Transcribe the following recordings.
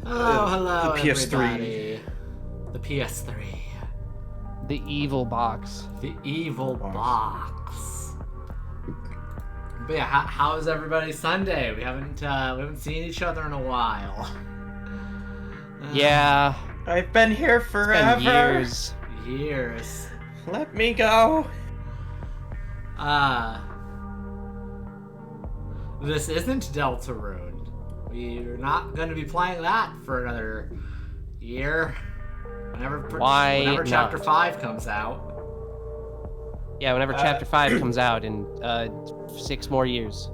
Oh, hello, the PS3. everybody. The PS3. The evil box. The evil box. But yeah, how is everybody Sunday? We haven't seen each other in a while. Yeah. I've been here forever. Been years. Years. Let me go. This isn't Deltarune. We're not going to be playing that for another year. Why Whenever Chapter not? 5 comes out. Yeah, whenever Chapter 5 comes out in 6 more years.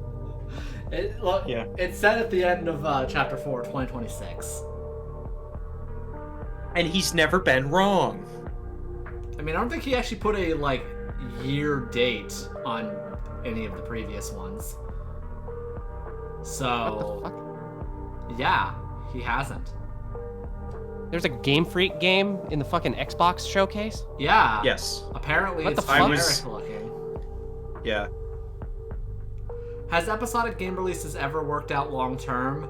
It's set at the end of Chapter 4, 2026. And he's never been wrong. I mean, I don't think he actually put a, year date on any of the previous ones. So... What the fuck? Yeah, he hasn't. There's a Game Freak game in the fucking Xbox showcase? Yeah. Yes. Apparently What it's the fuck? generic looking. Yeah. Has episodic game releases ever worked out long term?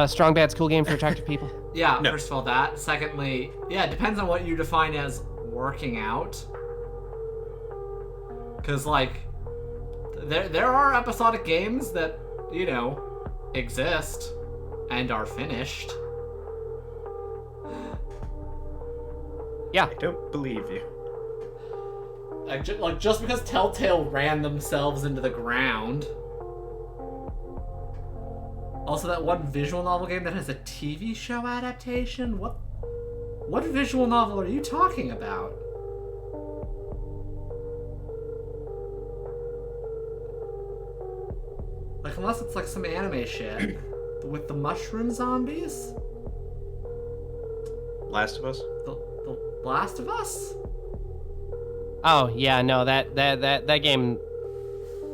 Strong Bad's cool game for attractive people. Yeah, No. First of all that. Secondly, yeah, it depends on what you define as working out. Because, there are episodic games that, exist and are finished. Yeah. I don't believe you. Just because Telltale ran themselves into the ground. Also, that one visual novel game that has a TV show adaptation? What visual novel are you talking about? Unless it's some anime shit. With the mushroom zombies? Last of Us? The Last of Us? Oh, yeah, no, that game...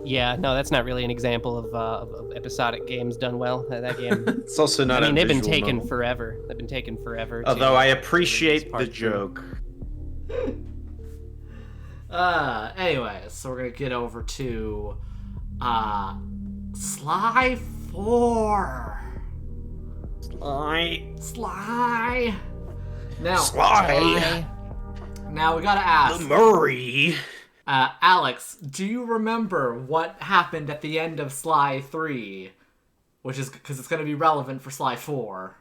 Yeah, no, that's not really an example of episodic games done well. That game... It's also not they've been visual taken novel. forever. They've been taken forever. Although to I release appreciate part the two. joke. Anyways, so we're gonna get over to, Sly 4. Sly. Now we gotta ask, Murray. Alex, do you remember what happened at the end of Sly 3? Which is, because it's gonna be relevant for Sly 4.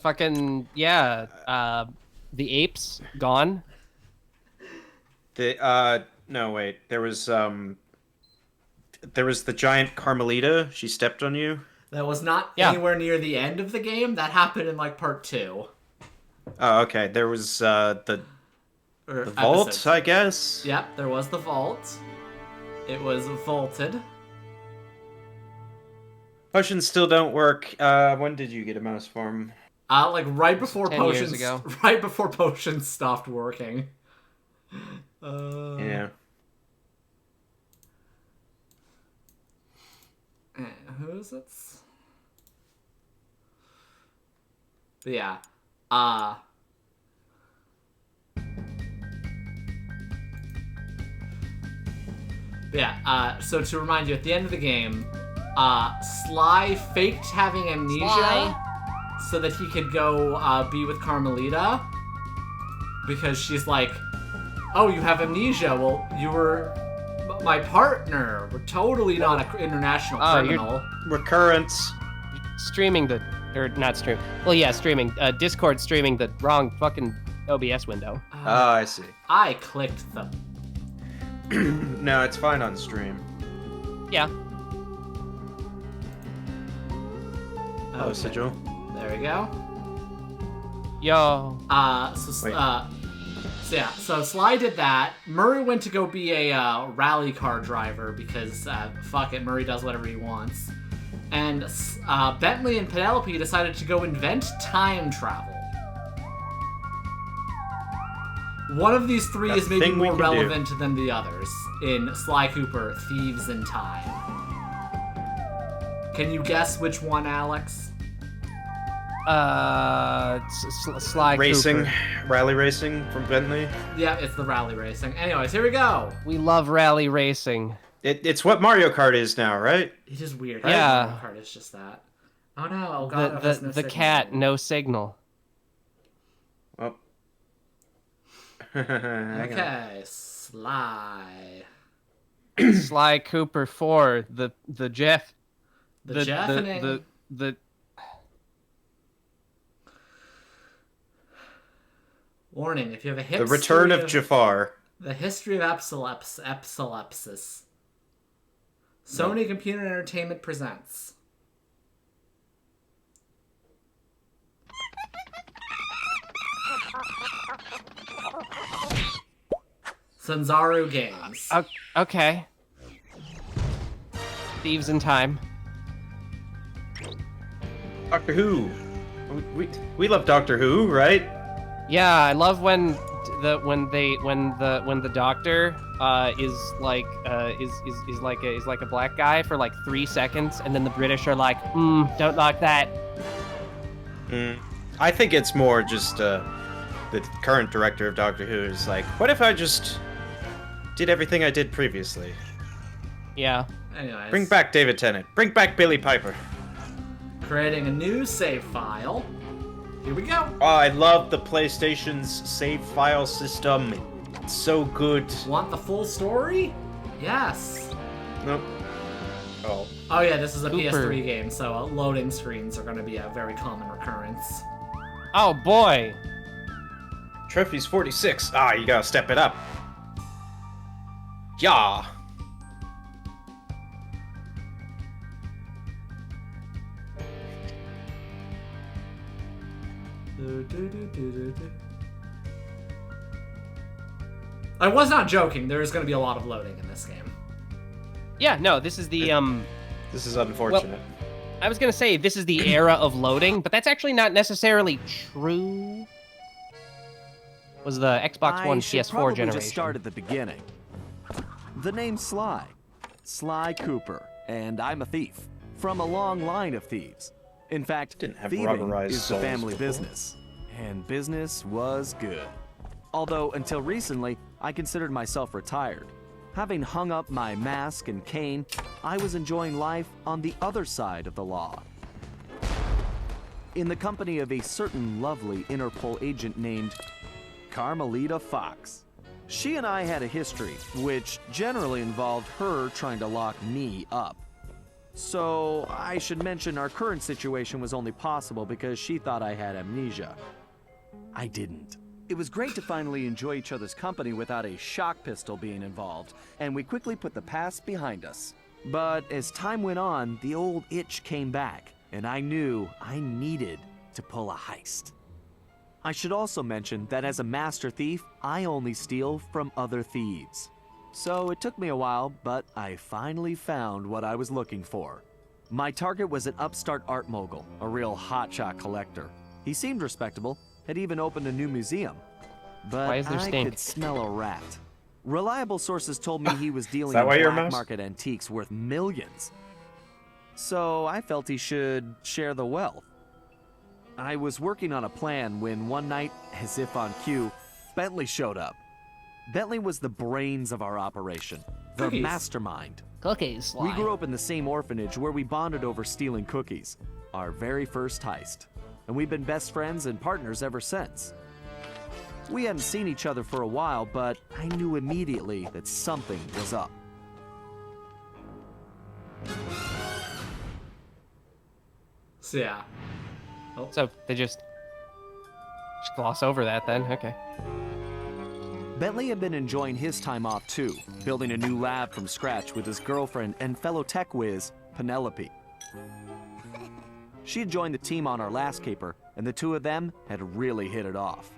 Fucking, yeah, the apes, gone. No, wait. There was the giant Carmelita. She stepped on you. That was not Yeah. anywhere near the end of the game. That happened in, part 2. Oh, okay. There was, the vault, Episodes. I guess? Yep, there was the vault. It was vaulted. Potions still don't work. When did you get a mouse form? Right before 10 years potions, ago. right before potions stopped working. Yeah. Who is it? But yeah. So to remind you, at the end of the game, Sly faked having amnesia so that he could go be with Carmelita. Because she's like, oh, you have amnesia. Well, you were my partner. We're totally not an international criminal. Recurrence. Streaming not stream. Well, yeah, streaming. Discord streaming the wrong fucking OBS window. Oh, I see. I clicked the... No, it's fine on stream. Yeah. Oh, Sigil. There we go. Yo. So Sly did that. Murray went to go be a rally car driver because fuck it, Murray does whatever he wants. And Bentley and Penelope decided to go invent time travel. One of these three is maybe thing we more can do. relevant than the others in Sly Cooper, Thieves in Time. Can you guess which one, Alex? Sly Racing. Cooper. Rally racing from Bentley. Yeah, it's the rally racing. Anyways, here we go. We love rally racing. It's what Mario Kart is now, right? It is weird. Yeah. Mario Kart is just that. Oh no! Oh god! it has no The signal. cat, no signal. Oh. Hang on. Okay, Sly. Sly Cooper 4, the Jeff, The Jeffening. the Warning: if you have a history The Return of Jafar. the history of epilepsis. Sony Computer Entertainment presents. Sanzaru Games. Okay. Thieves in Time. Doctor Who. We love Doctor Who, right? Yeah, I love when the doctor is like a black guy for like 3 seconds, and then the British are like, don't like that. I think it's more just the current director of Doctor Who is like, what if I just did everything I did previously? Yeah. Anyways, Bring back David Tennant. Bring back Billy Piper. creating a new save file. Here we go. Oh, I love the PlayStation's save file system. It's so good. Want the full story? Yes. Nope. Oh. Oh yeah, this is a Super. PS3 game, so loading screens are going to be a very common recurrence. Oh boy. Trophy's 46. Ah, you gotta step it up. Yeah. I was not joking. There is going to be a lot of loading in this game. Yeah, no, this is the This is unfortunate. I was gonna say this is the era of loading, but that's actually not necessarily true. Was the Xbox One I should PS4 probably generation? just start at the beginning. The name's Sly Cooper, and I'm a thief from a long line of thieves. In fact, Didn't have thieving rubberized is the soles family before. business, and business was good. Although until recently, I considered myself retired. Having hung up my mask and cane, I was enjoying life on the other side of the law. In the company of a certain lovely Interpol agent named Carmelita Fox. She and I had a history, which generally involved her trying to lock me up. So I should mention our current situation was only possible because she thought I had amnesia. I didn't. It was great to finally enjoy each other's company without a shock pistol being involved, and we quickly put the past behind us. But as time went on, the old itch came back, and I knew I needed to pull a heist. I should also mention that as a master thief, I only steal from other thieves. So it took me a while, but I finally found what I was looking for. My target was an upstart art mogul, a real hotshot collector. He seemed respectable, had even opened a new museum. But Why is there I stink? could smell a rat. Reliable sources told me he was dealing that in why you're a black mouse? market antiques worth millions. So I felt he should share the wealth. I was working on a plan when one night, as if on cue, Bentley showed up. Bentley was the brains of our operation, the Cookies. mastermind. Cookies, Sly. We grew up in the same orphanage where we bonded over stealing cookies, our very first heist. And we've been best friends and partners ever since. We hadn't seen each other for a while, but I knew immediately that something was up. So yeah. So they just gloss over that then. Okay. Bentley had been enjoying his time off too, building a new lab from scratch with his girlfriend and fellow tech whiz, Penelope. She had joined the team on our last caper, and the two of them had really hit it off.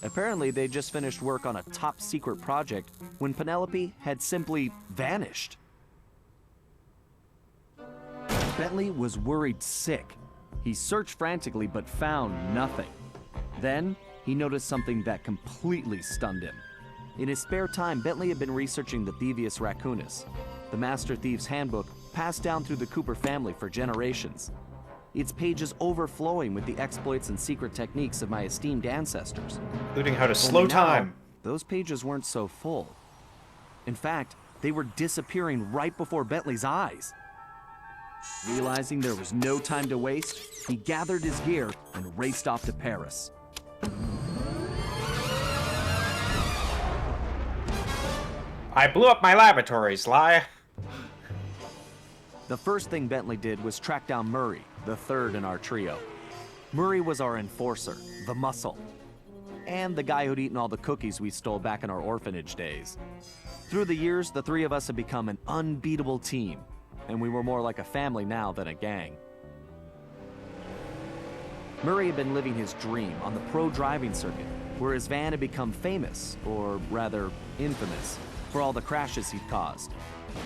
Apparently, they just finished work on a top secret project when Penelope had simply vanished. Bentley was worried sick. He searched frantically but found nothing. Then, he noticed something that completely stunned him. In his spare time, Bentley had been researching the Thievius Raccoonus, the Master Thief's handbook passed down through the Cooper family for generations. Its pages overflowing with the exploits and secret techniques of my esteemed ancestors. Including how to slow Only now, time. those pages weren't so full. In fact, They were disappearing right before Bentley's eyes. Realizing there was no time to waste, he gathered his gear and raced off to Paris. I blew up my laboratory, Sly. The first thing Bentley did was track down Murray, the third in our trio. Murray was our enforcer, the muscle, and the guy who'd eaten all the cookies we stole back in our orphanage days. Through the years, the three of us had become an unbeatable team, and we were more like a family now than a gang. Murray had been living his dream on the pro driving circuit, where his van had become famous, or rather, infamous, for all the crashes he'd caused.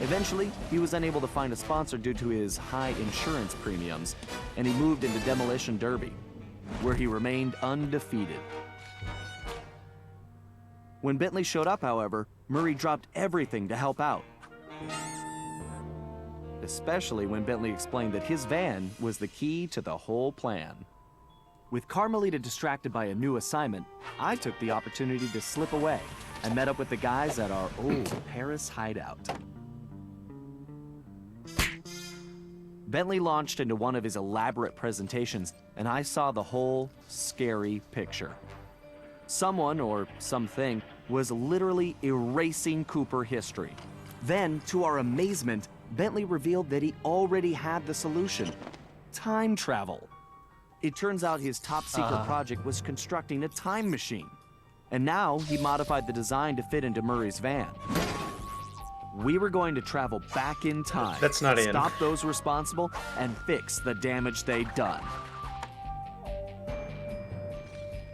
Eventually, he was unable to find a sponsor due to his high insurance premiums, and he moved into Demolition Derby, where he remained undefeated. When Bentley showed up, however, Murray dropped everything to help out. Especially when Bentley explained that his van was the key to the whole plan. With Carmelita distracted by a new assignment, I took the opportunity to slip away and met up with the guys at our old Paris hideout. Bentley launched into one of his elaborate presentations, and I saw the whole scary picture. Someone, or something, was literally erasing Cooper history. Then, to our amazement, Bentley revealed that he already had the solution: time travel. It turns out his top secret project was constructing a time machine. And now he modified the design to fit into Murray's van. We were going to travel back in time, That's not in. stop those responsible, and fix the damage they'd done.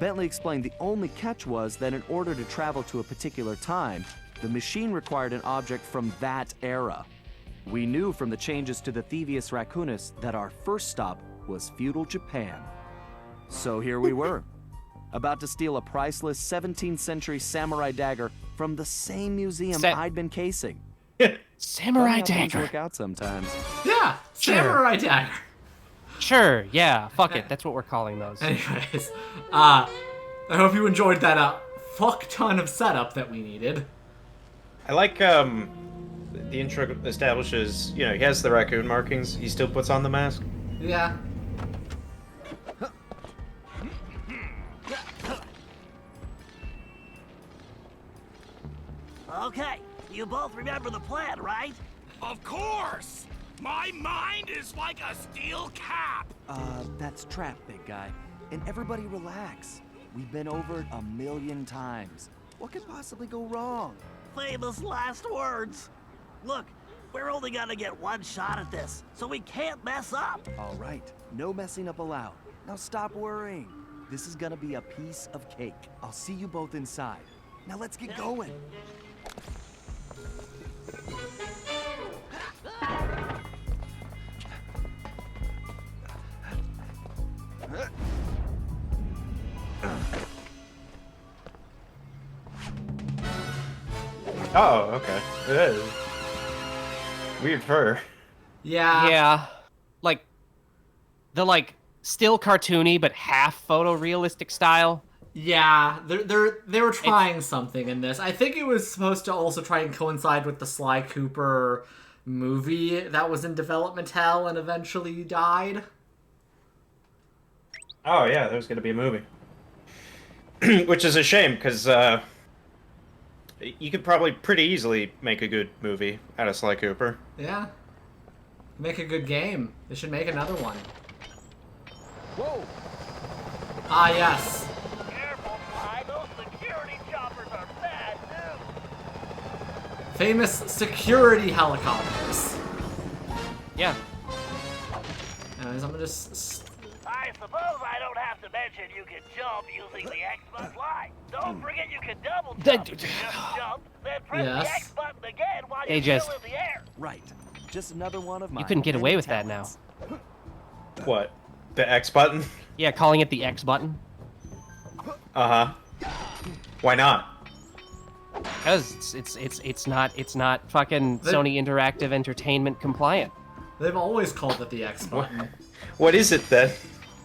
Bentley explained the only catch was that in order to travel to a particular time, the machine required an object from that era. We knew from the changes to the Thievius Raccoonus that our first stop was feudal Japan. So here we were, about to steal a priceless 17th century samurai dagger from the same museum I'd been casing. Samurai Funny how things dagger. work out sometimes. Yeah, samurai dagger. Sure, yeah, fuck it. That's what we're calling those. Anyways, I hope you enjoyed that fuck ton of setup that we needed. I like the intro establishes, he has the raccoon markings. He still puts on the mask. Yeah. Okay, you both remember the plan, right? Of course! My mind is like a steel cap! That's trap, big guy. And everybody relax. We've been over it 1,000,000 times. What could possibly go wrong? Famous last words. Look, we're only gonna get one shot at this, so we can't mess up. All right, no messing up allowed. Now stop worrying. This is gonna be a piece of cake. I'll see you both inside. Now let's get going. Oh, okay. It is. Weird fur. Yeah. Yeah, the still cartoony but half photorealistic style. Yeah, they were trying something in this. I think it was supposed to also try and coincide with the Sly Cooper movie that was in development hell and eventually died. Oh yeah, there's gonna be a movie. Which is a shame, because you could probably pretty easily make a good movie out of Sly Cooper. Yeah. Make a good game. They should make another one. Whoa! Ah, yes. Careful, Fly. Those security choppers are bad news. Famous security helicopters. Yeah. Anyways, I'm gonna just... I suppose I don't have to mention you can jump using the X button line. Don't forget you can double jump. Just jump, then press the X button again while you're Hydez. still in the air. Right. Just another one of my You couldn't get away many with that now. talents. What? The X button? Yeah, calling it the X button. Uh-huh. Why not? Because it's not fucking Sony Interactive Entertainment compliant. They've always called it the X button. What is it then?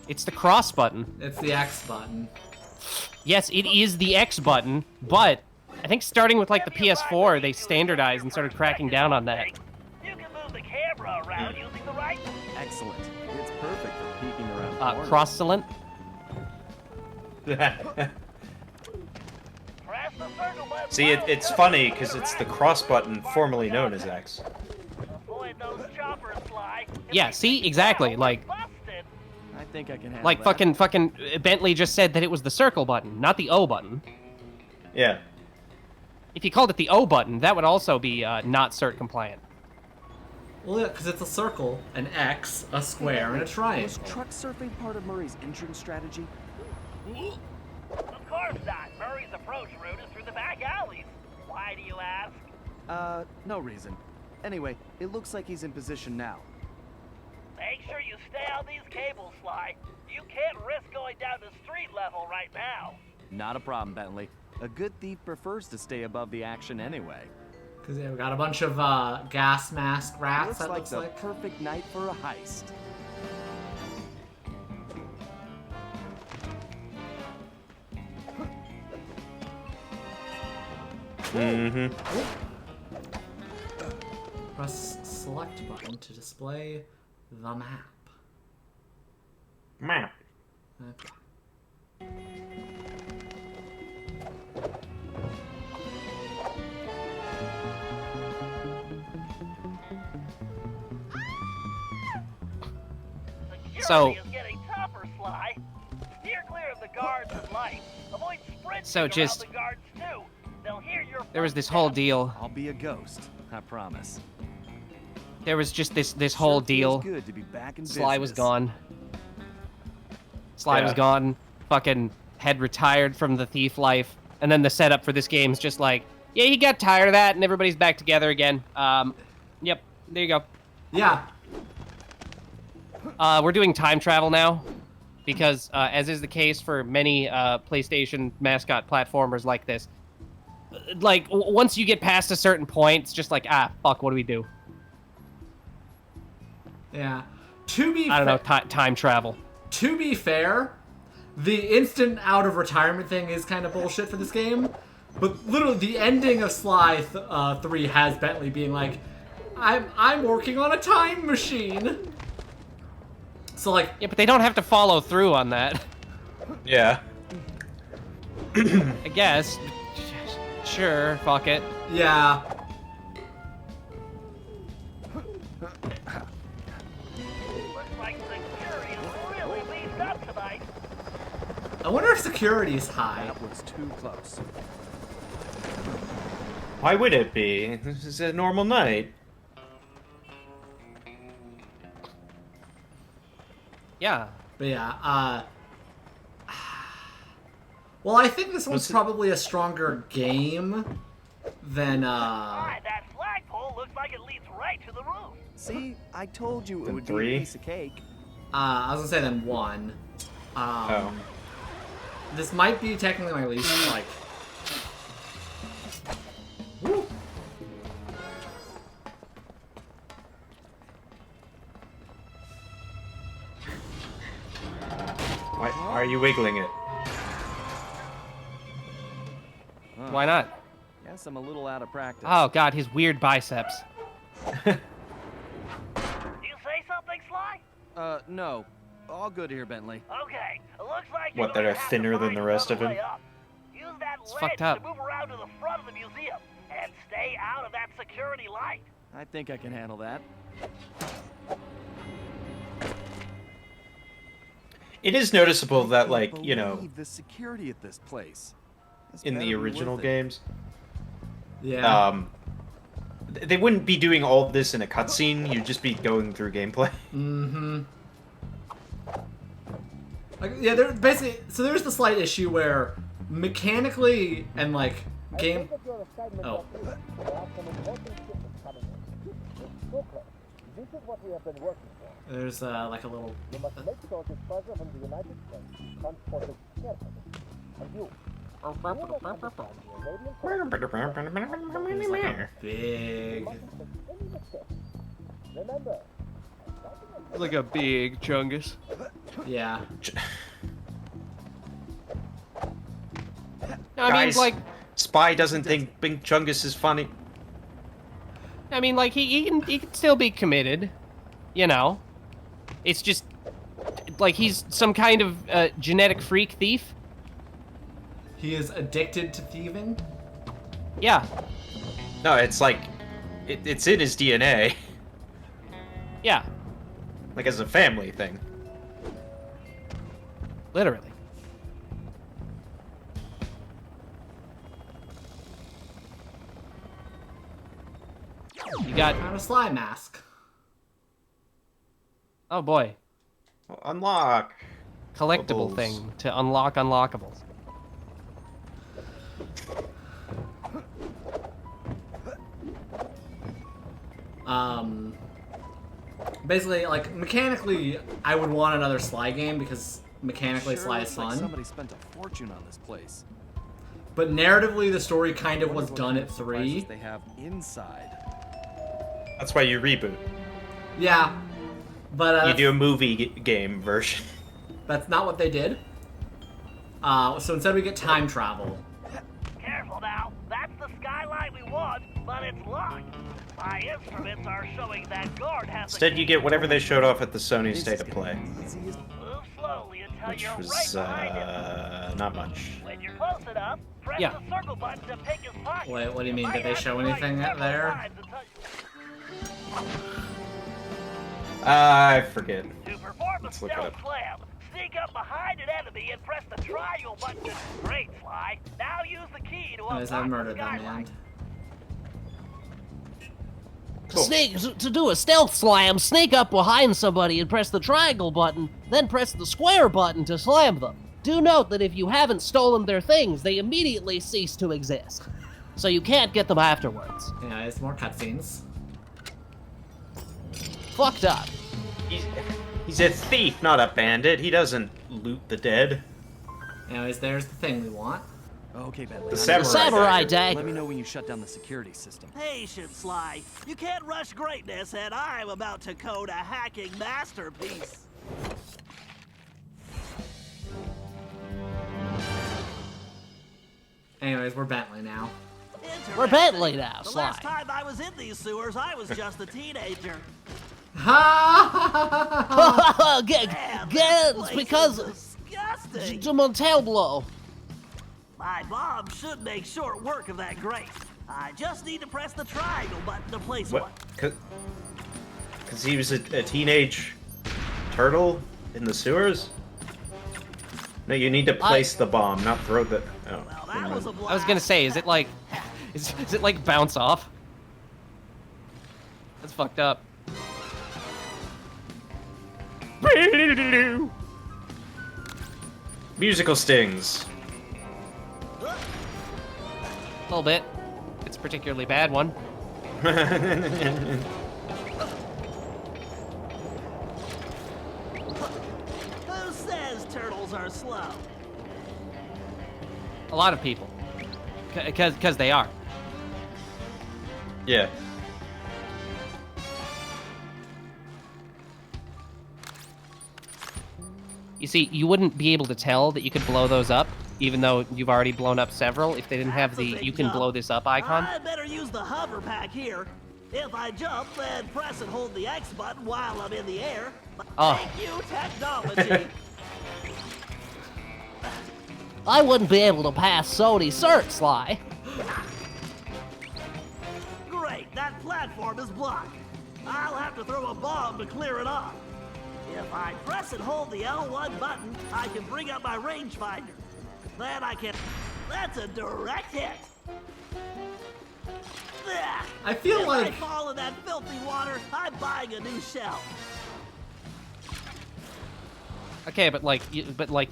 It's the cross button. It's the X button. Yes, it is the X button, but I think starting with like the PS4, they standardized and started cracking down on that. You can move the camera around using the right. Excellent. It's perfect for peeking around corners. Cross-silent. Press the circle button. See, it's funny because it's the cross button formerly known as X. Avoid those choppers, Sly. Yeah, see, exactly. Like Busted. I think I can handle Like that. fucking Bentley just said that it was the circle button, not the O button. Yeah. If you called it the O button, that would also be not cert compliant. Well, yeah, because it's a circle, an X, a square, and a triangle. Was truck surfing part of Murray's entrance strategy? Of course not. Murray's approach route is through the back alleys. Why do you ask? No reason. Anyway, it looks like he's in position now. Make sure you stay on these cables, Sly. You can't risk going down to street level right now. Not a problem, Bentley. A good thief prefers to stay above the action anyway. Because yeah, we got a bunch of gas mask rats, Looks that like looks the like. perfect night for a heist. Mm-hmm. Press select button to display the map. Map. Okay. So- Security is getting tougher, Sly. Steer clear of the guards and lights. Avoid sprinting So around just- the guards too. They'll hear your There was this whole deal. I'll be a ghost, I promise. There was just this whole Sure feels deal. good to be back in Sly was business. gone. Sly was Yeah. gone. Fucking had retired from the thief life. And then the setup for this game is just like, yeah, he got tired of that and everybody's back together again. Yep, there you go. Yeah. We're doing time travel now. Because, as is the case for many PlayStation mascot platformers like this, like, once you get past a certain point, it's just like, fuck, what do we do? Yeah. To be I don't know, time travel. To be fair, the instant out of retirement thing is kind of bullshit for this game. But literally, the ending of Sly 3 has Bentley being like, I'm working on a time machine. So like, Yeah, but they don't have to follow through on that. Yeah. I guess. Sure, fuck it. yeah. Looks like security is really beefed up tonight. I wonder if security is high. That was too close. Why would it be? This is a normal night. Yeah. But yeah, well, I think this one's Was it- probably a stronger game than, Alright, that flagpole looks like it leads right to the roof. See, I told you it Then would be three? a piece of cake. I was gonna say than 1. Oh. This might be technically my least, like... Woo. Why are you wiggling it? Why not? Guess I'm a little out of practice. Oh god, his weird biceps. You say something, Sly? No. All good here, Bentley. Okay, it looks like What, that are thinner than the rest of him? Use that It's ledge fucked up. to move around to the front of the museum and stay out of that security light. I think I can handle that. It is noticeable that, like, you know, Believe the security at this place. It's in better the than original worth it. games, Yeah. they wouldn't be doing all this in a cutscene. You'd just be going through gameplay. Mm-hmm. Like, yeah, there basically. So there's the slight issue where mechanically and like game. Oh. There's like a little. There's like a big. Like a big chungus. Yeah. No, I mean, Guys, like, Spy doesn't think Big Chungus is funny. I mean, like, he can still be committed, you know? It's just, like, he's some kind of genetic freak thief. He is addicted to thieving? Yeah. No, it's like, it's in his DNA. Yeah. Like, as a family thing. Literally. You got... Found a slime mask. Oh, boy. Unlock. Collectible Bubbles. thing to unlock unlockables. Basically, like, mechanically, I would want another Sly game because mechanically Sly is Like fun. somebody spent a fortune on this place. But narratively, the story kind of was Wonder what done kind at of surprises 3. They have inside. That's why you reboot. Yeah. But, You do a movie game version. that's not what they did. So instead we get time travel. Careful now. That's the skylight we want, but it's locked. My instruments are showing that guard has Instead, you get whatever they showed off at the Sony This State is of getting Play. easy as- Move slowly until Which you're was, right behind him. not much. When you're close enough, press Yeah. the circle button to pick his pocket. Wait, what do you mean? Might Did they have to show try anything several there? times until I forget. To perform a Let's look it stealth up. slam, sneak up behind an enemy and press the triangle button. Great, Sly. Now use the key to Guys, unlock I the murdered them, man. skylight. Cool. To do a stealth slam, sneak up behind somebody and press the triangle button, then press the square button to slam them. Do note that if you haven't stolen their things, they immediately cease to exist. So you can't get them afterwards. Anyways, more cutscenes. Fucked up. He's a thief, not a bandit. He doesn't loot the dead. Anyways, there's the thing we want. Okay, Bentley. The I'm samurai gonna- Samurai dagger. dagger. Let me know when you shut down the security system. Patience, Sly. You can't rush greatness, and I'm about to code a hacking masterpiece. Anyways, we're Bentley now. We're Bentley now, The Sly. last time I was in these sewers, I was just a teenager. Ha! Get, Man, get, this it's place because is disgusting. de Montalblo. My mom should make short work of that grate. I just need to press the triangle button to place one. What? Because he was a teenage turtle in the sewers? No, you need to place the bomb, not throw the... Oh, Well, never that was a mind. blast. I was gonna say, is it like bounce off? That's fucked up. Musical stings. A little bit. It's a particularly bad one. Who says turtles are slow? A lot of people. Because they are. Yeah. You see, you wouldn't be able to tell that you could blow those up, even though you've already blown up several, if they didn't have That's a the big you can jump. blow this up icon. I better use the hover pack here. If I jump, then press and hold the X button while I'm in the air. Oh. Thank you, technology. I wouldn't be able to pass Sony cert, Sly. Great, that platform is blocked. I'll have to throw a bomb to clear it off. If I press and hold the L1 button, I can bring up my rangefinder. Then I can... That's a direct hit. Ugh. I feel if like- I fall in that filthy water, I'm buying a new shell. Okay, but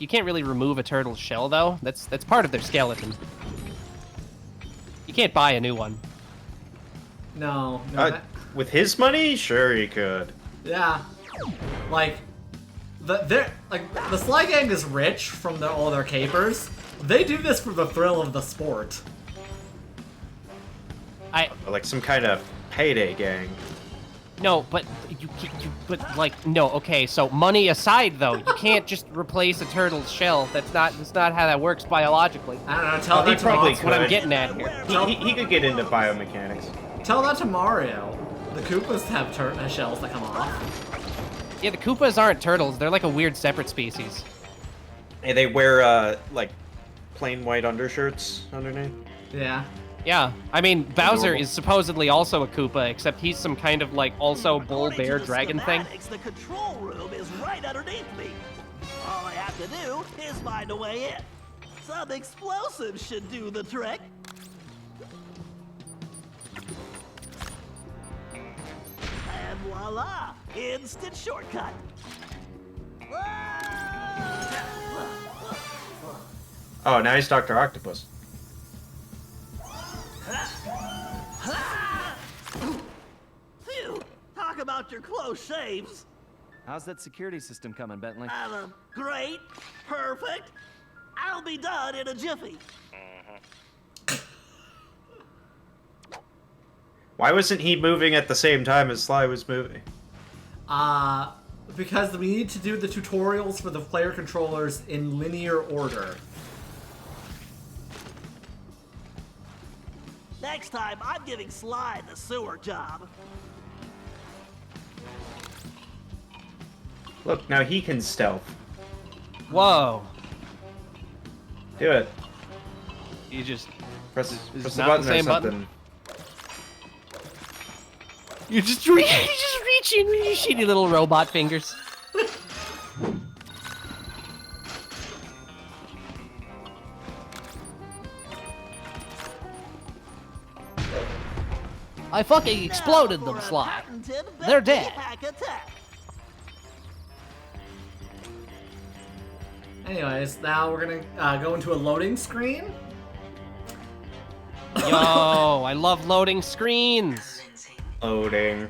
you can't really remove a turtle's shell though. That's part of their skeleton. You can't buy a new one. No. With his money? Sure he could. Yeah. Like, the Sly Gang is rich from all their capers. They do this for the thrill of the sport. Like some kind of payday gang. No, but no. Okay, so money aside, though, you can't just replace a turtle's shell. That's not how that works biologically. I don't know. Tell He that to probably That's what I'm getting at here. He could get into biomechanics. Tell that to Mario. The Koopas have shells that come off. Yeah, the Koopas aren't turtles. They're like a weird separate species. Hey, they wear like plain white undershirts underneath. Yeah. Yeah, I mean, Bowser Adorable. is supposedly also a Koopa, except he's some kind of like also bull, According bear, to the dragon thing. schematics, the control room is right underneath me. All I have to do is find a way in. Some explosives should do the trick. And voila, instant shortcut. Oh, now he's Dr. Octopus. Phew, talk about your close shaves. How's that security system coming, Bentley? Great, perfect. I'll be done in a jiffy. Why wasn't he moving at the same time as Sly was moving? Because we need to do the tutorials for the player controllers in linear order. Next time, I'm giving Sly the sewer job. Look, now he can stealth. Whoa. Do it. You just Press Is the it not button the or same something. button? you just reaching, you shitty little robot fingers. I fucking exploded them, Sly. They're dead. Anyways, now we're gonna go into a loading screen. Yo, I love loading screens. Loading.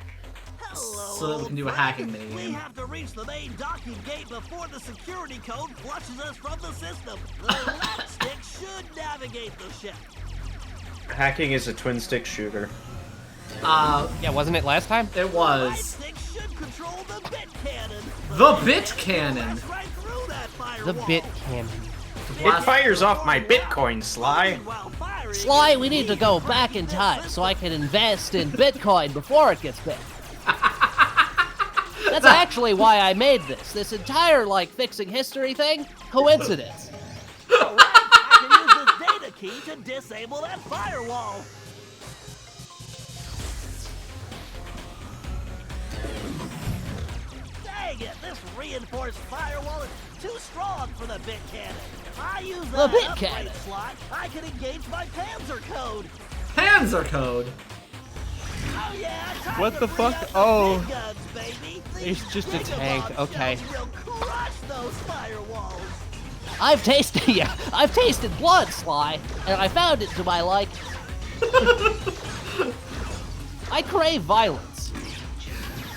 So that we can do a hacking mini We game. have to reach the main docking gate before the security code flushes us from the system. The left stick should navigate the ship. Hacking is a twin stick shooter. Yeah, wasn't it last time? It The right was stick should control the bit cannon. the bit cannon. Blast right through that The firewall. bit cannon. It fires off my Bitcoin, Sly. While firing, Sly, we need to go back in time so I can invest in Bitcoin before it gets big. That's actually why I made this. This entire, like, fixing history thing, coincidence. Correct. I can use this data key to disable that firewall. Dang it, this reinforced firewall is too strong for the bit cannon. If I use The that bit upgrade cannon. slot, I can engage my Panzer code. Panzer code. Oh yeah, time What to the bring fuck? out the Oh. big guns, baby. These It's just a Gigabomb tank, okay. shells will crush those firewalls. I've tasted blood, Sly, and I found it to my like. I crave violence.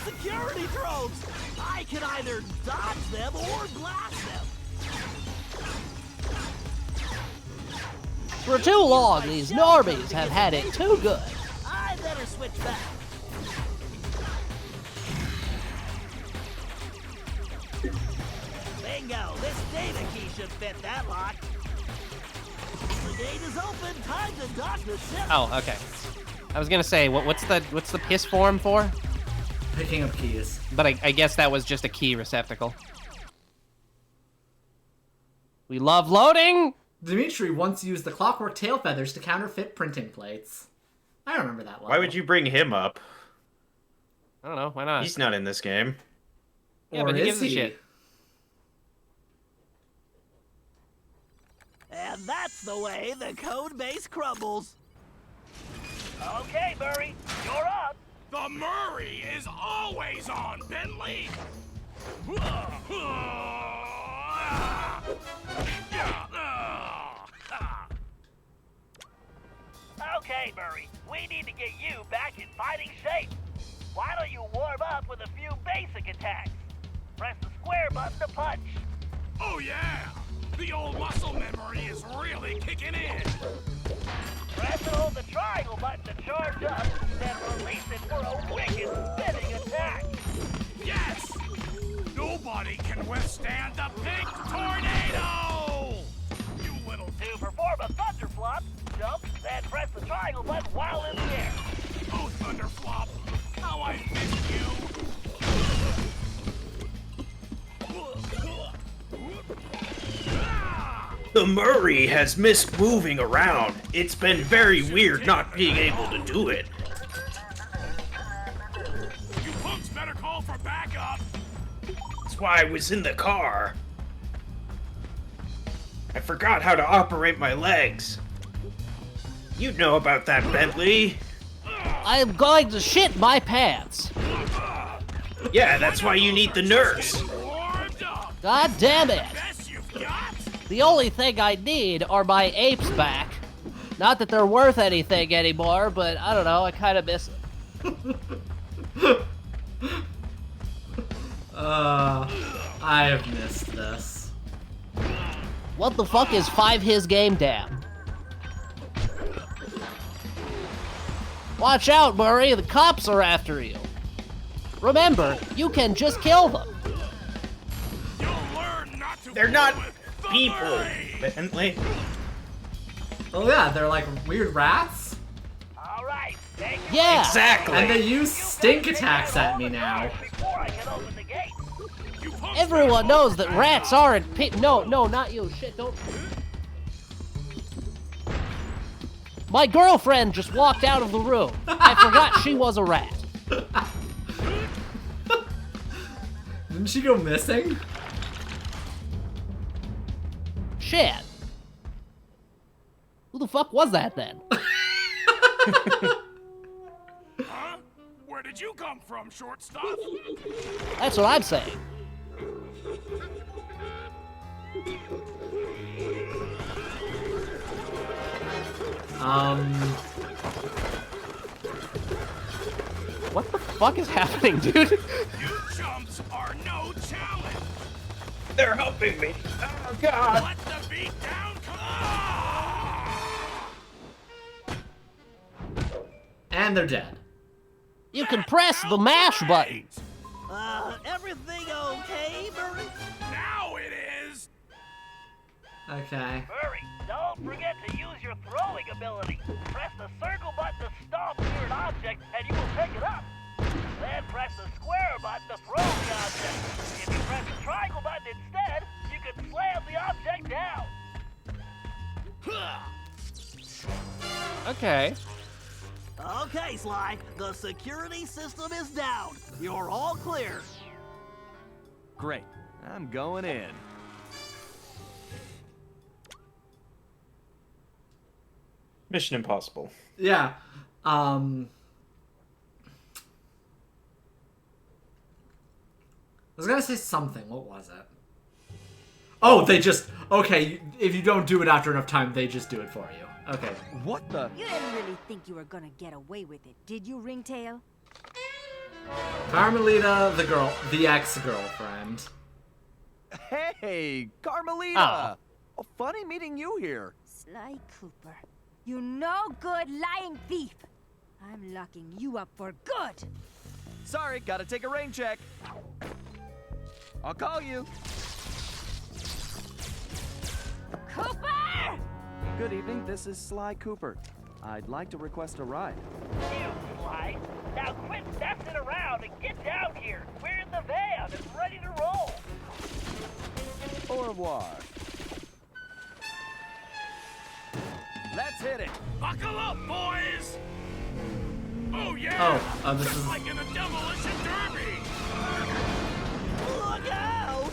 Security drones! I can either dodge them or blast them. For too long, these normies have had it too good. I better switch back. Bingo! This data key should fit that lock. The gate is open. Time to dock the ship. Oh, okay. I was gonna say, what's the piss form for? Picking up keys. But I guess that was just a key receptacle. We love loading! Dimitri once used the clockwork tail feathers to counterfeit printing plates. I remember that one. Why would you bring him up? I don't know, why not? He's not in this game. Yeah, Or but he is gives a he? shit. And that's the way the code base crumbles. Okay, Murray, you're up. The Murray is always on, Bentley. Okay, Murray, we need to get you back in fighting shape. Why don't you warm up with a few basic attacks? Press the square button to punch. Oh yeah, the old muscle memory is really kicking in. Press and hold the triangle button to charge up, then release it for a wicked spinning attack. Yes! Nobody can withstand the pink tornado! You little... To perform a thunder flop, jump, then press the triangle button while in the air. Oh, Thunderflop! How I missed you! The Murray has missed moving around. It's been very weird not being able to do it. You punks better call for backup! That's why I was in the car. I forgot how to operate my legs. You know about that, Bentley. I am going to shit my pants. Yeah, that's why you need the nurse. Warmed up! God damn it. Best you've got? The only thing I need are my apes back. Not that they're worth anything anymore, but I don't know, I kind of miss it. I have missed this. What the fuck is 5 his game dam? Watch out, Murray, the cops are after you. Remember, you can just kill them. You'll learn not to... They're not fool with the people, Murray. Bentley. Oh yeah, they're like weird rats. All right, take it Yeah. Exactly. And they use stink attacks at me now. before I can open the gate. You punks Everyone better knows that rats aren't No, not you. Shit, don't. My girlfriend just walked out of the room. I forgot she was a rat. Didn't she go missing? Shit. Who the fuck was that then? Huh? Where did you come from, shortstop? That's what I'm saying. What the fuck is happening, dude? You chumps are no challenge! They're helping me. Oh, God. Let the beat down come! And they're dead. You can press the mash button. Everything okay, Murray? Now it is! Okay. Murray, don't forget to use your throwing ability. Press the circle button to stomp near an object, and you will pick it up. Then press the square button to throw the object. If you press the triangle button instead, you can slam the object down. Okay. Okay, Sly, the security system is down. You're all clear. Great. I'm going in. Mission Impossible. Yeah. I was gonna say something. What was it? Oh, they just... Okay, if you don't do it after enough time, they just do it for you. Okay. What the? You didn't really think you were gonna get away with it, did you, Ringtail? Carmelita, the girl, the ex-girlfriend. Hey, Carmelita! Ah. Oh, funny meeting you here. Sly Cooper, you no good lying thief! I'm locking you up for good! Sorry, gotta take a rain check. I'll call you. Cooper! Good evening, this is Sly Cooper. I'd like to request a ride. You, Sly. Now quit messing around and get down here. We're in the van and ready to roll. Au revoir. Let's hit it. Buckle up, boys! Oh yeah! Oh, this Just is... like in a demolition derby! Look out!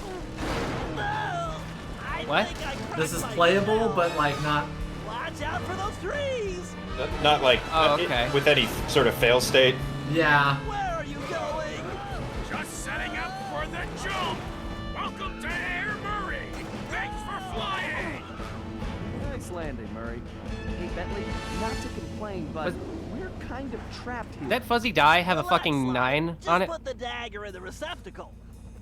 No! I What? think I cracked This is my playable, skull. but like not... Watch out for those trees! Not like Oh, okay. with any sort of fail state. Yeah. Where are you going? Just setting up for the jump! Welcome to Air Murray! Thanks for flying! Nice landing, Murray. Hey, Bentley, not to complain, but we're kind of trapped here. Did that fuzzy die have a Relax, fucking Sly. 9 Just on it? put the dagger in the receptacle.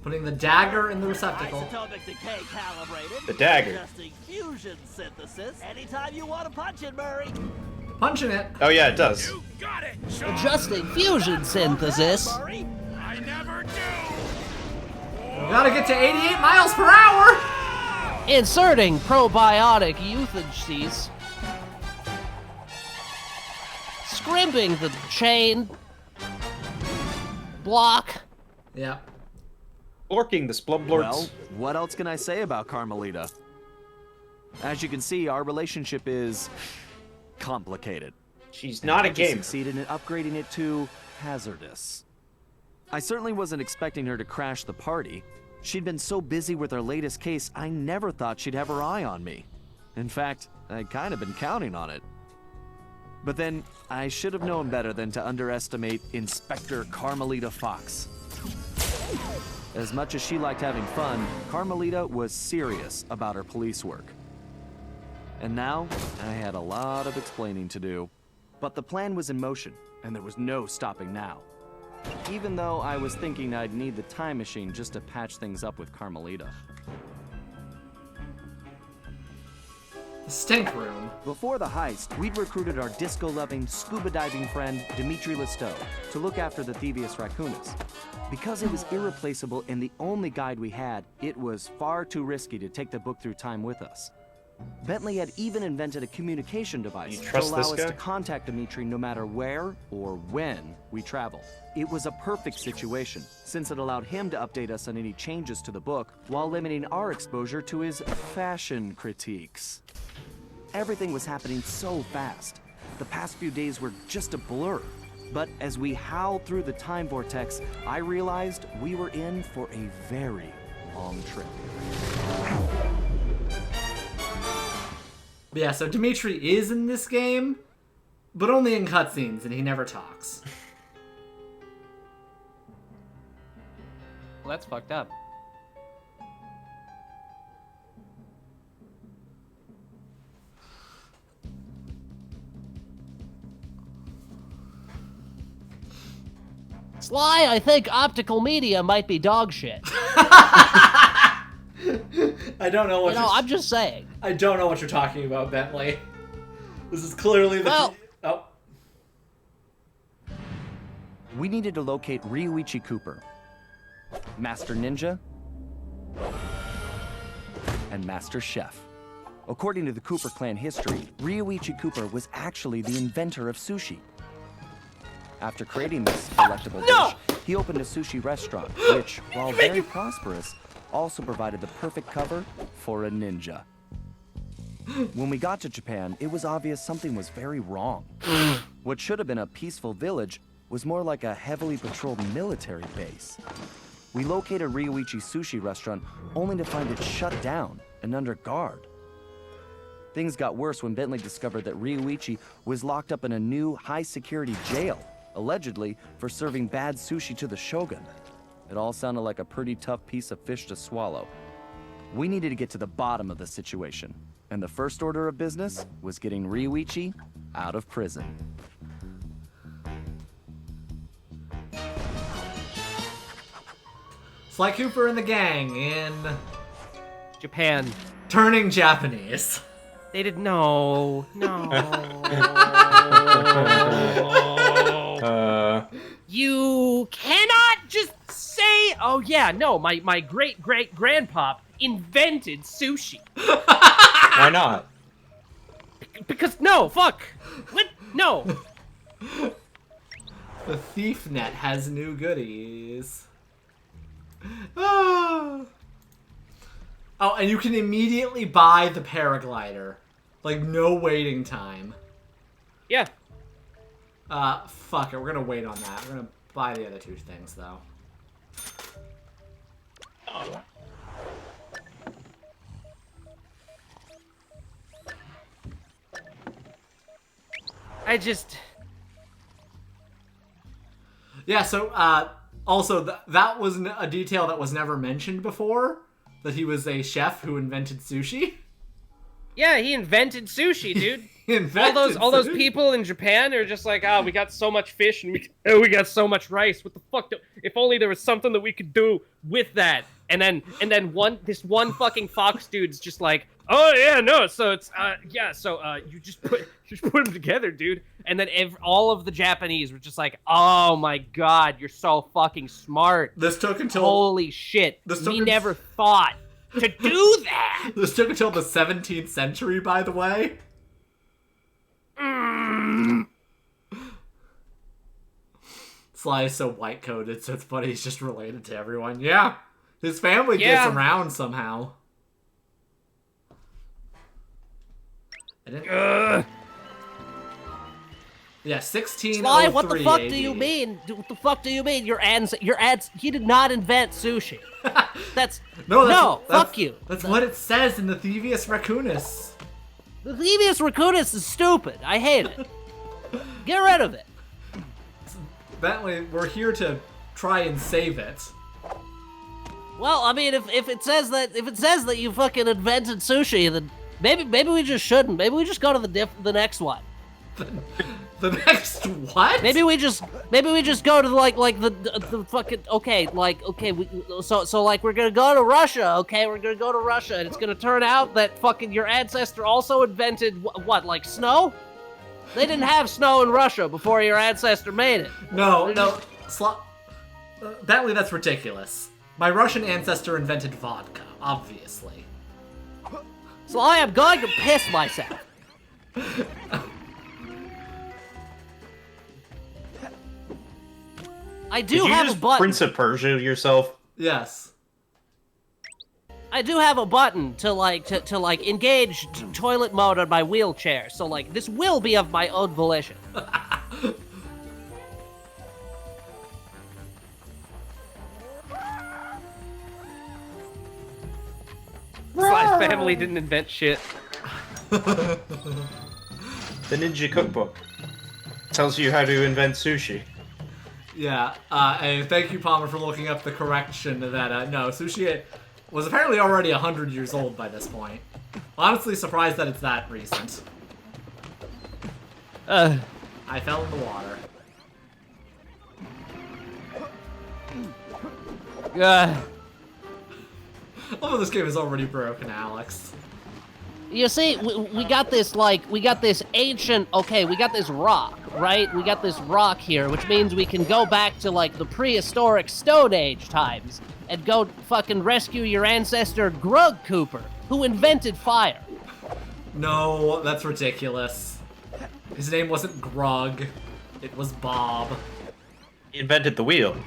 Putting the dagger in the receptacle. Isotopic decay calibrated. The dagger. Adjusting fusion synthesis. Anytime you want to punch it, Murray. Punching it. Oh yeah, it does. You got it, Sean. Adjusting fusion synthesis. I never do. We gotta get to 88 miles per hour. Inserting probiotic euthanasies. Scrimping the chain block. Yeah. Blorking the splumblorts. Well, what else can I say about Carmelita? As you can see, our relationship is complicated. She's not a I just gamer. succeeded in upgrading it to hazardous. I certainly wasn't expecting her to crash the party. She'd been so busy with her latest case, I never thought she'd have her eye on me. In fact, I'd kind of been counting on it. But then, I should have known better than to underestimate Inspector Carmelita Fox. As much as she liked having fun, Carmelita was serious about her police work. And now, I had a lot of explaining to do. But the plan was in motion, and there was no stopping now. Even though I was thinking I'd need the time machine just to patch things up with Carmelita. The stink room. Before the heist, we'd recruited our disco-loving, scuba-diving friend, Dimitri Lesteau, to look after the Thievius Raccoonus. Because it was irreplaceable and the only guide we had, it was far too risky to take the book through time with us. Bentley had even invented a communication device You to trust allow this us guy? to contact Dimitri no matter where or when we traveled. It was a perfect situation, since it allowed him to update us on any changes to the book while limiting our exposure to his fashion critiques. Everything was happening so fast. The past few days were just a blur. But as we howled through the time vortex, I realized we were in for a very long trip. Yeah, so Dimitri is in this game, but only in cutscenes, and he never talks. Well, that's fucked up. Sly, I think optical media might be dog shit. I don't know what I'm just saying. I don't know what you're talking about, Bentley. This is clearly the... Well- Oh. We needed to locate Ryuichi Cooper, Master Ninja, and Master Chef. According to the Cooper clan history, Ryuichi Cooper was actually the inventor of sushi. After creating this delectable dish, he opened a sushi restaurant, which, while very prosperous, also provided the perfect cover for a ninja. When we got to Japan, it was obvious something was very wrong. What should have been a peaceful village was more like a heavily patrolled military base. We located Ryuichi's sushi restaurant only to find it shut down and under guard. Things got worse when Bentley discovered that Ryuichi was locked up in a new high-security jail, allegedly for serving bad sushi to the shogun. It all sounded like a pretty tough piece of fish to swallow. We needed to get to the bottom of the situation, and the first order of business was getting Ryuichi out of prison. Sly Cooper and the gang in... Japan. Turning Japanese. They didn't know. No. You cannot just say, oh yeah, no, my great-great-grandpop invented sushi. Why not? Because, no, fuck. What? No. The thief net has new goodies. Oh, and you can immediately buy the paraglider. Like, no waiting time. Yeah. Fuck it, we're gonna wait on that. We're gonna buy the other two things, though. I just... Yeah, so, also, that was a detail that was never mentioned before. That he was a chef who invented sushi. Yeah, he invented sushi, dude. All those people in Japan are just like, we got so much fish and we got so much rice. What the fuck? If only there was something that we could do with that. And then this one fucking fox dude's just like, oh yeah, no. So it's you just put them together, dude. And then all of the Japanese were just like, oh my god, you're so fucking smart. This took until holy shit. We never thought to do that. This took until the 17th century, by the way. Sly is so white-coated, so it's funny he's just related to everyone. Yeah, his family gets around somehow. Yeah, 1603 Sly, what the fuck AD. do you mean? What the fuck do you mean? He did not invent sushi. That's fuck you. That's what it says in the Thievius Raccoonus. The Thievius Raccoonus is stupid. I hate it. Get rid of it. That way, we're here to try and save it. Well, I mean, if it says that you fucking invented sushi, then maybe we just shouldn't. Maybe we just go to the next one. The next what? Maybe we just go to like the fucking so we're gonna go to Russia, okay? We're gonna go to Russia, and it's gonna turn out that fucking your ancestor also invented what like snow? They didn't have snow in Russia before your ancestor made it. No. Bentley, that's ridiculous. My Russian ancestor invented vodka, obviously. Sly, I'm going to piss myself. I do have a button. Prince of Persia yourself? Yes. I do have a button to engage toilet mode on my wheelchair, so like this will be of my own volition. Sly's family didn't invent shit. The Ninja Cookbook tells you how to invent sushi. Yeah, and thank you, Palmer, for looking up the correction that, no, sushi was apparently already 100 years old by this point. Honestly surprised that it's that recent. I fell in the water. Oh, this game is already broken, Alex. You see, we got this ancient, we got this rock, right? We got this rock here, which means we can go back to, like, the prehistoric Stone Age times and go fucking rescue your ancestor Grug Cooper, who invented fire. No, that's ridiculous. His name wasn't Grug. It was Bob. He invented the wheel.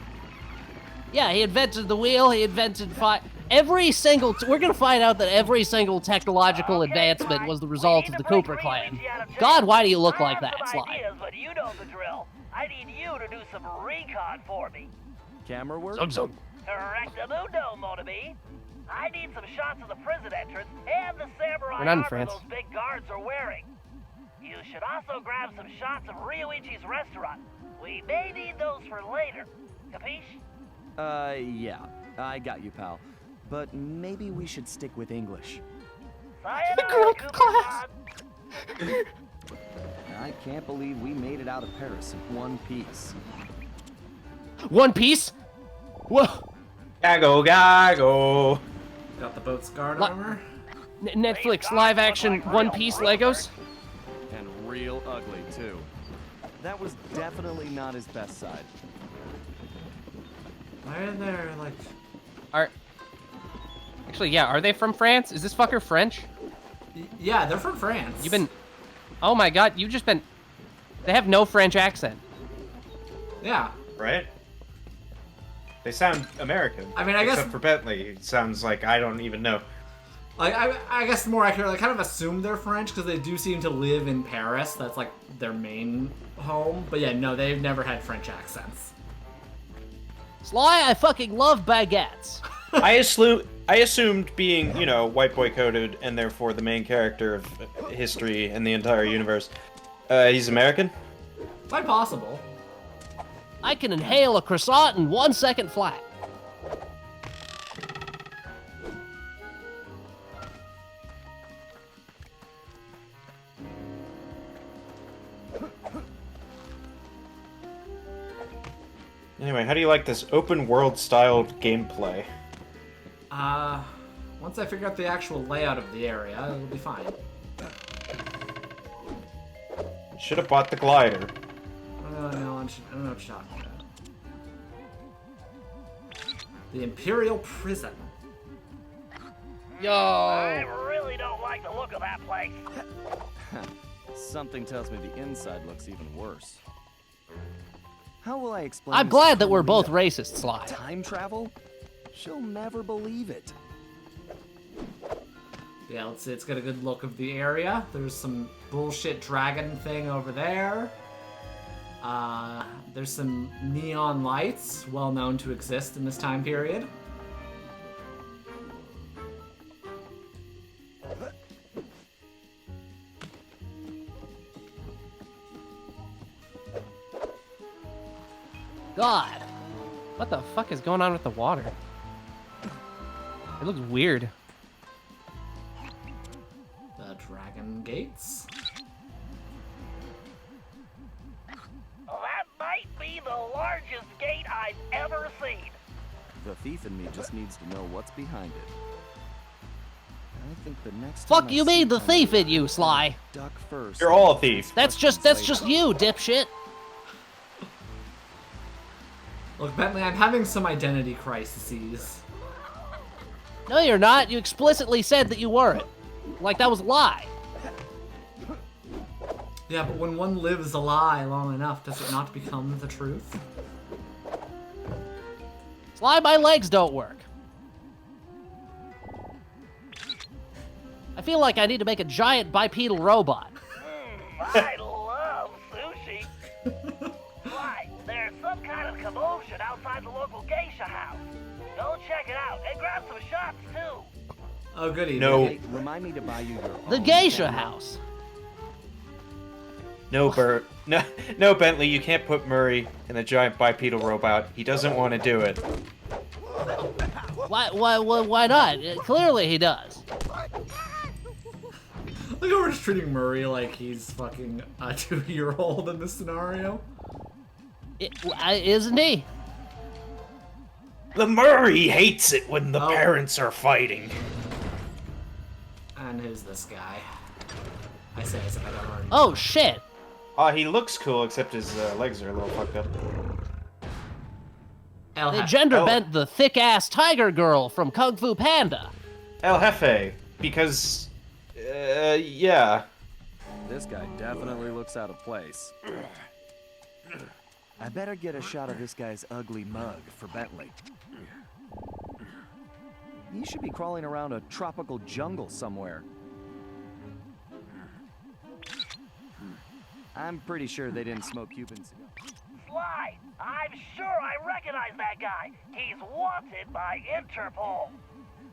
Yeah, he invented the wheel, he invented fire. We're gonna find out that every single technological advancement was the result of the Cooper clan. God, why do you look like that, Sly? Ideas, but you know the drill. I need you to do some recon for me. Camera work? Correctamundo, mon ami. I need some shots of the prison entrance and the samurai We're not in armor France. those big guards are wearing. You should also grab some shots of Ryoichi's restaurant. We may need those for later. Capiche? Yeah. I got you, pal. But maybe we should stick with English. Sayonara, Cooper. I can't believe we made it out of Paris in one piece. One Piece? Whoa! Gago, gago. Got the boat's guard armor? Netflix live action One Piece Legos? And real ugly, too. That was definitely not his best side. Why are there, like... Actually, yeah, are they from France? Is this fucker French? Yeah, they're from France. Oh my god, they have no French accent. Yeah. Right? They sound American. I mean, I guess... Except for Bentley, it sounds like I don't even know. Like, I guess more accurately, I kind of assume they're French, because they do seem to live in Paris. That's, like, their main home. But yeah, no, they've never had French accents. Sly, I fucking love baguettes. I assumed being, white boy coded and therefore the main character of history and the entire universe. He's American? Quite possible. I can inhale a croissant in 1 second flat. Anyway, how do you like this open world styled gameplay? Once I figure out the actual layout of the area, it'll be fine. Should have bought the glider. No, I don't know what you're talking about. The Imperial Prison. Yo! I really don't like the look of that place. Something tells me the inside looks even worse. How will I explain I'm this glad to that we're both Carmelita? racist, Sly. Time travel? She'll never believe it. Yeah, let's see, it's got a good look of the area. There's some bullshit dragon thing over there. There's some neon lights, well known to exist in this time period. God. What the fuck is going on with the water? It looks weird. The dragon gates. Well, that might be the largest gate I've ever seen. The thief in me just needs to know what's behind it. I think the next Fuck time I you see mean the thief in Carmelita, you, Sly? Duck first. You're all a thief. That's just you, dipshit. Look, Bentley, I'm having some identity crises. No, you're not. You explicitly said that you weren't. Like that was a lie. Yeah, but when one lives a lie long enough, does it not become the truth? Sly, my legs don't work. I feel like I need to make a giant bipedal robot. I love sushi. Right, there's some kind of commotion outside the local geisha house. Go check it out and grab some shots too. Oh, goody. No. Hey, remind me to buy you your The own geisha camera. house. No, Bert. No, no, Bentley, you can't put Murray in the giant bipedal robot. He doesn't want to do it. Why not? Clearly he does. Look how we're just treating Murray like he's fucking a 2-year-old in this scenario. Isn't he? The Murray hates it when the Oh. parents are fighting. And who's this guy? I say as if I don't already. Oh shit. He looks cool, except his legs are a little fucked up. El They Jefe. gender bent the thick ass tiger girl from Kung Fu Panda. El Jefe, because, yeah. This guy definitely looks out of place. I better get a shot of this guy's ugly mug for Bentley. He should be crawling around a tropical jungle somewhere. I'm pretty sure they didn't smoke Cuban cigars. Sly, I'm sure I recognize that guy. He's wanted by Interpol.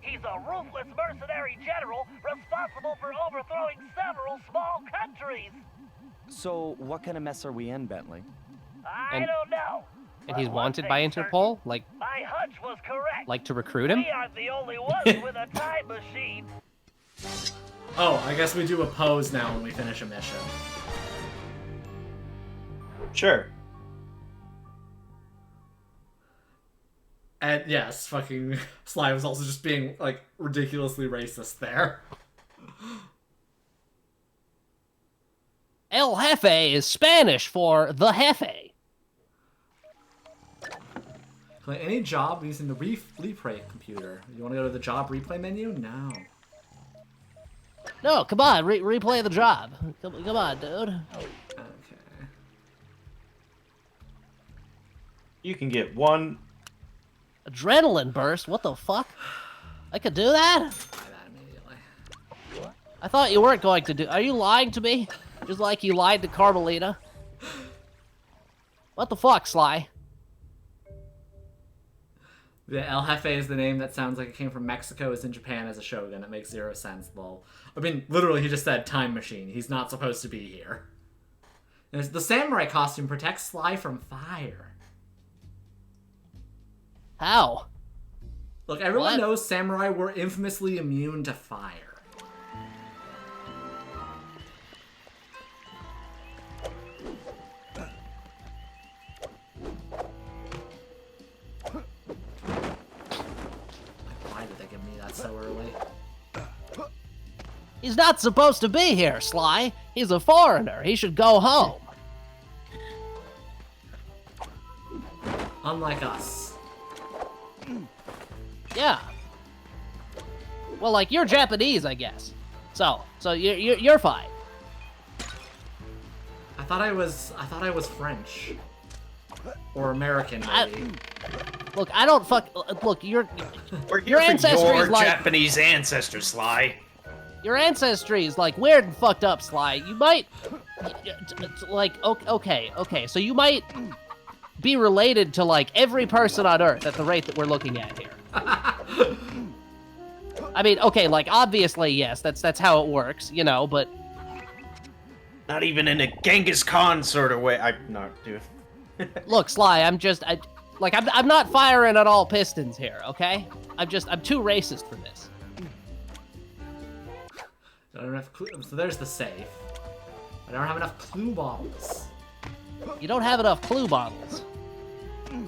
He's a ruthless mercenary general responsible for overthrowing several small countries. So, what kind of mess are we in, Bentley? I And- don't know. And But he's one wanted by thing's Interpol? Like certain, my hunch was correct. to recruit him? We aren't the only ones with a time machine. Oh, I guess we do a pose now when we finish a mission. Sure. And yes, fucking Sly was also just being, like, ridiculously racist there. El Jefe is Spanish for the Jefe. Play any job using the replay computer. You want to go to the job replay menu? No. No, come on, replay the job. Come on, dude. Okay. You can get one. Adrenaline burst? What the fuck? I could do that? Buy that immediately. I thought you weren't going to do. Are you lying to me? Just like you lied to Carmelita? What the fuck, Sly? The El Jefe is the name that sounds like it came from Mexico, is in Japan as a shogun. It makes zero sense, lol. I mean, literally, he just said time machine. He's not supposed to be here. The samurai costume protects Sly from fire. How? Look, everyone What? knows samurai were infamously immune to fire. me that so early. He's not supposed to be here, Sly. He's a foreigner. He should go home. Unlike us. Yeah. Well, like, you're Japanese, I guess. So you're fine. I thought I was French. Or American, maybe. Look, I don't look, your Your ancestry is like Japanese ancestor, Sly. your ancestry is like weird and fucked up, Sly. You might like okay, so you might be related to like every person on Earth at the rate that we're looking at here. I mean, okay, like obviously, yes, that's how it works, you know, but Not even in a Genghis Khan sort of way. I'm not doing. look, Sly, I'm not firing at all pistons here, okay? I'm too racist for this. I don't have so there's the safe. I don't have enough clue bottles. You don't have enough clue bottles.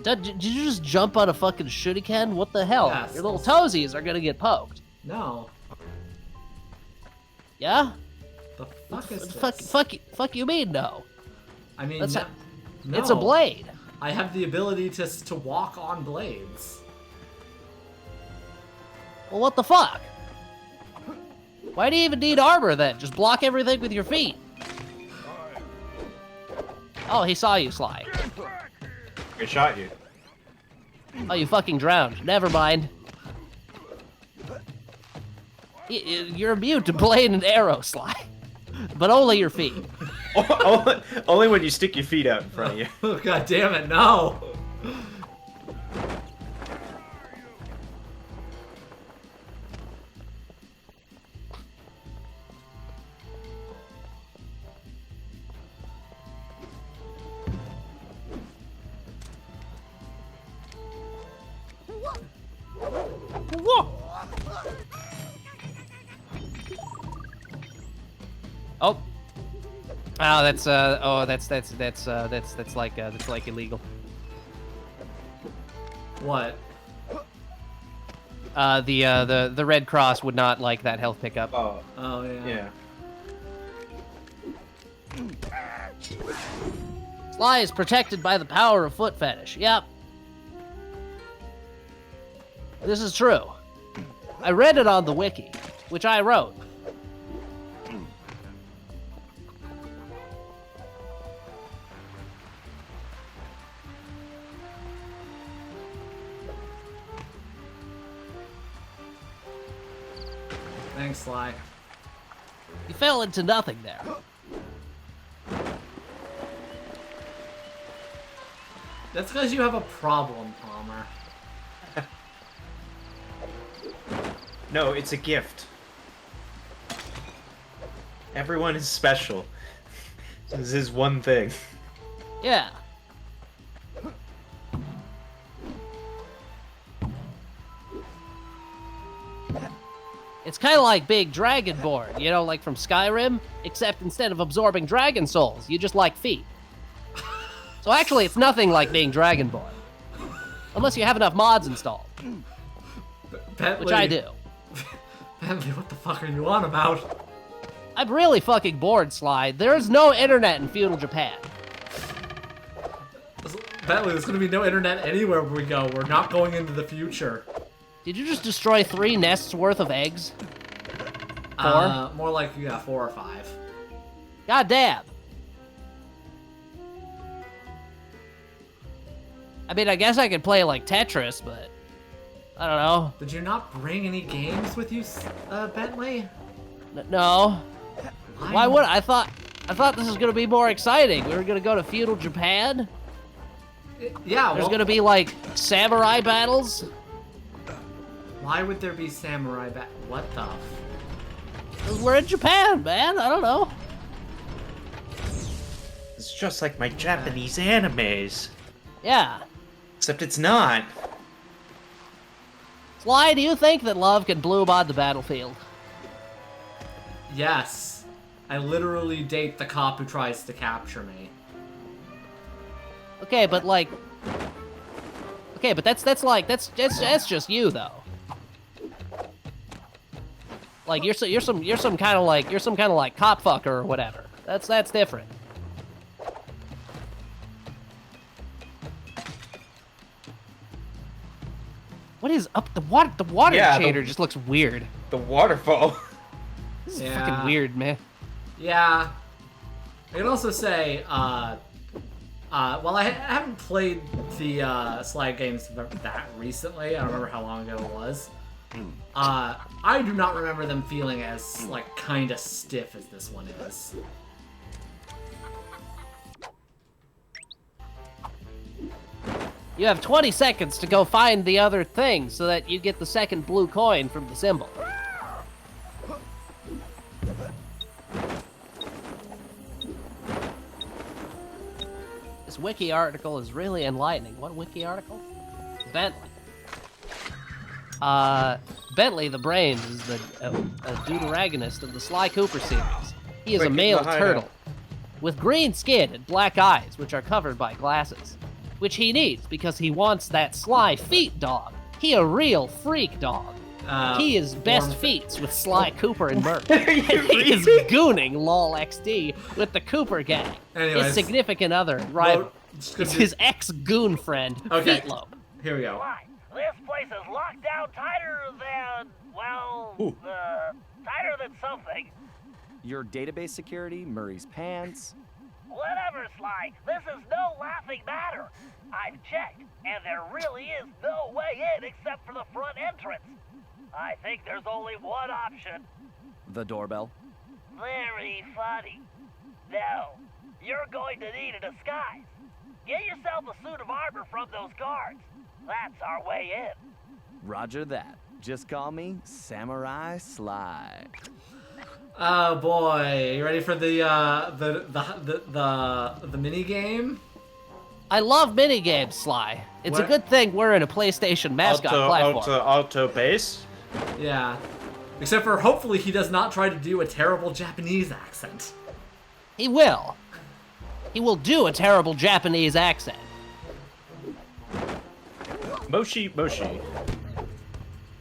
Did you just jump on a fucking shuriken? What the hell? Yes. Your little toesies are gonna get poked. No. Yeah? The fuck is this? Fuck you mean no? I mean, That's no, not- It's a blade. I have the ability to walk on blades. Well, what the fuck? Why do you even need armor then? Just block everything with your feet. Oh, he saw you, Sly. I shot you. Oh, you fucking drowned. Never mind. You're immune to blade and arrow, Sly. But only your feet. Only when you stick your feet out in front of you. Oh, God damn it, no! Whoa. Oh. Oh, that's like illegal. What? The Red Cross would not like that health pickup. Oh. Oh, yeah. Yeah. Sly is protected by the power of foot fetish. Yep. This is true. I read it on the wiki, which I wrote. Thanks, Sly. You fell into nothing there. That's because you have a problem, Palmer. No, it's a gift. Everyone is special. This is one thing. Yeah. It's kind of like being Dragonborn, you know, like from Skyrim, except instead of absorbing dragon souls, you just like feet. So actually, it's nothing like being Dragonborn. Unless you have enough mods installed. Bentley, Which I do. Bentley, what the fuck are you on about? I'm really fucking bored, Sly. There's no internet in feudal Japan. Bentley, there's gonna be no internet anywhere we go. We're not going into the future. Did you just destroy 3 nests worth of eggs? 4? More like, yeah, 4 or 5. God damn. I mean, I guess I could play like Tetris, but I don't know. Did you not bring any games with you, Bentley? No. Why would I thought this was gonna be more exciting. We were gonna go to feudal Japan. Yeah, There's gonna be like samurai battles. Why would there be samurai what the 'Cause we're in Japan, man. I don't know. It's just like my Japanese animes. Yeah. Except it's not. Sly, do you think that love can bloom on the battlefield? Yes. I literally date the cop who tries to capture me. Okay, but like. Okay, but that's just you though. Like you're some kind of like cop fucker or whatever. That's different. What is up the water? The water Yeah, shader just looks weird. The waterfall. This is Yeah. fucking weird, man. Yeah. I can also say, well, I haven't played the Slide games that recently. I don't remember how long ago it was. I do not remember them feeling as, like, kind of stiff as this one is. You have 20 seconds to go find the other thing so that you get the second blue coin from the symbol. This wiki article is really enlightening. What wiki article? Bentley. Bentley the Brains is a deuteragonist of the Sly Cooper series. He is Wait, a get male behind turtle with green skin and black eyes, which are covered by glasses, which he needs because he wants that Sly feet dog. He a real freak dog. He is best feats with Sly Cooper and Murph. He is gooning LOL XD with the Cooper gang. Anyways. His significant other rival is his ex-goon friend, Okay. Feetlope. Here we go. Why? This place is locked down tighter than, well, tighter than something. Your database security, Murray's pants. Whatever, Sly. This is no laughing matter. I've checked, and there really is no way in except for the front entrance. I think there's only one option. The doorbell. Very funny. No, you're going to need a disguise. Get yourself a suit of armor from those guards. That's our way in. Roger that. Just call me Samurai Sly. Oh boy, you ready for the mini game? I love minigames, Sly. It's a What? good thing we're in a PlayStation mascot platform. Auto base. Yeah. Except for hopefully he does not try to do a terrible Japanese accent. He will. He will do a terrible Japanese accent. Moshi Moshi.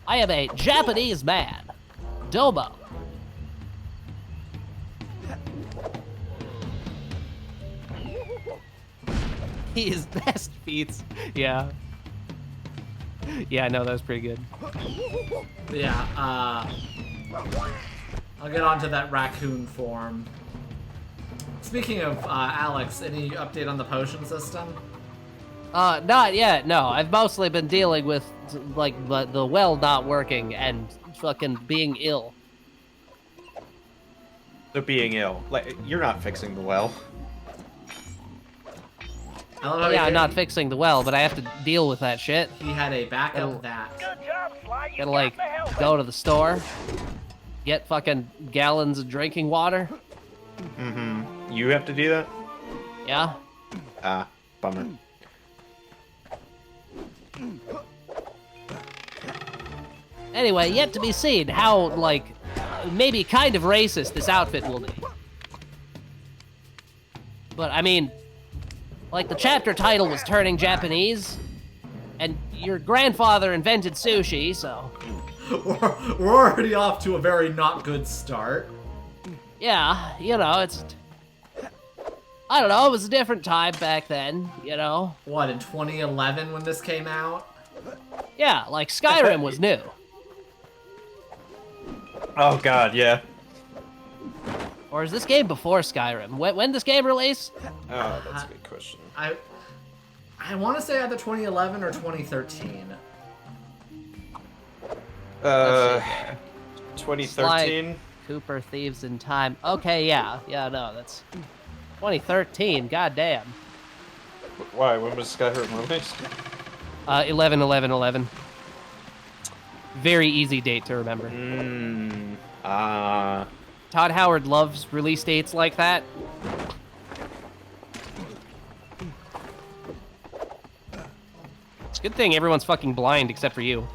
I am a Japanese man. Domo. He is best feats. Yeah. Yeah, no, that was pretty good. But yeah, I'll get onto that raccoon form. Speaking of Alex, any update on the potion system? Not yet, no. I've mostly been dealing with, like, the well not working and fucking being ill. They're being ill. Like, you're not fixing the well. I love how Yeah, he- I'm not fixing the well, but I have to deal with that shit. He had a backup Oh. of that. Good job, Sly. You Gotta, got like, the helmet. go to the store, get fucking gallons of drinking water. Mm-hmm. You have to do that? Yeah? Ah, bummer. Anyway, yet to be seen how, like, maybe kind of racist this outfit will be. But, I mean, like, the chapter title was Turning Japanese, and your grandfather invented sushi, so... We're already off to a very not good start. Yeah, you know, it's... I don't know, it was a different time back then, you know? What, in 2011 when this came out? Yeah, like, Skyrim was new. Oh god, yeah. Or is this game before Skyrim? When does this game release? Oh, that's a good question. I want to say either 2011 or 2013. 2013? Cooper Thieves in Time. Okay, yeah. Yeah, no, that's 2013. Goddamn. Why? When was Skyrim released? 11/11/11. Very easy date to remember. Todd Howard loves release dates like that. It's a good thing everyone's fucking blind except for you.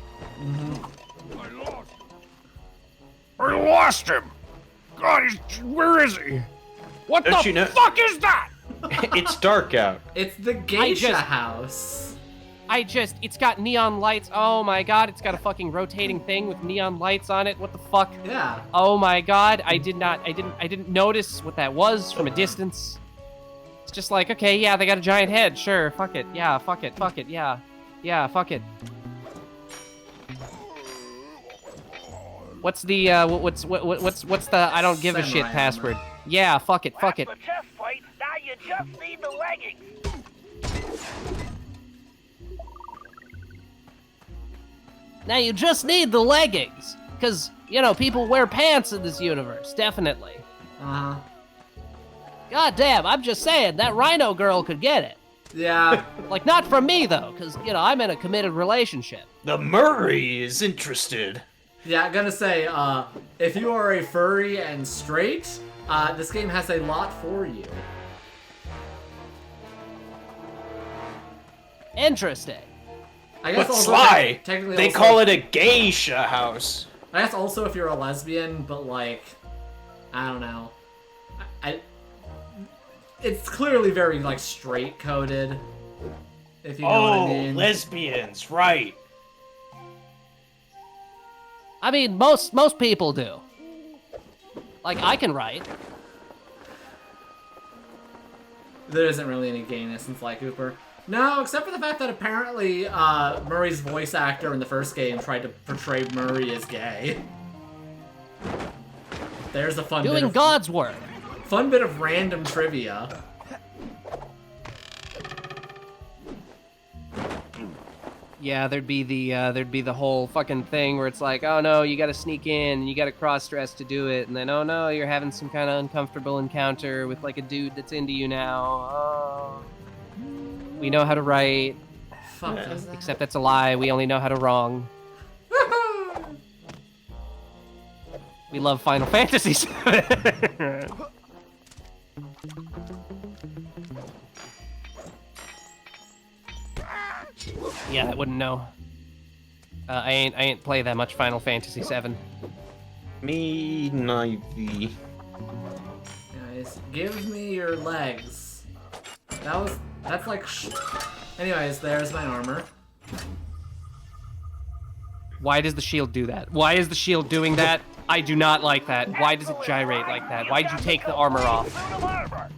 I lost him. God, where is he? What Don't the you know- fuck is that? It's dark out. It's the geisha just- house. It's got neon lights. Oh my god, it's got a fucking rotating thing with neon lights on it. What the fuck? Yeah. Oh my god, I didn't notice what that was from a distance. It's just like, okay, yeah, they got a giant head. Sure, fuck it. Yeah, fuck it, yeah. Yeah, fuck it. What's the what's the I don't give a shit Samurai password? Yeah, fuck it. That's the chest plate. Now you just need the leggings. Now you just need the leggings, because, you know, people wear pants in this universe, definitely. Uh-huh. God damn, I'm just saying, that rhino girl could get it. Yeah. Like, not from me, though, because, you know, I'm in a committed relationship. The Murray is interested. Yeah, I'm gonna say, if you are a furry and straight, this game has a lot for you. Interesting. I guess But also Sly, technically they also, call it a geisha house. I guess also if you're a lesbian, but like, I don't know. It's clearly very like straight coded. If you know what I mean. Lesbians, right. I mean, most people do. Like, I can write. There isn't really any gayness in Sly Cooper. No, except for the fact that apparently Murray's voice actor in the first game tried to portray Murray as gay. There's a fun bit Doing of, God's work. fun bit of random trivia. Yeah, there'd be the whole fucking thing where it's like, oh no, you gotta sneak in, and you gotta cross-dress to do it, and then oh no, you're having some kind of uncomfortable encounter with like a dude that's into you now. Oh. We know how to write, Fuck does that? except that's a lie. We only know how to wrong. We love Final Fantasy VII. Yeah, I wouldn't know. I ain't play that much Final Fantasy VII. Me neither. Anyways, give me your legs. That's like anyways, there's my armor. Why does the shield do that? Why is the shield doing that? I do not like that. Why does it gyrate like that? Why'd you take the armor off? Suit of armor.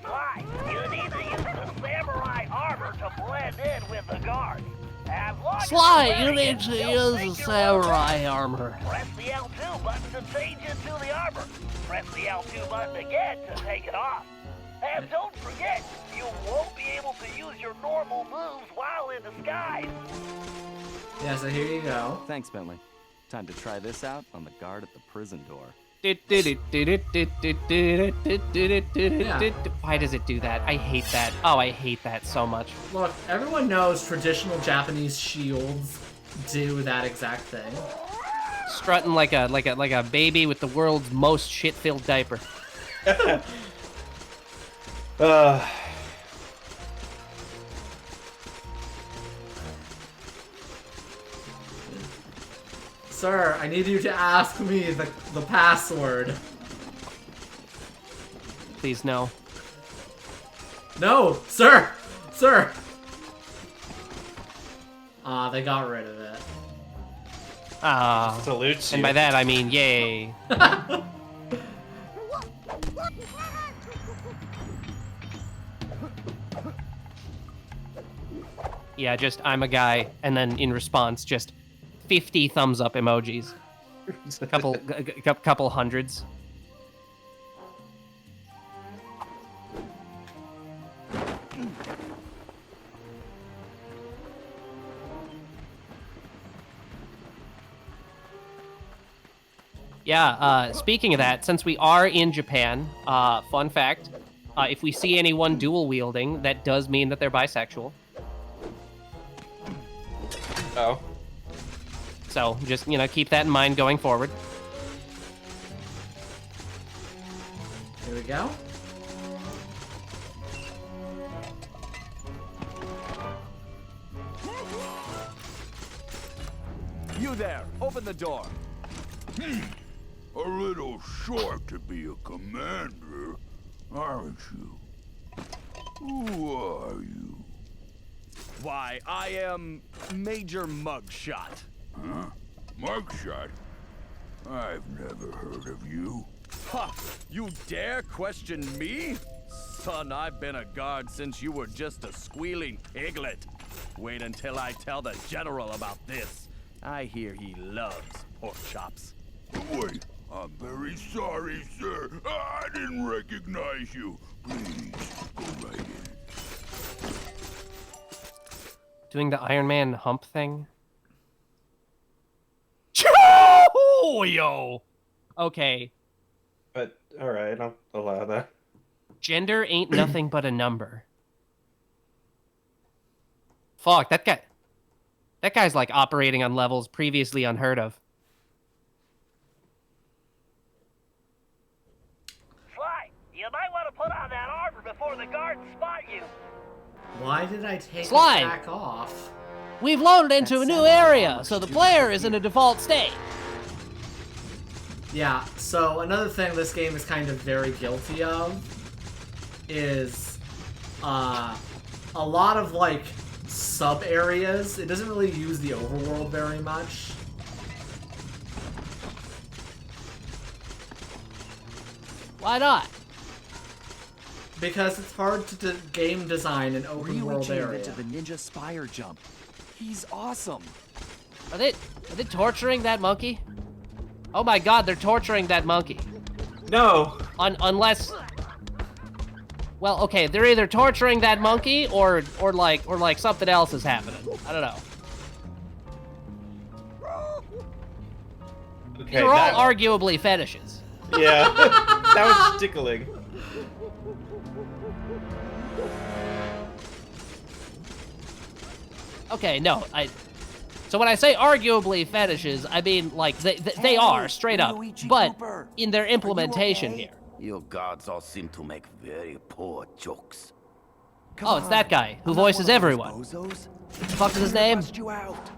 Why? You need to use the samurai armor to blend in with the guard. As long as Sly, you're you wearing need it, to you'll use think the you're samurai armor. Press the L2 button to change into the armor. Press the L2 button again to take it off. And don't forget, you won't be able to use your normal moves while in disguise. Yeah, so here you go. Thanks, Bentley. Time to try this out on the guard at the prison door. Why does it do that? I hate that. Oh, I hate that so much. Look, everyone knows traditional Japanese shields do that exact thing. Strutting like a baby with the world's most shit-filled diaper. Sir, I need you to ask me the password. Please, no. No, sir! Sir! They got rid of it. Ah. Salutes you. And by that, I mean, yay. Yeah, just, I'm a guy, and then in response, just 50 thumbs up emojis. Couple hundreds. Yeah, speaking of that, since we are in Japan, fun fact, if we see anyone dual wielding, that does mean that they're bisexual. Oh. So just, you know, keep that in mind going forward. Here we go. You there, open the door. A little short to be a commander, aren't you? Who are you? Why, I am Major Mugshot. Huh? Mugshot? I've never heard of you. Ha! You dare question me? Son, I've been a guard since you were just a squealing piglet. Wait until I tell the General about this. I hear he loves pork chops. Wait, I'm very sorry, sir. I didn't recognize you. Please, go right in. Doing the Iron Man hump thing. Yo! Okay. But all right, I'll allow that. Gender ain't nothing but a number. Fuck, that guy's like operating on levels previously unheard of. Sly, you might want to put on that armor before the guards spot you. Why did I take Slide. it back off? We've loaded into a new area, so the player is in a default state. Yeah, so another thing this game is kind of very guilty of is a lot of, like, sub-areas. It doesn't really use the overworld very much. Why not? Because it's hard to game design an open world Ryuichi area. invented the ninja spire jump. He's awesome. Are they torturing that monkey? Oh my god, they're torturing that monkey. No. Unless, well, okay, they're either torturing that monkey or like something else is happening. I don't know. Okay, They're all arguably fetishes. Yeah, that was tickling. Okay, no, so when I say arguably fetishes, I mean like they are straight up, but in their implementation here. You guards all seem to make very poor jokes. Oh, it's that guy who voices everyone. Bozos? Fuck is his name? Bust you out.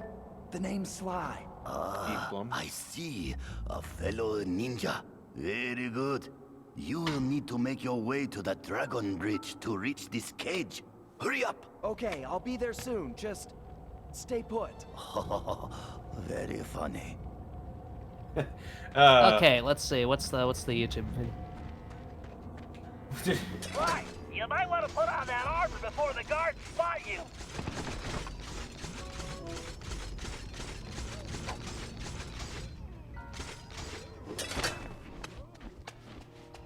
The name's Sly. I see. A fellow ninja. Very good. You will need to make your way to the Dragon Bridge to reach this cage. Hurry up! Okay, I'll be there soon. Just stay put. Very funny. Okay, let's see. What's the YouTube video? Right, you might want to put on that armor before the guards spot you.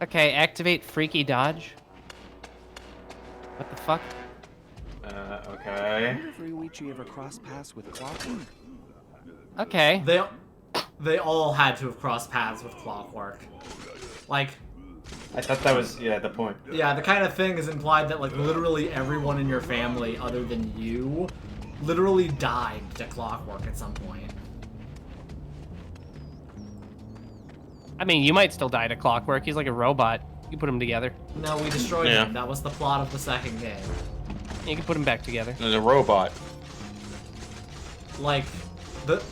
Okay, activate freaky dodge. What the fuck? Okay. Wonder if Ryuichi ever crossed paths with Clockwork? Okay. They all had to have crossed paths with Clockwork. Like, I thought that was, the point. yeah, the kind of thing is implied that, like, literally everyone in your family other than you literally died to Clockwork at some point. I mean, you might still die to Clockwork. He's like a robot. You put him together. No, we destroyed Yeah. him. That was the plot of the second game. You can put him back together. There's a robot. Like,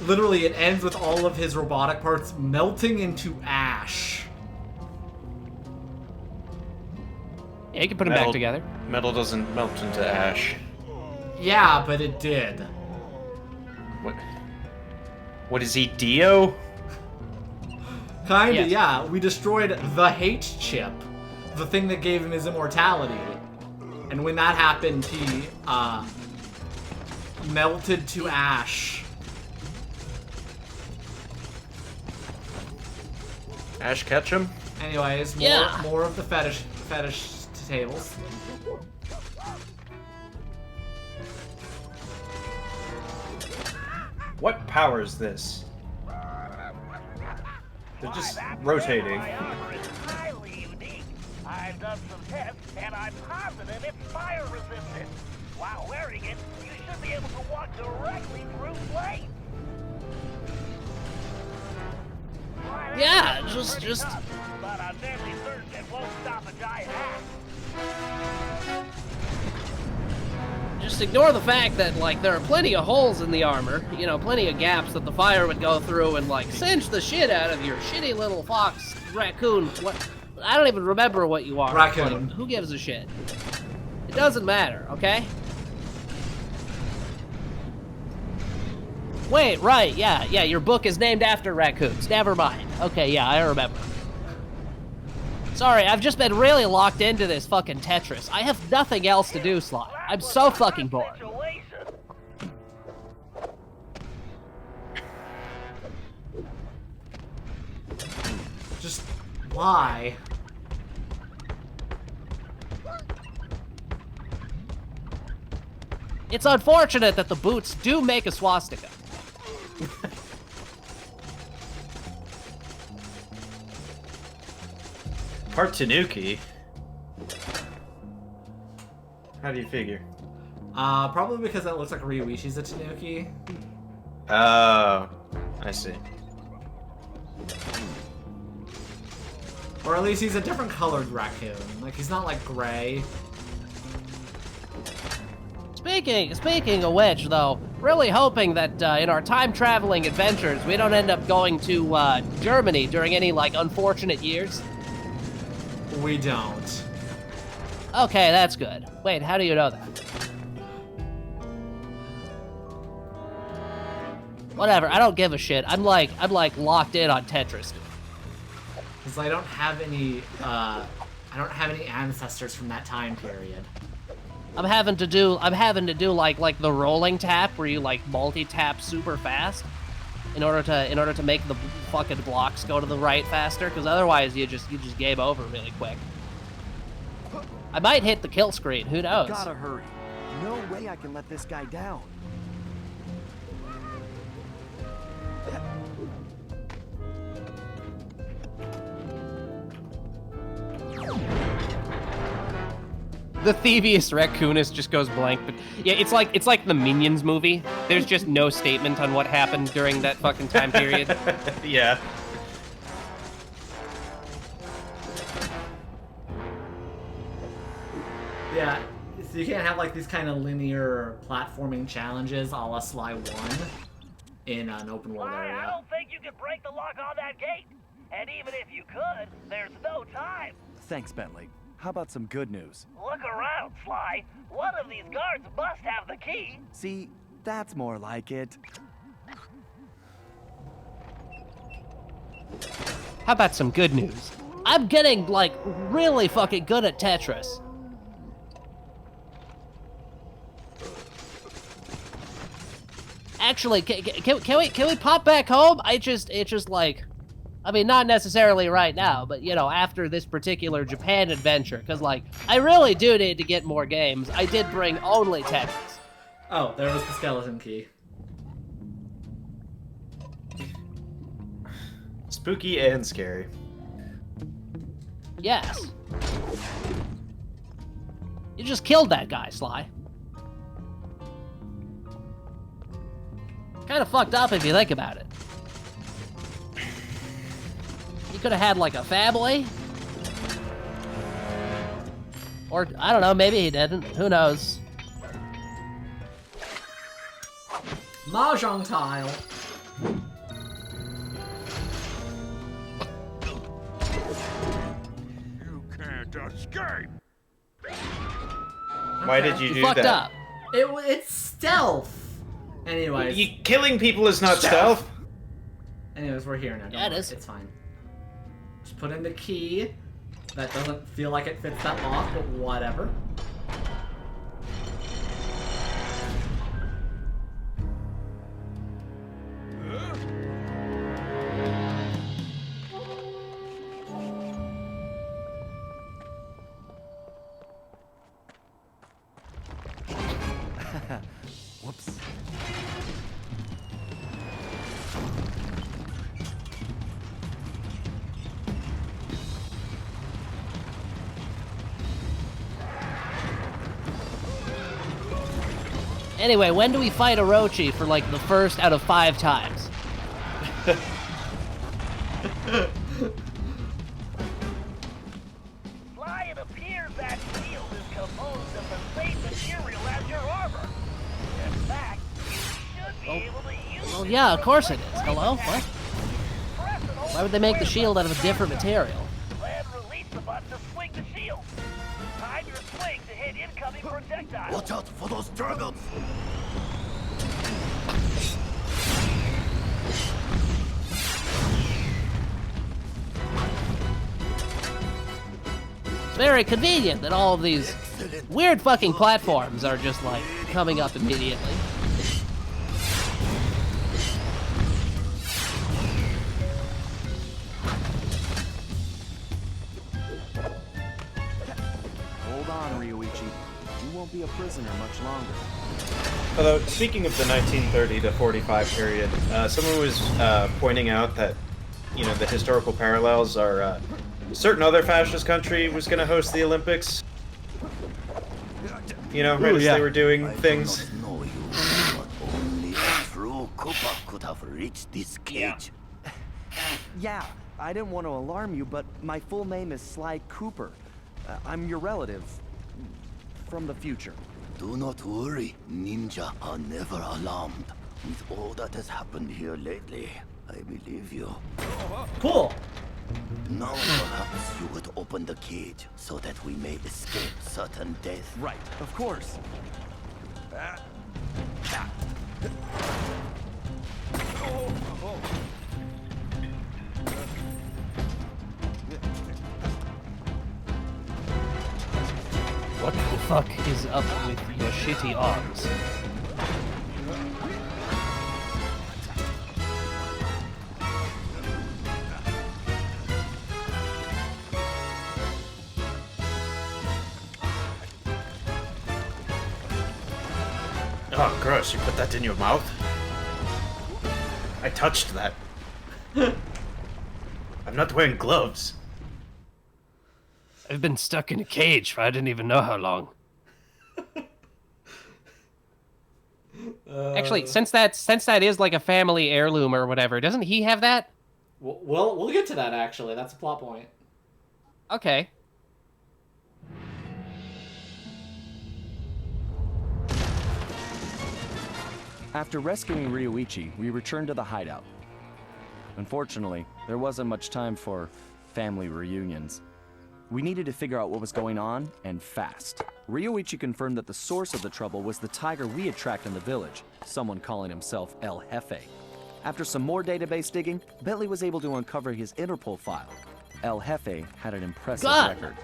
literally it ends with all of his robotic parts melting into ash. Yeah, you can put him back together. Metal doesn't melt into ash. Yeah, but it did. What is he, Dio? Kinda, Yes. yeah. We destroyed the hate chip. The thing that gave him his immortality. And when that happened, he, melted to ash. Ash Ketchum? Anyways, more of the fetish tables. What powers this? They're just rotating. My armor is highly unique. I've done some tests, and I'm positive it's fire resistant. While wearing it, you should be able to walk directly through flames. Yeah, just. But I'm fairly certain it won't stop a giant axe. Just ignore the fact that, like, there are plenty of holes in the armor, you know, plenty of gaps that the fire would go through and, like, singe the shit out of your shitty little fox, raccoon, what, I don't even remember what you are. Raccoon. Like, who gives a shit? It doesn't matter, okay? Wait, right, yeah, your book is named after raccoons. Never mind. Okay, yeah, I remember. Sorry, I've just been really locked into this fucking Tetris. I have nothing else to do, Sly. I'm so fucking bored. Just why? It's unfortunate that the boots do make a swastika. Part Tanuki? How do you figure? Probably because it looks like Ryuichi's a Tanuki. Oh, I see. Or at least he's a different colored raccoon. Like, he's not like gray. Speaking of which, though, really hoping that in our time-traveling adventures, we don't end up going to Germany during any, like, unfortunate years. We don't. Okay, that's good. Wait, how do you know that? Whatever, I don't give a shit. I'm like locked in on Tetris. Because I don't have any ancestors from that time period. I'm having to do like the rolling tap where you like multi-tap super fast in order to make the fucking blocks go to the right faster, because otherwise you just game over really quick. I might hit the kill screen, who knows? Gotta hurry. No way I can let this guy down. The thieviest raccoonist just goes blank, but yeah, it's like the Minions movie. There's just no statement on what happened during that fucking time period. Yeah. Yeah, so you can't have like these kind of linear platforming challenges a la Sly 1 in an open world area. I don't think you can break the lock on that gate. And even if you could, there's no time. Thanks, Bentley. How about some good news? Look around, Sly. One of these guards must have the key. See, that's more like it. How about some good news? I'm getting like really fucking good at Tetris. Actually, can we pop back home? It's just like, I mean, not necessarily right now, but you know, after this particular Japan adventure, because like, I really do need to get more games. I did bring only Tetris. Oh, there was the skeleton key. Spooky and scary. Yes. You just killed that guy, Sly. Kind of fucked up if you think about it. He could have had like a family. Or, I don't know, maybe he didn't. Who knows? Mahjong tile. You can't escape. Why did you do fucked that? up. It's stealth. Anyways. Killing people is not stealth. Anyways, we're here now. Don't Yeah, it worry. is. It's fine. Just put in the key. That doesn't feel like it fits that lock, but whatever. Whoops. Anyway, when do we fight Orochi for like the first out of 5 times? Sly, it appears that shield is composed of the same material as your armor. In fact, you should be able to use Well, it yeah, to of course it break is. Hello? that. What? Press and hold Why would they make the square shield out of a button different material? Then release the button to swing the shield. Time your swing to hit incoming projectiles. Watch out for those dragons! It's very convenient that all of these weird fucking platforms are just like coming up immediately. Hold on, Ryoichi. You won't be a prisoner much longer. Although, speaking of the 1930 to 45 period, someone was pointing out that, you know, the historical parallels are a certain other fascist country was going to host the Olympics. You know, right as they were doing things. I know you, but only a true Koopa could have reached this cage. Yeah, I didn't want to alarm you, but my full name is Sly Cooper. I'm your relative. From the future. Do not worry, ninja are never alarmed. With all that has happened here lately, I believe you. Cool. Now perhaps you would open the cage so that we may escape certain death. Right, of course. What the fuck is up with your shitty arms? Oh, gross, you put that in your mouth? I touched that. I'm not wearing gloves. I've been stuck in a cage for I didn't even know how long. Actually, since that is like a family heirloom or whatever, doesn't he have that? We'll get to that, actually. That's a plot point. Okay. After rescuing Ryoichi, we returned to the hideout. Unfortunately, there wasn't much time for family reunions. We needed to figure out what was going on, and fast. Ryoichi confirmed that the source of the trouble was the tiger we had tracked in the village, someone calling himself El Jefe. After some more database digging, Bentley was able to uncover his Interpol file. El Jefe had an impressive record.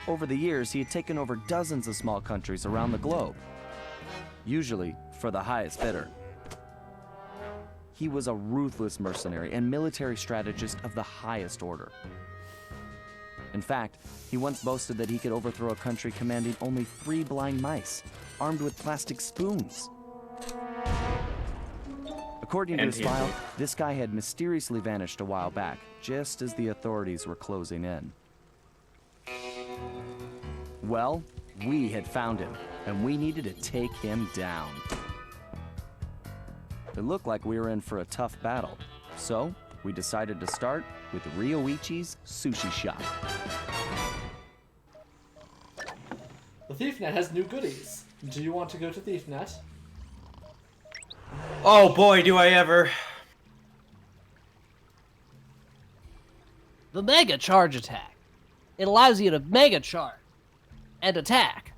Over the years, he had taken over dozens of small countries around the globe, usually for the highest bidder. He was a ruthless mercenary and military strategist of the highest order. In fact, he once boasted that he could overthrow a country commanding only 3 blind mice, armed with plastic spoons. According to his file, this guy had mysteriously vanished a while back, just as the authorities were closing in. Well, we had found him, and we needed to take him down. It looked like we were in for a tough battle, so we decided to start with Ryoichi's sushi shop. The ThiefNet has new goodies. Do you want to go to ThiefNet? Oh boy, do I ever. The Mega Charge Attack. It allows you to Mega Charge and attack.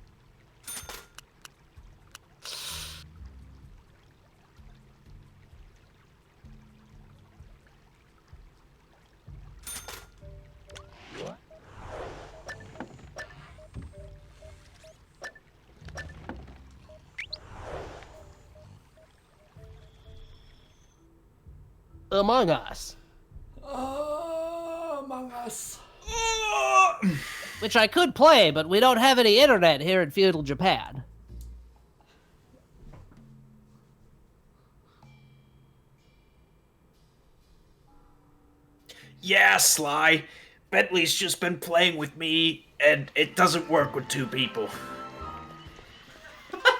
Among Us. Among Us. Which I could play, but we don't have any internet here in feudal Japan. Yeah, Sly. Bentley's just been playing with me, and it doesn't work with 2 people.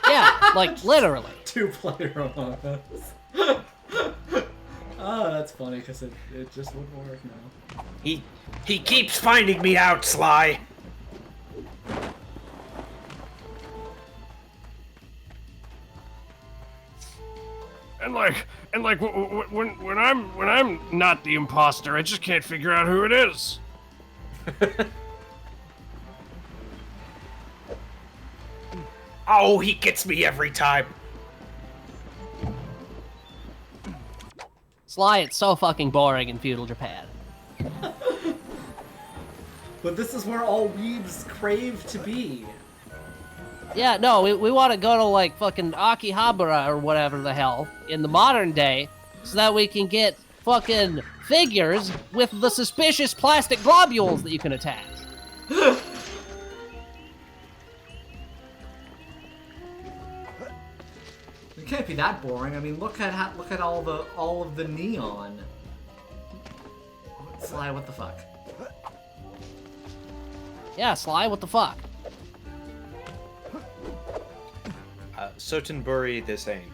Yeah, like literally. 2-player Among Us. Oh, that's funny, because it just wouldn't work now. He keeps finding me out, Sly. And when I'm not the imposter, I just can't figure out who it is. Oh, he gets me every time. Sly, it's so fucking boring in feudal Japan. But this is where all weebs crave to be. Yeah, no, we want to go to, like, fucking Akihabara or whatever the hell in the modern day so that we can get fucking figures with the suspicious plastic globules that you can attach. It can't be that boring. I mean, look at all of the neon. Sly, what the fuck? Yeah, Sly, what the fuck? Sotenburi, this ain't.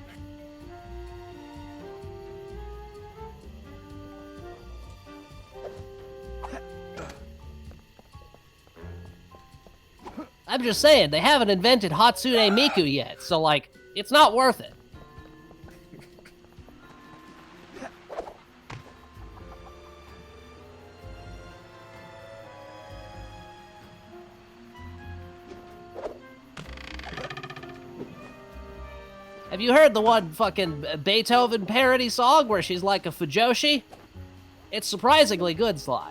I'm just saying, they haven't invented Hatsune Miku yet, so, like, it's not worth it. Have you heard the one fucking Beethoven parody song where she's like a Fujoshi? It's surprisingly good, Sly.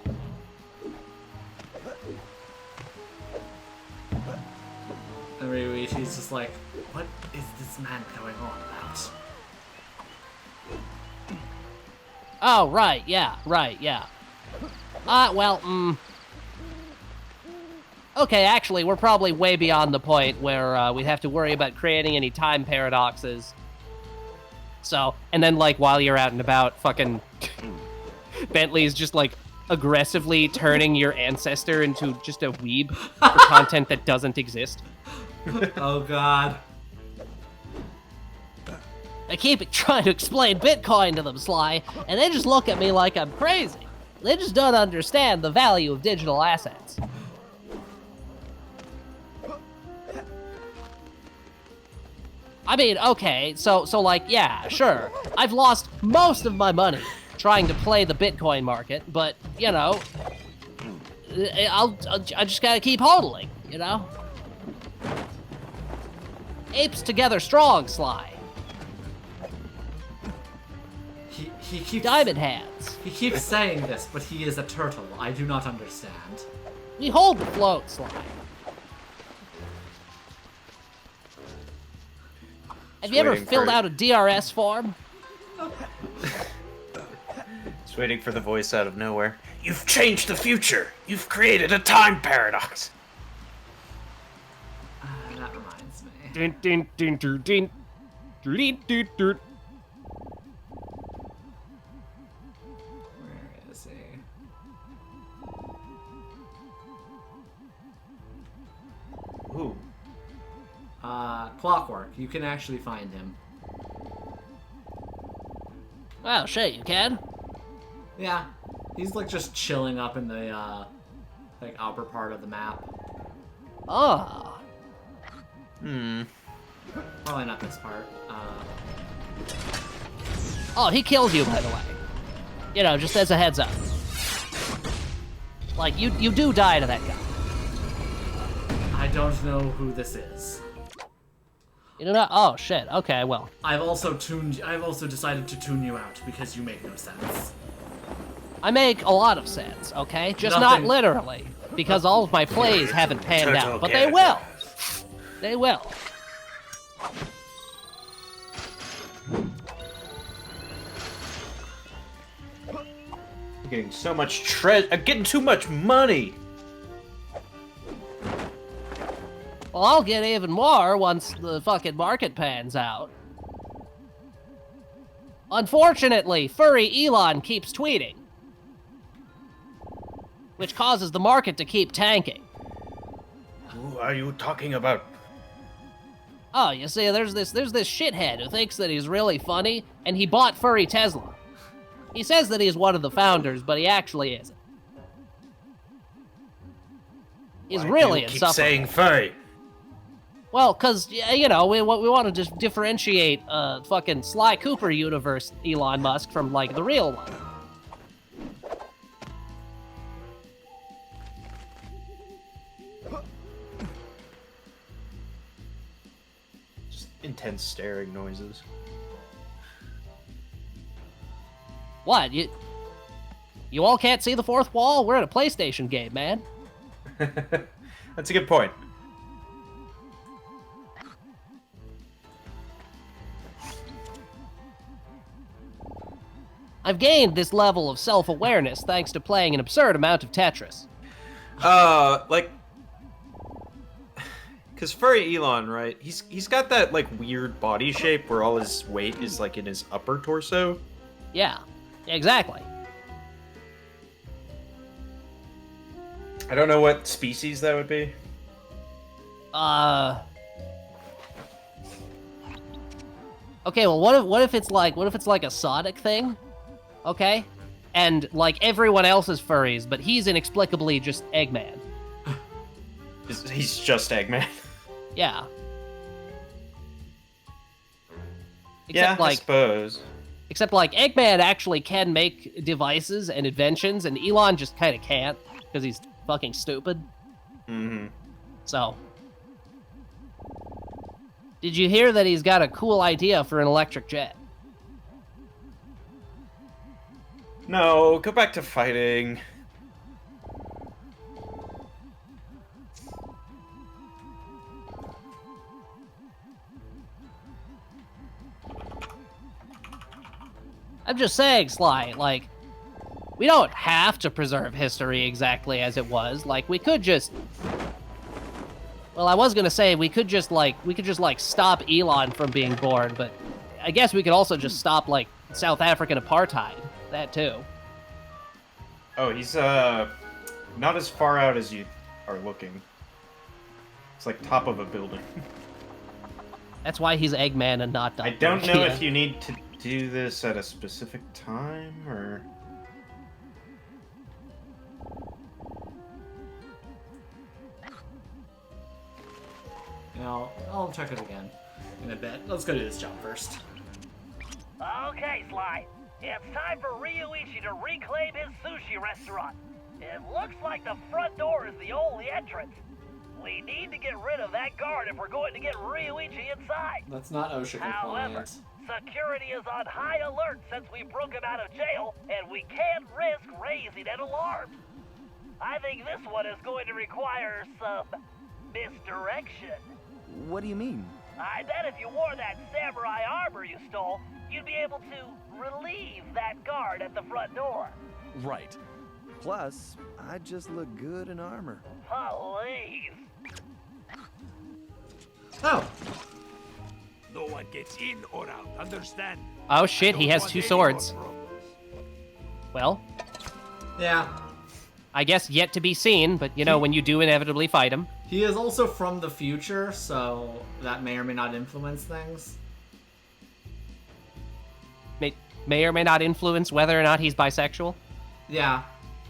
And Ryuichi's just like, what is this man going on about? Oh, right, yeah. Okay, actually, we're probably way beyond the point where we'd have to worry about creating any time paradoxes. So, and then, like, while you're out and about, fucking Bentley's just, like, aggressively turning your ancestor into just a weeb for content that doesn't exist. Oh, God. I keep trying to explain Bitcoin to them, Sly, and they just look at me like I'm crazy. They just don't understand the value of digital assets. I mean, okay, so like, yeah, sure. I've lost most of my money trying to play the Bitcoin market, but, you know, I just gotta keep hodling, you know? Apes together strong, Sly. He keeps... Diamond hands. He keeps saying this, but he is a turtle. I do not understand. We hold the float, Sly. Have you ever filled out a DRS form? Just waiting for the voice out of nowhere. You've changed the future. You've created a time paradox. That reminds me. Dun, dun, dun, dun, dun. Dun, dun, dun. Where is he? Ooh. Clockwork. You can actually find him. Oh, shit, you can? Yeah. He's, like, just chilling up in the, like, upper part of the map. Oh. Probably not this part. Oh, he kills you, by the way. You know, just as a heads up. Like, you do die to that guy. I don't know who this is. You do not? Oh, shit. Okay, well. I've also decided to tune you out because you make no sense. I make a lot of sense, okay? Just Nothing. not literally. Because all of my plays haven't panned out. But they will. They will. I'm getting so much I'm getting too much money. Well, I'll get even more once the fucking market pans out. Unfortunately, furry Elon keeps tweeting. Which causes the market to keep tanking. Who are you talking about? Oh, you see, there's this shithead who thinks that he's really funny, and he bought furry Tesla. He says that he's one of the founders, but he actually isn't. He's really keep insufferable. saying furry. Well, because, you know, we want to just differentiate fucking Sly Cooper universe Elon Musk from, like, the real one. intense staring noises. What? You all can't see the fourth wall? We're in a PlayStation game, man. That's a good point. I've gained this level of self-awareness thanks to playing an absurd amount of Tetris. Like, because furry Elon, right? He's got that like weird body shape where all his weight is like in his upper torso. Yeah, exactly. I don't know what species that would be. Okay, well, what if it's like a Sonic thing? Okay? And like everyone else is furries, but he's inexplicably just Eggman. He's just Eggman. Yeah. Yeah, Except, I suppose. Except like Eggman actually can make devices and inventions, and Elon just kind of can't because he's fucking stupid. Mm-hmm. So, did you hear that he's got a cool idea for an electric jet? No, go back to fighting. I'm just saying, Sly, like, we don't have to preserve history exactly as it was. Like, we could just... Well, I was gonna say, we could just stop Elon from being born, but I guess we could also just stop, like, South African apartheid. That, too. Oh, he's, not as far out as you are looking. It's like top of a building. That's why he's Eggman and not Dr. I don't know Akita. if you need to do this at a specific time, or... You know, I'll check it again in a bit. Let's go do this job first. Okay, Sly. It's time for Ryuichi to reclaim his sushi restaurant. It looks like the front door is the only entrance. We need to get rid of that guard if we're going to get Ryuichi inside. That's not OSHA However, compliant. security is on high alert since we broke him out of jail, and we can't risk raising an alarm. I think this one is going to require some misdirection. What do you mean? I bet if you wore that samurai armor you stole, you'd be able to relieve that guard at the front door. Right. Plus, I just look good in armor. Please. Oh, No one gets in or out, understand? Oh shit, he Don't has want two any swords. more problems. Well, yeah. I guess yet to be seen, but you know, when you do inevitably fight him. He is also from the future, so that may or may not influence things. May or may not influence whether or not he's bisexual. Yeah,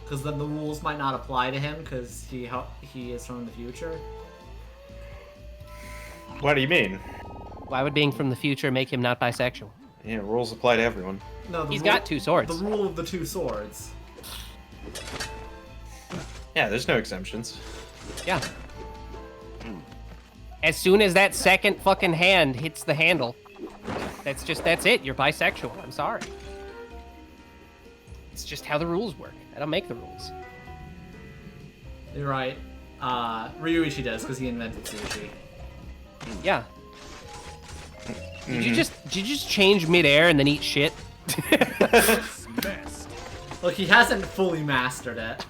because then the rules might not apply to him because he is from the future. What do you mean? Why would being from the future make him not bisexual? Yeah, rules apply to everyone. No, He's got two swords. The rule of the two swords. Yeah, there's no exemptions. Yeah. As soon as that second fucking hand hits the handle, that's it. You're bisexual. I'm sorry. It's just how the rules work. I don't make the rules. You're right. Ryuichi does because he invented sushi. Yeah. Did you just change midair and then eat shit? Mess. Look, he hasn't fully mastered it.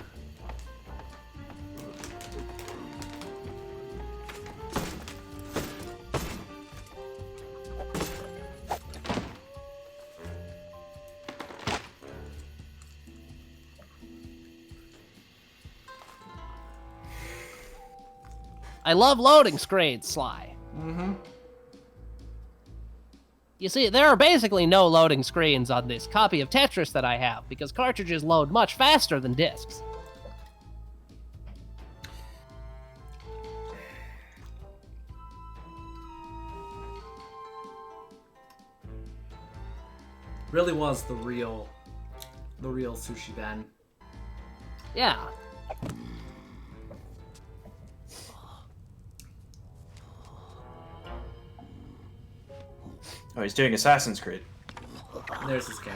I love loading screens, Sly. Mm-hmm. You see, there are basically no loading screens on this copy of Tetris that I have, because cartridges load much faster than discs. Really was the real sushi Ben. Yeah. Oh, he's doing Assassin's Creed. There's his cane.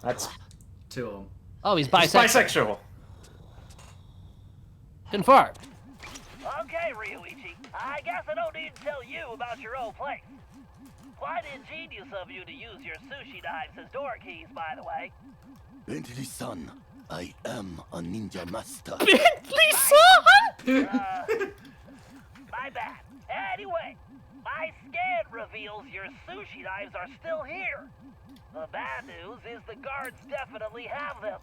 That's 2 of them. Oh, he's he's bisexual. Confirmed. Okay, Ryuichi. I guess I don't need to tell you about your old place. Quite ingenious of you to use your sushi knives as door keys, by the way. Bentley-san, I am a ninja master. My bad. Anyway, my scan reveals your sushi knives are still here. The bad news is the guards definitely have them.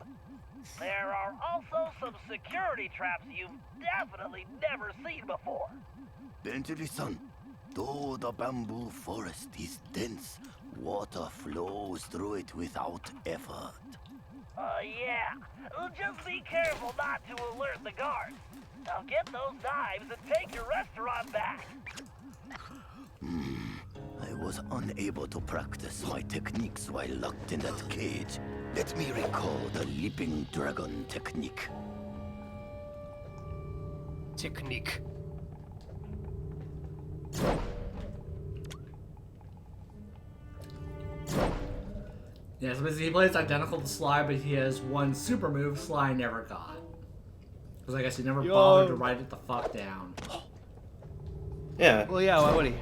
There are also some security traps you've definitely never seen before. Bentley-san, though the bamboo forest is dense, water flows through it without effort. Yeah. Just be careful not to alert the guards. Now get those knives and take your restaurant back. I was unable to practice my techniques while locked in that cage. Let me recall the leaping dragon technique. Technique. Yeah, so basically he plays identical to Sly, but he has one super move Sly never got. Because I guess he never bothered to write it the fuck down. Yeah. Well, yeah, why would he?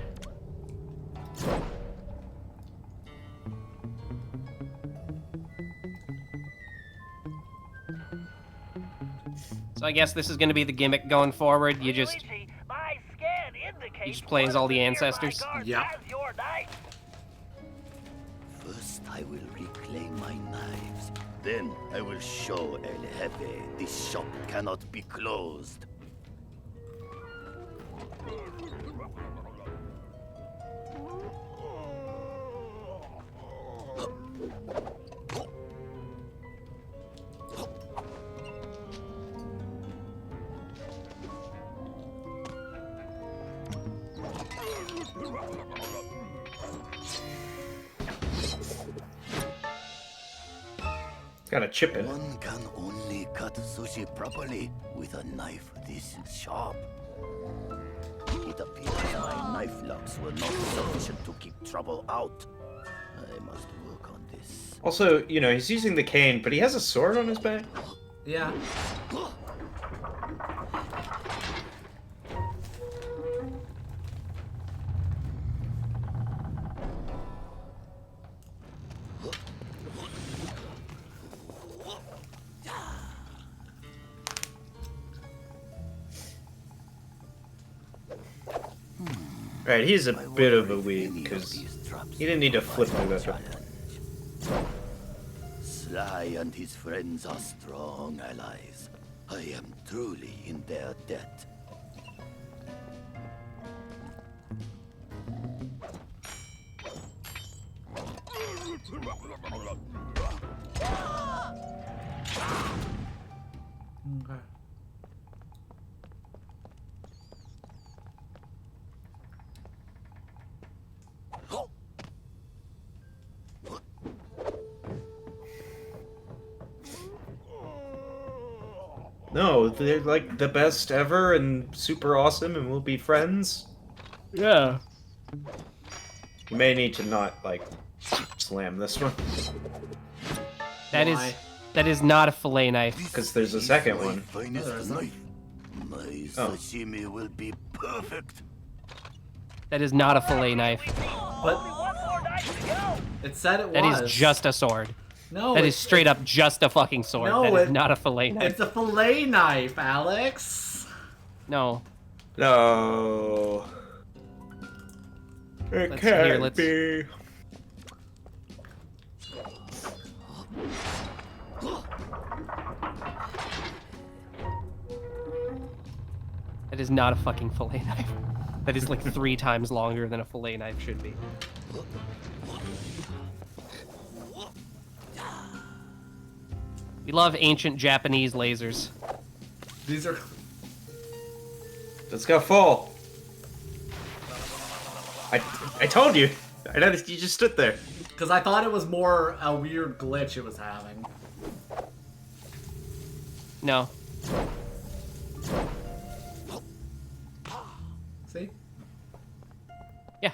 So I guess this is going to be the gimmick going forward. You just Ryuichi, my scan indicates he just plays all the one of nearby ancestors. guards Yep. has your knife. First, I will reclaim my knives. Then, I will show El Jefe this shop cannot be closed. Got a chip in it. One can only cut sushi properly with a knife this sharp. It appears my knife locks were not sufficient to keep trouble out. I must work on this. Also, you know, he's using the cane, but he has a sword on his back. Yeah. Right, he's a bit of a weeb, because he didn't need to flip through that. Sly and his friends are strong allies. I am truly in their debt. Okay. No, they're like the best ever and super awesome and we'll be friends. Yeah. You may need to not, like, slam this one. Why? That is not a fillet knife. Because there's a second My one. finest knife. My sashimi will be perfect. That is not a fillet knife. But Only one more knife to go. it said it That was. is just a sword. No, That is straight up just a fucking sword. No, That is not a fillet knife. It's a fillet knife, Alex. No. No. It Let's- can't here, let's- be. That is not a fucking fillet knife. That is like 3 times longer than a fillet knife should be. We love ancient Japanese lasers. These are. Let's go full. I told you. I know that you just stood there. Because I thought it was more a weird glitch it was having. No. See? Yeah.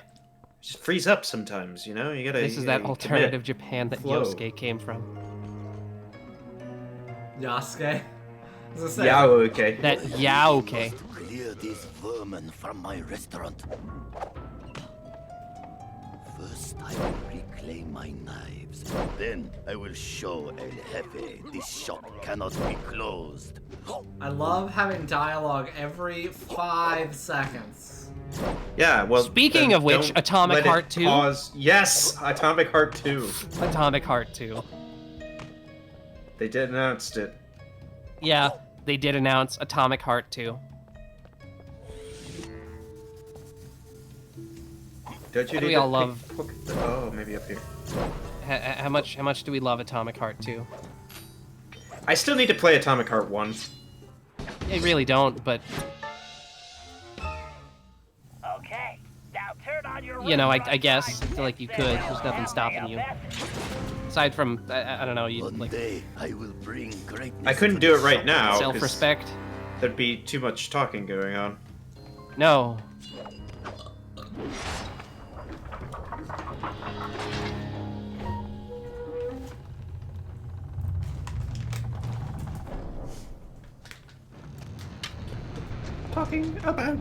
just freeze up sometimes, you know? You gotta. This you is gotta that alternative commit. Japan that Flow. Yosuke came from. Yasuke. I was gonna say, Yeah, okay. That Yaoke. Clear these vermin from my restaurant. First, I will reclaim my knives. Then, I will show El Jefe this shop cannot be closed. I love having dialogue every 5 seconds. Yeah, well. Speaking then of which, don't Atomic let it Heart 2? Pause. Yes, Atomic Heart 2. Atomic Heart 2. They did announced it. Yeah, they did announce Atomic Heart 2. Don't you How do need we to all love- Oh, maybe up here. How much do we love Atomic Heart 2? I still need to play Atomic Heart 1. I really don't, but Okay, now turn on your you know, I guess. I feel like you could. There's nothing stopping you. Aside from, I don't know, you One like day, I will bring greatness. I couldn't to do it this right shop. now. 'cause self-respect. There'd be too much talking going on. No. Talking about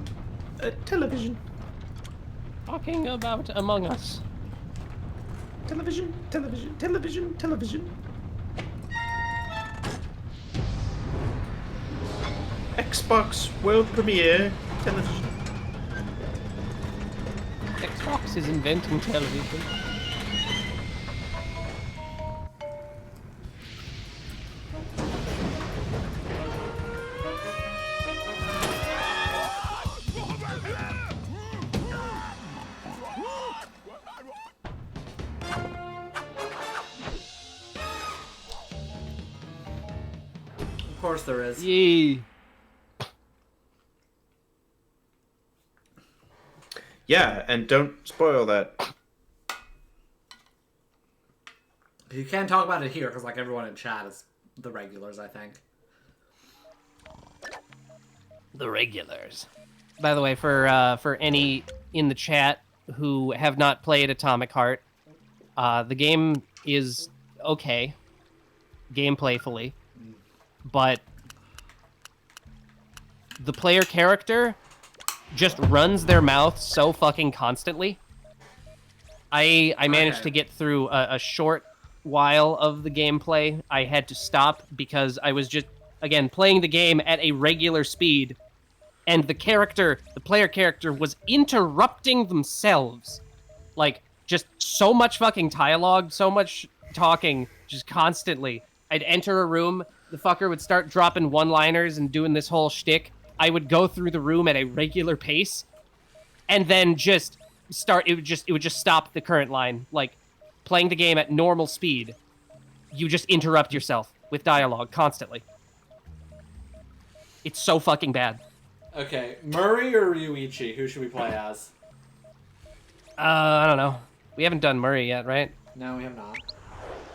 television. Talking about Among Us. Television, television, television, television. Xbox World Premiere television. Xbox is inventing television. Of course there is. Yee. Yeah, and don't spoil that. You can't talk about it here because like everyone in chat is the regulars, I think. The regulars. By the way, for any in the chat who have not played Atomic Heart, the game is okay, gameplayfully, but the player character just runs their mouth so fucking constantly. I managed Okay. to get through a short while of the gameplay. I had to stop because I was just, again, playing the game at a regular speed, and the player character was interrupting themselves. Like, just so much fucking dialogue, so much talking, just constantly. I'd enter a room, the fucker would start dropping one-liners and doing this whole shtick. I would go through the room at a regular pace, and then just start. It would just stop the current line. Like, playing the game at normal speed, you just interrupt yourself with dialogue constantly. It's so fucking bad. Okay, Murray or Ryuichi? Who should we play as? I don't know. We haven't done Murray yet, right? No, we have not.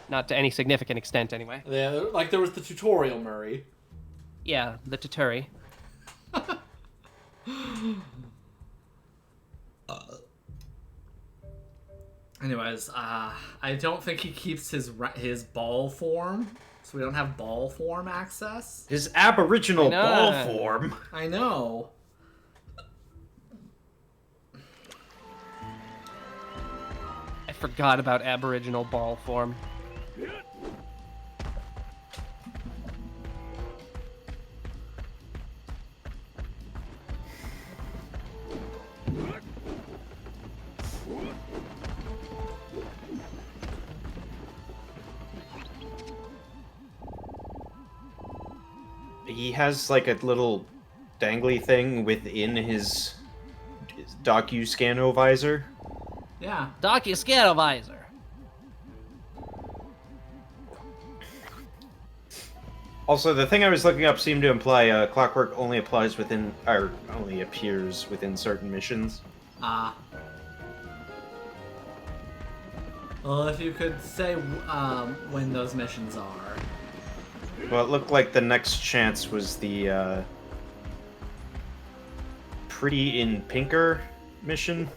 Not to any significant extent, anyway. Yeah, like there was the tutorial Murray. Yeah, the Tuturi. Anyways, I don't think he keeps his ball form, so we don't have ball form access. His aboriginal I know. ball form. I know. I forgot about Aboriginal ball form. He has like a little dangly thing within his docu-scano visor. Yeah. Docu-scanovisor. Also, the thing I was looking up seemed to imply clockwork only applies within, or only appears within certain missions. Well, if you could say when those missions are. Well, it looked like the next chance was the Pretty in Pinker mission.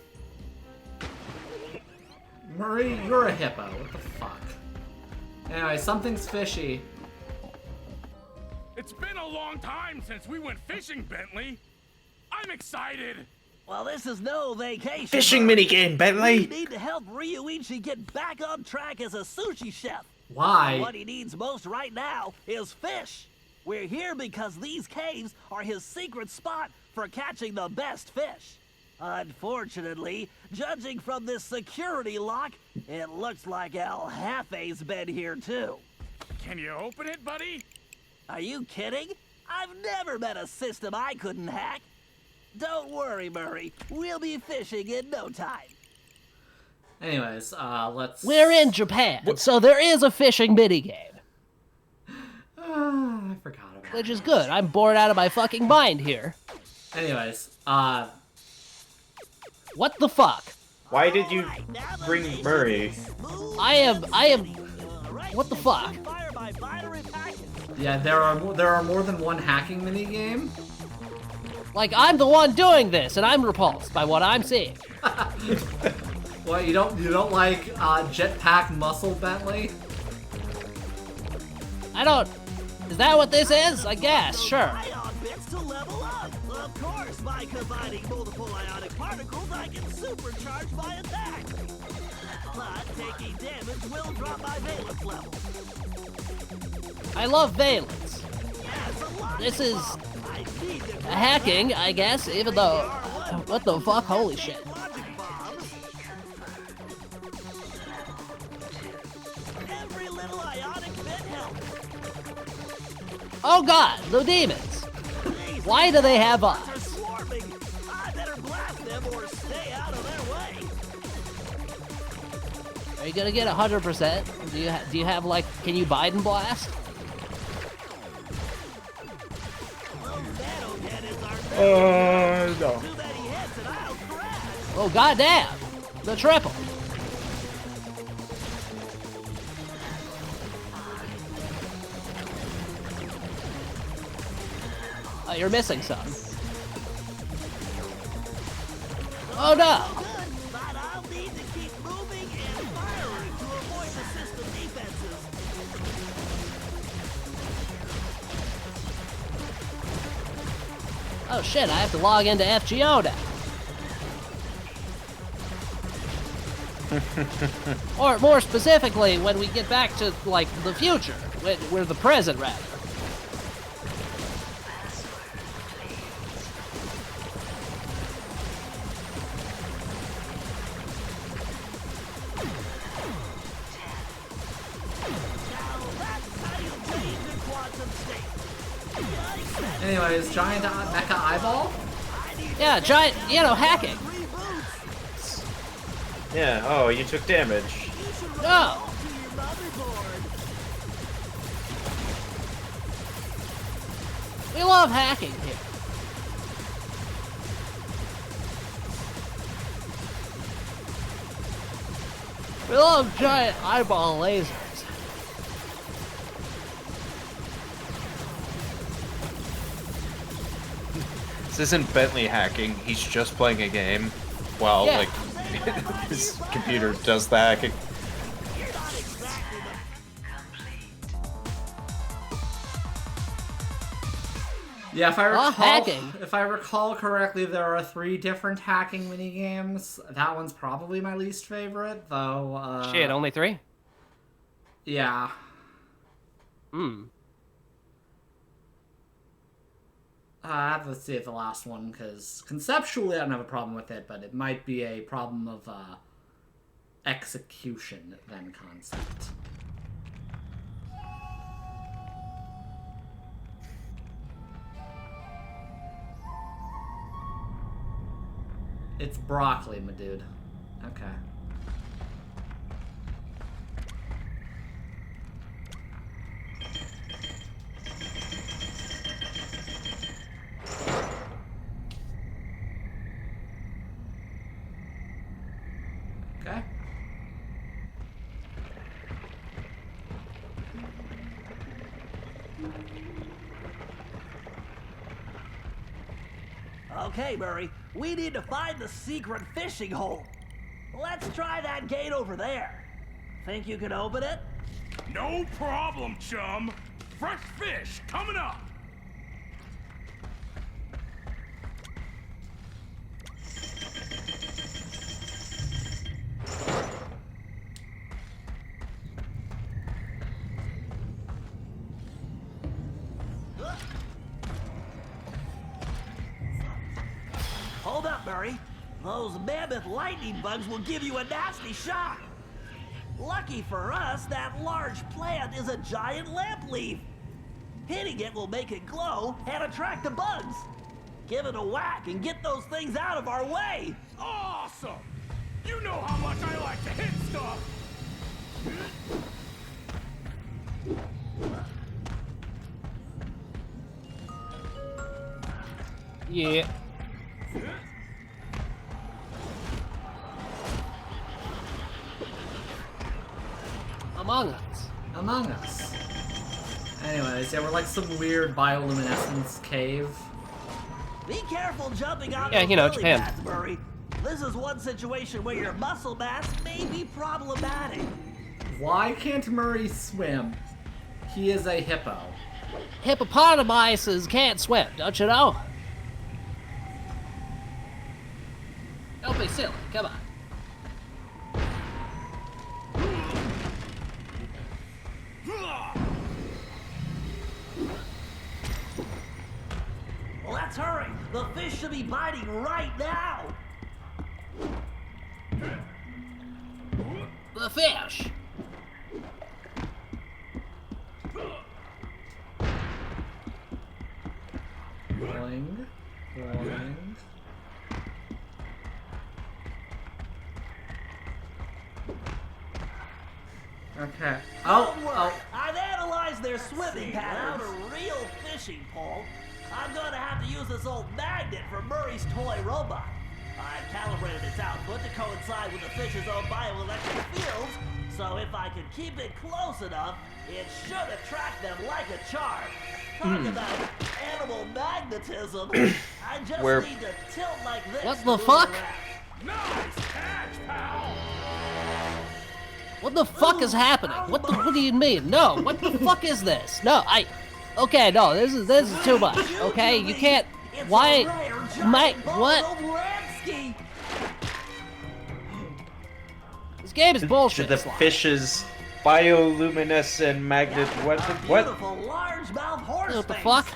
Murray, you're a hippo. What the fuck? Anyway, something's fishy. It's been a long time since we went fishing, Bentley. I'm excited. Well, this is no vacation. Fishing Murray. minigame, Bentley. We need to help Ryuichi get back on track as a sushi chef. Why? What he needs most right now is fish. We're here because these caves are his secret spot for catching the best fish. Unfortunately, judging from this security lock, it looks like El Jefe's been here too. Can you open it, buddy? Are you kidding? I've never met a system I couldn't hack. Don't worry, Murray. We'll be fishing in no time. Anyways, let's... We're in Japan, so there is a fishing minigame. I forgot about Which is good. I'm bored out of my fucking mind here. Anyways, What the fuck? Why did you bring Murray? I am... What the fuck? yeah, there are more than one hacking minigame. Like, I'm the one doing this, and I'm repulsed by what I'm seeing. What, you don't like jetpack muscle, Bentley? I don't... Is that what this is? I guess, sure. Ion bits to level up. Of course, by combining multiple ionic particles, I can supercharge my attack. But taking damage will drop my valence level. I love valence. Yes, a lot. This is I need to hacking, I guess, even though... What the fuck? Holy shit. logic bombs. Every little ionic bit helps. Oh god, the demons. Why do they have They're eyes? swarming. I better blast them or stay out of their way. Are you gonna get 100%? Do you have like, can you Biden blast? No. Too many hits and I'll crash. Oh goddamn, the triple. Oh, you're missing some. Oh no. Good, but I'll need to keep moving and firing to avoid the system defenses. Oh shit, I have to log into FGO now. Or more specifically, when we get back to, like, the future. We're the present, rather. Anyways, giant mecha eyeball? Yeah, giant, hacking. Yeah, oh, you took damage. No. We love hacking here. We love giant eyeball lasers. This isn't Bentley hacking, he's just playing a game while, Yeah. like, his computer does the hacking. Yeah, hacking. if I recall correctly, there are 3 different hacking minigames. That one's probably my least favorite, though. Shit, only 3? Yeah. I have to see the last one, because conceptually I don't have a problem with it, but it might be a problem of execution than concept. It's broccoli, my dude. Okay. Okay. Okay, Murray, we need to find the secret fishing hole. Let's try that gate over there. Think you could open it? No problem, chum. Fresh fish coming up. Hold up, Murray. Those mammoth lightning bugs will give you a nasty shock. Lucky for us, that large plant is a giant lamp leaf. Hitting it will make it glow and attract the bugs. Give it a whack and get those things out of our way. Awesome! You know how much I like to hit stuff. Yeah. Among Us. Among Us. Anyways, yeah, we're like some weird bioluminescence cave. Be careful jumping on Yeah, those you know, lily Japan. pads, Murray. This is one situation where your muscle mass may be problematic. Why can't Murray swim? He is a hippo. Hippopotamuses can't swim, don't you know? Don't be silly, come on. Let's hurry. The fish should be biting right now. The fish. Boing. Boing. Okay. Don't worry. Oh. I've analyzed their swimming patterns. Without a real fishing pole, I'm gonna have to use this old magnet from Murray's toy robot. I've calibrated its output to coincide with the fish's own bioelectric fields, so if I can keep it close enough, it should attract them like a charm. Talk about animal magnetism. I just need to tilt like this. What to the move fuck? around. Nice catch, pal. What the fuck is happening? What do you mean? No, what the fuck is this? No, okay, no, this is too much. Okay, you can't. It's Why, a rare giant Mike? ball What? of Lansky. This game is bullshit. The Sly. fish's bioluminescent magnet. What? A What? beautiful largemouth horse What the face. fuck?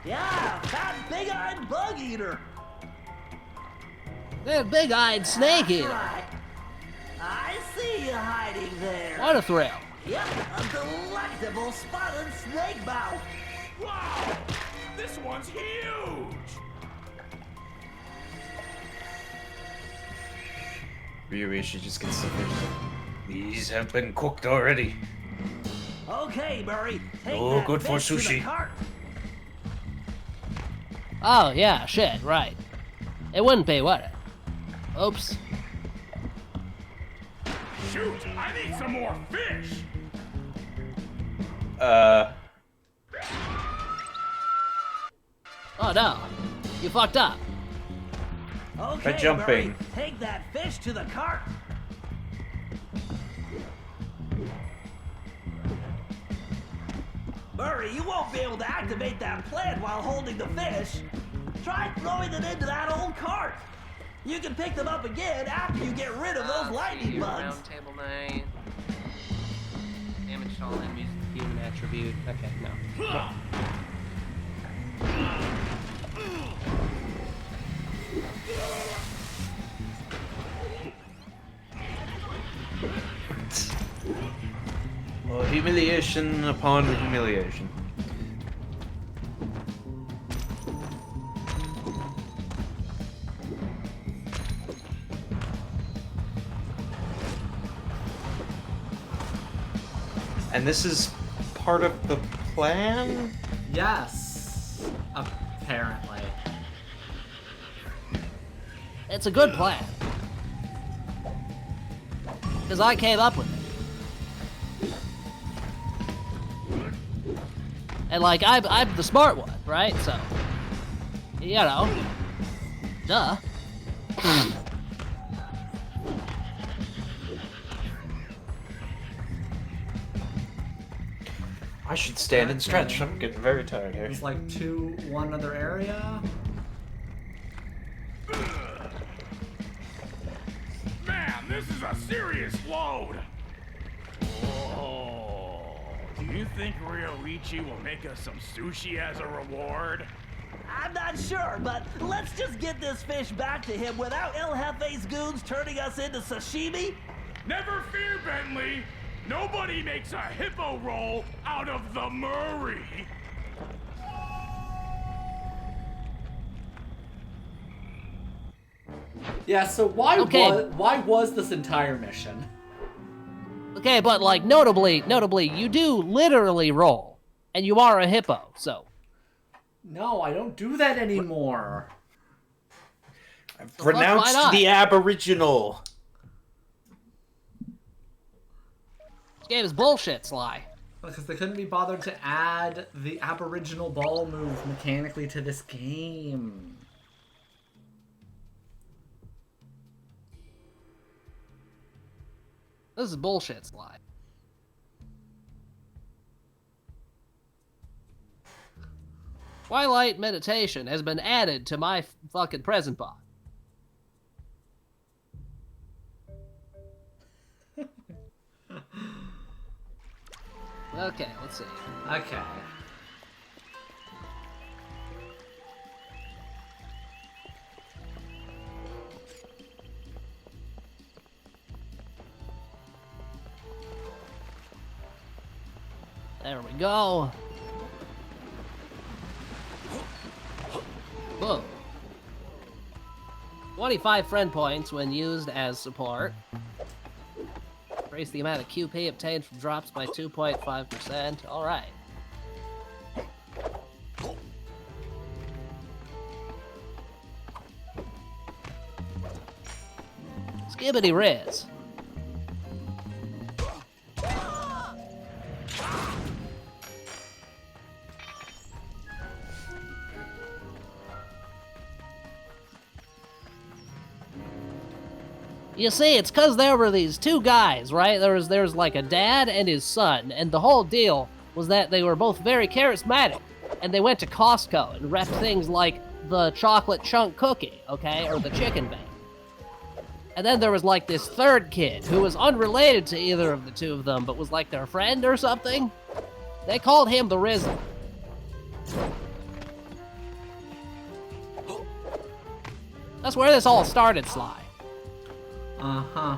Yeah, that big-eyed bug eater. That big-eyed snake eater. Right. I see you hiding there. What a thrill. Yep, a delectable spotted snake mouth. Wow! This one's huge! Maybe we should just get some fish. These have been cooked already. Okay, Murray, take Oh, that good for fish to the sushi. cart. Oh, yeah, shit, right. It wouldn't be, would it? Oops. Shoot! I need some more fish! Oh, no. You fucked up. Okay, jumping. Murray, take that fish to the cart. Murray, you won't be able to activate that plant while holding the fish. Try throwing it into that old cart. You can pick them up again after you get rid of those lightning bugs. Round table night. Damage to all enemies with human attribute. Okay, no. Well, humiliation upon humiliation. And this is part of the plan? Yes. Apparently. It's a good plan. Because I came up with it. And, like, I'm the smart one, right? So, you know. Duh. I should stand and stretch. I'm getting very tired here. There's like one other area. Man, this is a serious load. Oh, do you think Ryoichi will make us some sushi as a reward? I'm not sure, but let's just get this fish back to him without El Jefe's goons turning us into sashimi. Never fear, Bentley. Nobody makes a hippo roll out of the Murray. Yeah, so why was this entire mission? Okay, but like notably, you do literally roll, and you are a hippo, so. No, I don't do that anymore. I've So why pronounced not? the Aboriginal. This game is bullshit, Sly. Because they couldn't be bothered to add the Aboriginal ball move mechanically to this game. This is bullshit, Sly. Twilight meditation has been added to my fucking present box. Okay, let's see. Okay. There we go. Whoa. 25 friend points when used as support. Increase the amount of QP obtained from drops by 2.5%. Alright. Skibbity Riz. You see, it's because there were these two guys, right? There was like a dad and his son, and the whole deal was that they were both very charismatic, and they went to Costco and repped things like the chocolate chunk cookie, okay, or the chicken bake. And then there was like this third kid who was unrelated to either of the two of them, but was like their friend or something. They called him the Rizzle. That's where this all started, Sly. Uh-huh.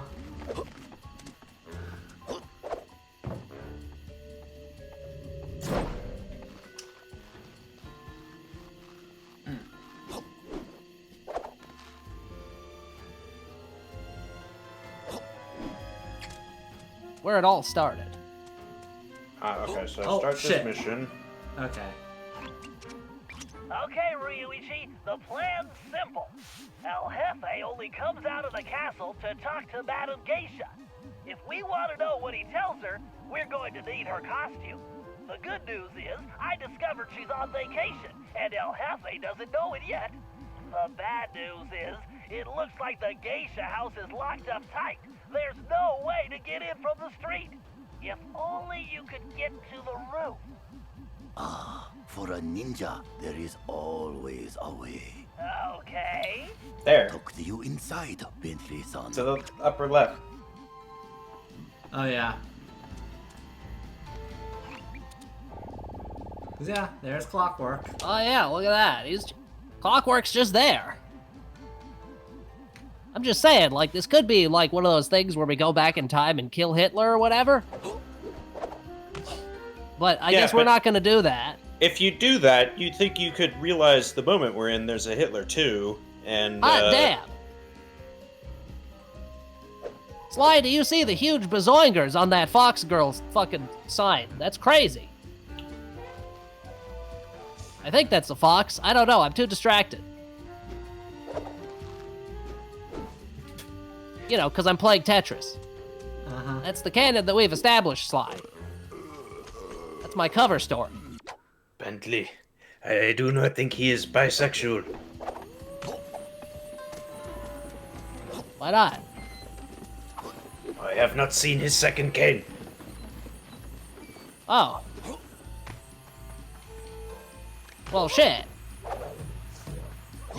Where it all started. Okay, so Oh, start shit. this mission. Okay. Okay, Ryuichi, the plan's simple. El Jefe only comes out of the castle to talk to Madame Geisha. If we want to know what he tells her, we're going to need her costume. The good news is, I discovered she's on vacation, and El Jefe doesn't know it yet. The bad news is, it looks like the Geisha house is locked up tight. There's no way to get in from the street. If only you could get to the roof. Ah, for a ninja, there is always a way. Okay. There. Talk to you inside, Bentley-san. To the upper left. Oh, yeah. Yeah, there's Clockwork. Oh yeah, look at that. Clockwork's just there. I'm just saying, like, this could be like one of those things where we go back in time and kill Hitler or whatever. But I guess we're not gonna do that. If you do that, you'd think you could realize the moment we're in, there's a Hitler too, and Damn! Sly, do you see the huge bazoingers on that Fox Girls fucking sign? That's crazy. I think that's a fox. I don't know, I'm too distracted. You know, because I'm playing Tetris. Uh-huh. That's the canon that we've established, Sly. That's my cover story. Bentley, I do not think he is bisexual. Why not? I have not seen his second cane. Oh. Well, shit.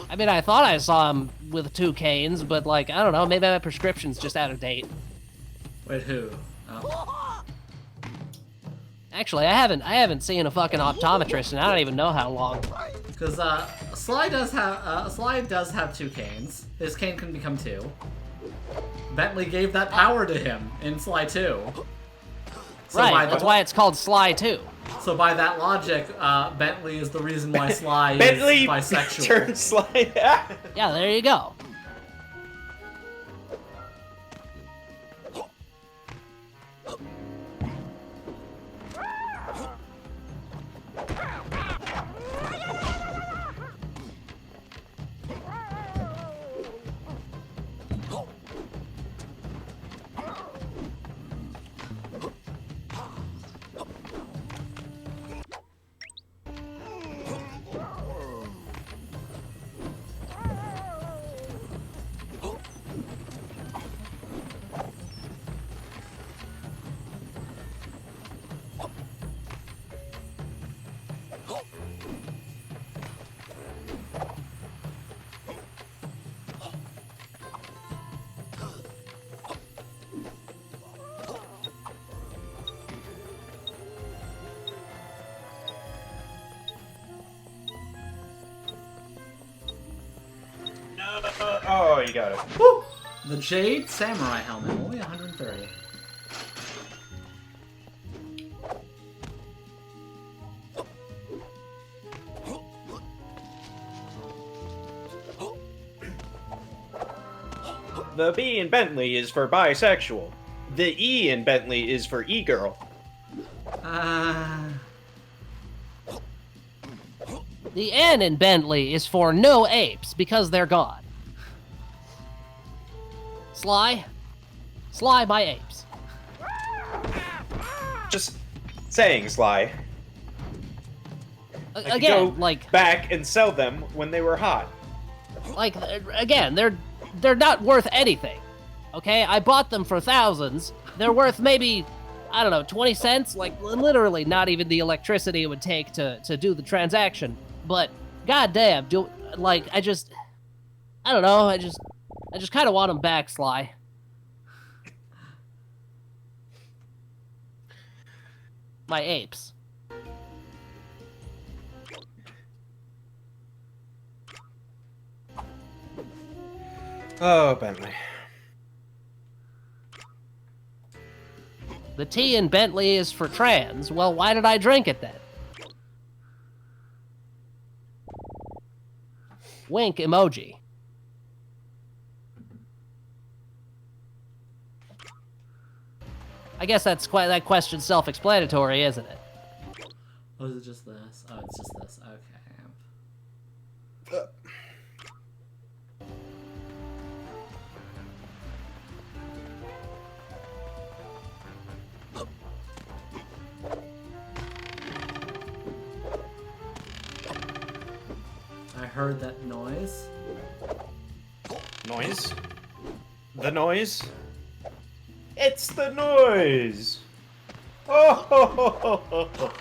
I mean, I thought I saw him with 2 canes, but like, I don't know, maybe my prescription's just out of date. Wait, who? Oh. Actually, I haven't seen a fucking optometrist in I don't even know how long. Because Sly does have 2 canes. His cane can become 2. Bentley gave that power to him in Sly 2. So Right, that's why it's called Sly 2. So by that logic, Bentley is the reason why Sly Bentley is bisexual. turned Sly. Yeah, there you go. Oh, you got it. Woo! The Jade Samurai helmet, only 130. The B in Bentley is for bisexual. The E in Bentley is for e-girl. The N in Bentley is for no apes, because they're gone. Sly, my apes. Just saying, Sly. I could Again, go like, back and sell them when they were hot. like, again, they're not worth anything. Okay, I bought them for thousands. They're worth maybe, I don't know, 20 cents. Like, literally, not even the electricity it would take to do the transaction. But goddamn, I don't know. I just kind of want them back, Sly. My apes. Oh, Bentley. The T in Bentley is for trans. Well, why did I drink it then? Wink emoji. I guess that question's self-explanatory, isn't it? Oh, is it just this? Oh, it's just this. Okay. I heard that noise. Noise? The noise? It's the noise! Oh! Ho, ho, ho, ho, ho.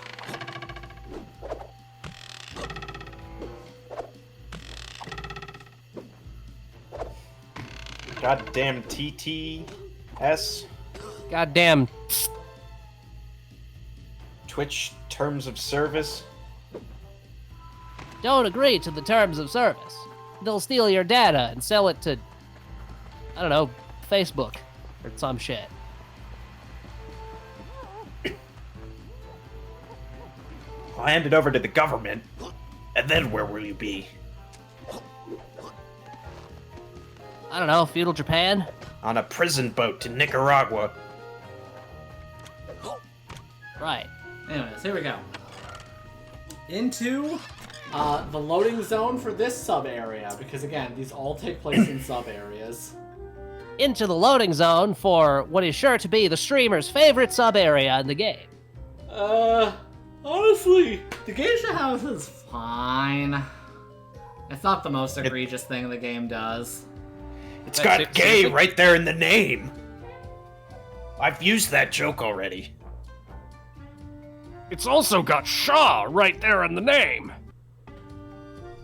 Goddamn TTS. Goddamn. Twitch terms of service. Don't agree to the terms of service. They'll steal your data and sell it to, I don't know, Facebook or some shit. I'll hand it over to the government, and then where will you be? I don't know, feudal Japan? On a prison boat to Nicaragua. Right. Anyways, here we go. Into the loading zone for this sub-area, because again, these all take place in sub-areas. Into the loading zone for what is sure to be the streamer's favorite sub-area in the game. Honestly, the geisha house is fine. It's not the most egregious thing the game does. It's got gay right there in the name. I've used that joke already. It's also got Shaw right there in the name.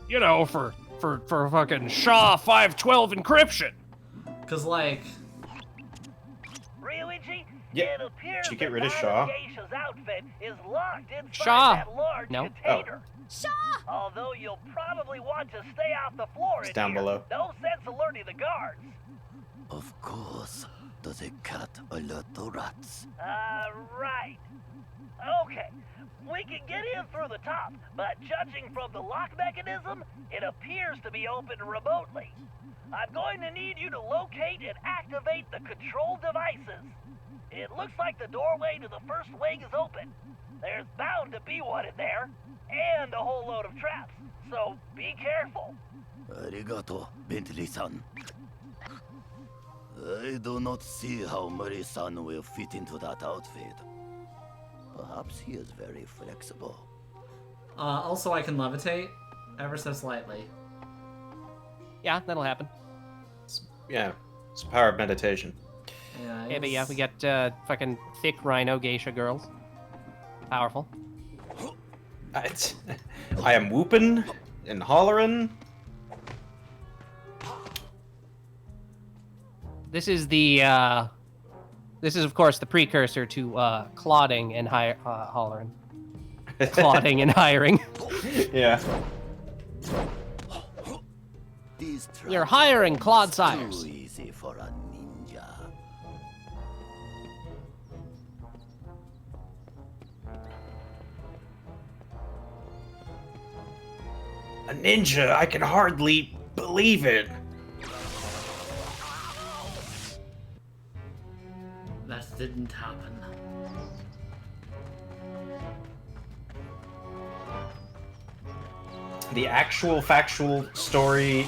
You know, for fucking Shaw 512 encryption. Cause like, Ryuichi, Yeah. it appears Did you get that rid of Shaw? Geisha's outfit is locked inside Shaw. that large No. container. Shaw! Although you'll probably want to stay off the floor It's in down here. below. No sense alerting the guards. Of course. Does a cat alert the rats? Right. Okay. We can get in through the top, but judging from the lock mechanism, it appears to be open remotely. I'm going to need you to locate and activate the control devices. It looks like the doorway to the first wing is open. There's bound to be one in there, and a whole load of traps, so be careful. Arigato, Bentley-san. I do not see how Murray-san will fit into that outfit. Perhaps he is very flexible. also I can levitate, ever so slightly. Yeah, that'll happen. Yeah, it's the power of meditation. Yeah, Yeah, but yeah, we got fucking thick rhino geisha girls. Powerful. I am whooping and hollering. This is the this is of course the precursor to clodding and hollering. Clodding and hiring. Yeah. These You're traps hiring are Claude too Sires. easy for a ninja. A ninja, I can hardly believe it. That didn't happen. The actual factual story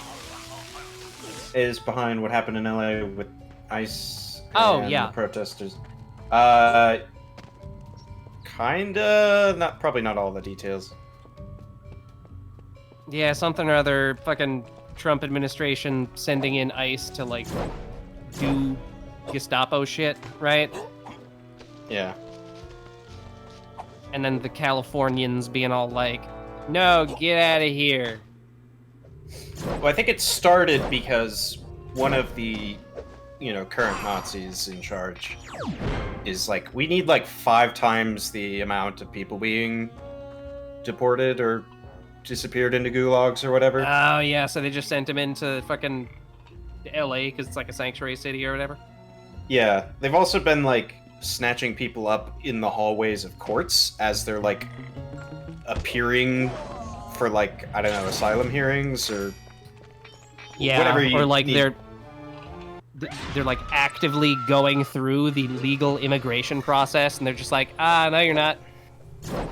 is behind what happened in LA with ICE and yeah. the protesters. Kinda, probably not all the details. Yeah, something or other. Fucking Trump administration sending in ICE to like do Gestapo shit, right? Yeah. And then the Californians being all like, "No, get out of here." Well, I think it started because one of the, current Nazis in charge is like, we need like 5 times the amount of people being deported or disappeared into gulags or whatever. Oh yeah, so they just sent him into fucking LA because it's like a sanctuary city or whatever. Yeah, they've also been like snatching people up in the hallways of courts as they're like appearing for like, I don't know, asylum hearings or Yeah, whatever you or like need. they're like actively going through the legal immigration process, and they're just like, no, you're not.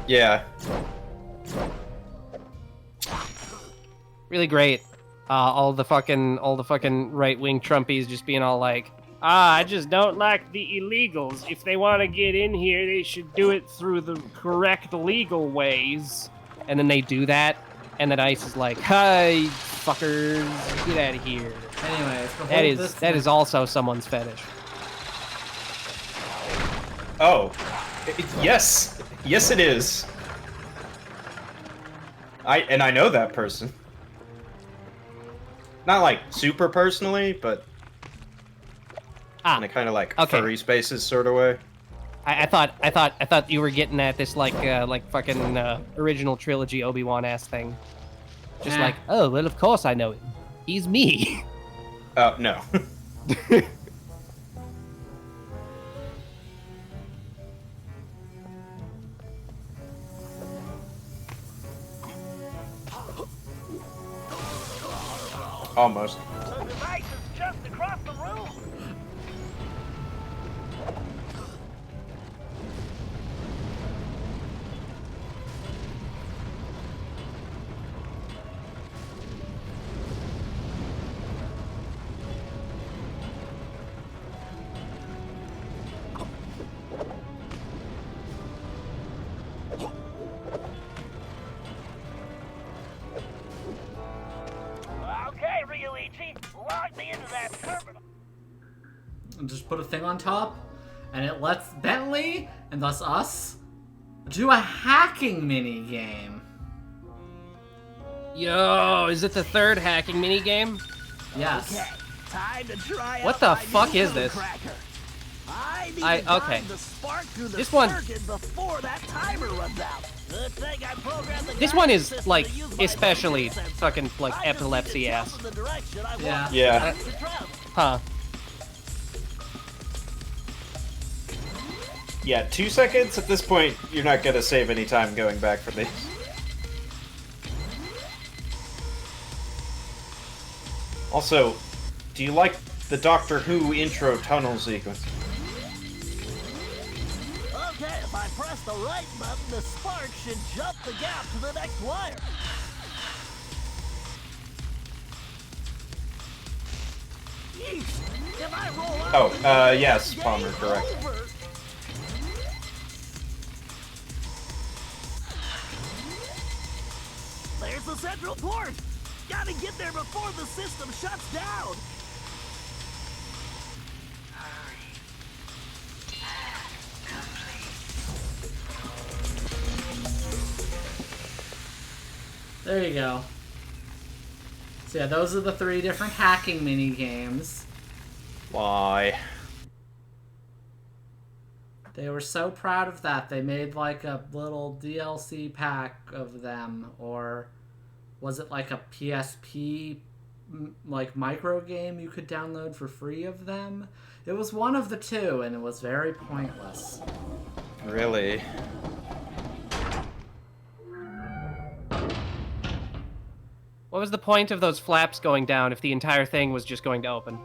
Yeah. Really great. All the fucking right-wing Trumpies just being all like, I just don't like the illegals. If they want to get in here, they should do it through the correct legal ways. And then they do that, and then ICE is like, hi, fuckers, get out of here. Anyways, That is also someone's fetish. Oh. Yes. Yes, it is. I know that person. Not like super personally, but in a kind of like furry spaces sort of way. I thought you were getting at this like fucking original trilogy Obi-Wan ass thing. Just like, oh well, of course I know him. He's me. Oh no. Almost. The device is just across the room. Okay, Ryuichi, and just put a thing on top, and it lets Bentley, and thus us, do a hacking mini game. Yo, is it the third hacking minigame? Yes. Okay, time to try What out the my fuck new is this? cracker. I need I- to drive okay. the spark through the This one- circuit before that timer runs out. Good thing I programmed the This one guidance is, system like, to use my especially motion sensor. fucking, like, I just need to epilepsy jump ass. in the direction I Yeah. want Yeah. to travel. Huh. Yeah, 2 seconds? At this point, you're not gonna save any time going back for these. Also, do you like the Doctor Who intro tunnel sequence? Okay, if I press the right button, the spark should jump the gap to the next wire. Yeesh, if I roll out Oh, the yes, game Palmer, correct. over. There's the central port. Gotta get there before the system shuts down. There you go. So yeah, those are the 3 different hacking mini games. Why? They were so proud of that, they made like a little DLC pack of them, or was it like a PSP like micro game you could download for free of them? It was one of the two, and it was very pointless. Really? What was the point of those flaps going down if the entire thing was just going to open?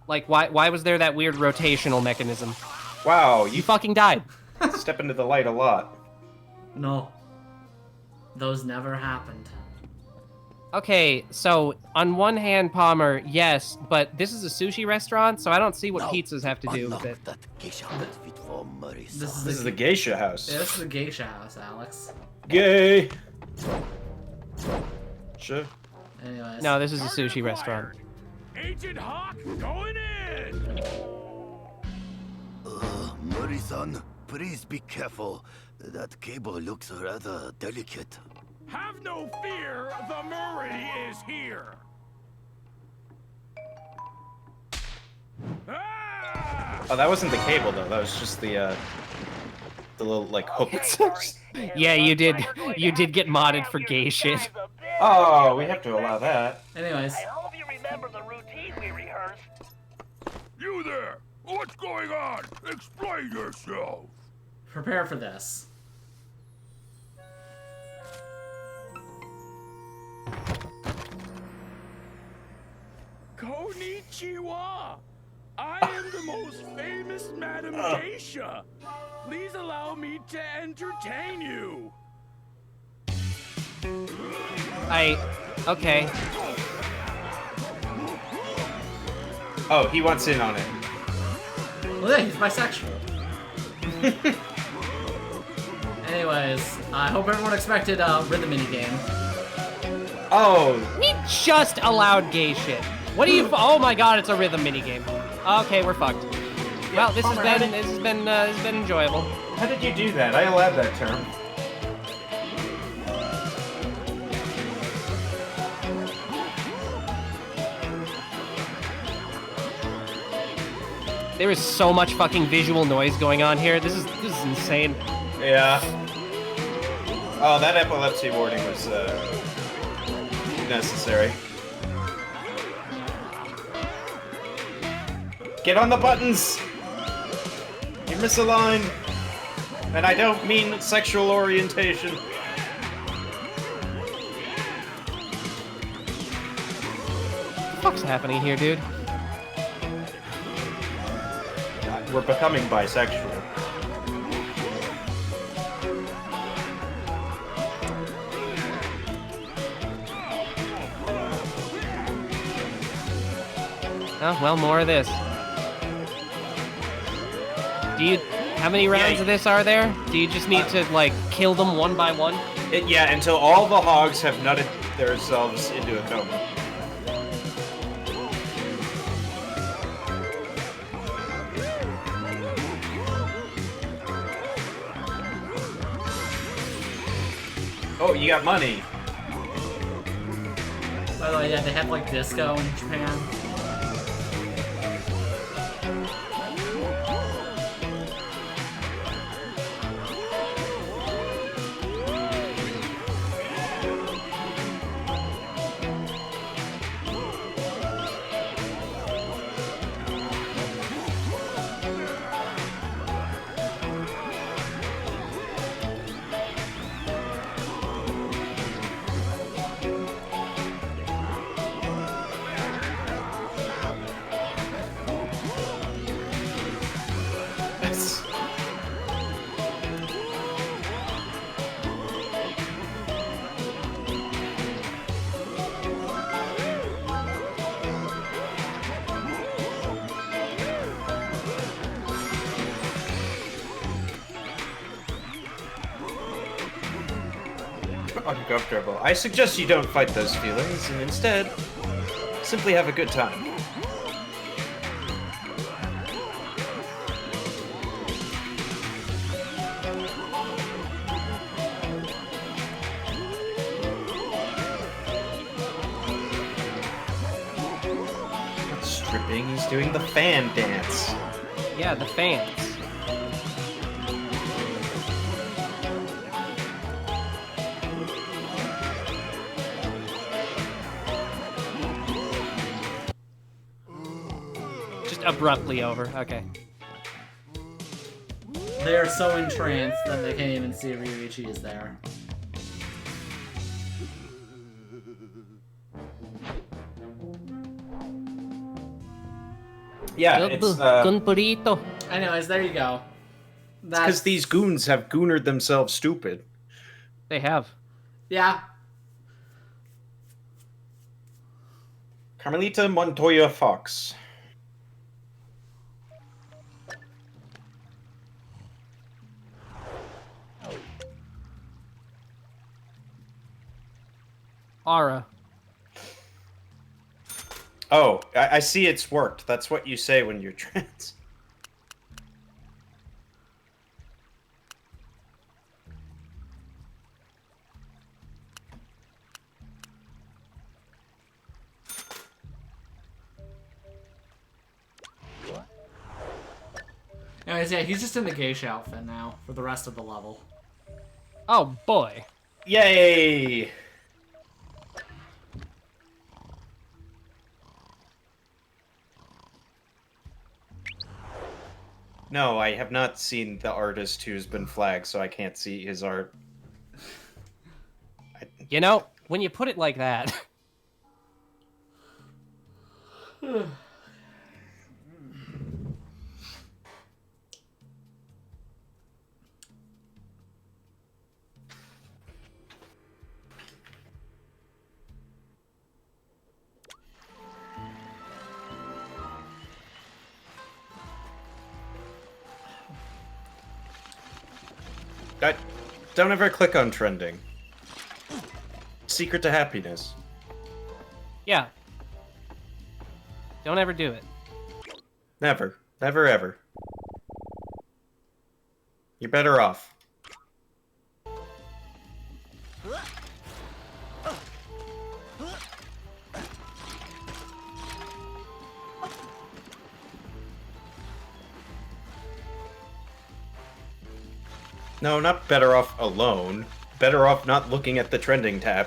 Like, why was there that weird rotational mechanism? Wow, You you fucking died. step into the light a lot. No. Those never happened. Okay, so on one hand, Palmer, yes, but this is a sushi restaurant, so I don't see what Now, pizzas have to do with unlock it. that geisha outfit for Murray-san. This This is the geisha house. Yeah, this is the geisha house, Alex. Gay! Sure. Anyways. No, this is a Target sushi restaurant. acquired. Agent Hawk going in! Murray-san, please be careful. That cable looks rather delicate. Have no fear, the Murray is here! Ah! Oh, that wasn't the cable though. That was just the little like hook. Yeah, you did get modded for gay shit. Oh, we have to allow that. Anyways. I hope you remember the routine we rehearsed. You there! What's going on? Explain yourself! Prepare for this. Konnichiwa! I am the most famous Madam Geisha! Please allow me to entertain you! Okay. Oh, he wants in on it. Well, yeah, he's bisexual. Anyways, I hope everyone expected a rhythm mini game. Oh, We just allowed gay shit. What do you? Oh my god, it's a rhythm minigame. Okay, we're fucked. Well, this has been enjoyable. how did you do that? I allowed that term. There is so much fucking visual noise going on here. This is insane. Yeah. Oh, that epilepsy warning was necessary. Get on the buttons! You're misaligned! And I don't mean sexual orientation. What the fuck's happening here, dude? We're becoming bisexual. Oh, well, more of this. How many rounds of this are there? Do you just need to, like, kill them one by one? Yeah, until all the hogs have nutted themselves into a coma. Oh, you got money. By the way, yeah, they have like disco in Japan. Uncomfortable. I suggest you don't fight those feelings, and instead, simply have a good time. Not stripping, he's doing the fan dance. Yeah, the fans. Just abruptly over. Okay. They are so entranced that they can't even see Ryuichi is there. Yeah, it's burrito. Anyways, there you go. because these goons have goonered themselves stupid. They have. Yeah. Carmelita Montoya Fox. Ara. Oh, I see it's worked. That's what you say when you're trans. Anyways, yeah, he's just in the geisha outfit now for the rest of the level. Oh boy. Yay! No, I have not seen the artist who's been flagged, so I can't see his art. You know, when you put it like that. Don't ever click on trending. Secret to happiness. Yeah. Don't ever do it. Never. Never ever. You're better off. No, not better off alone. Better off not looking at the trending tab.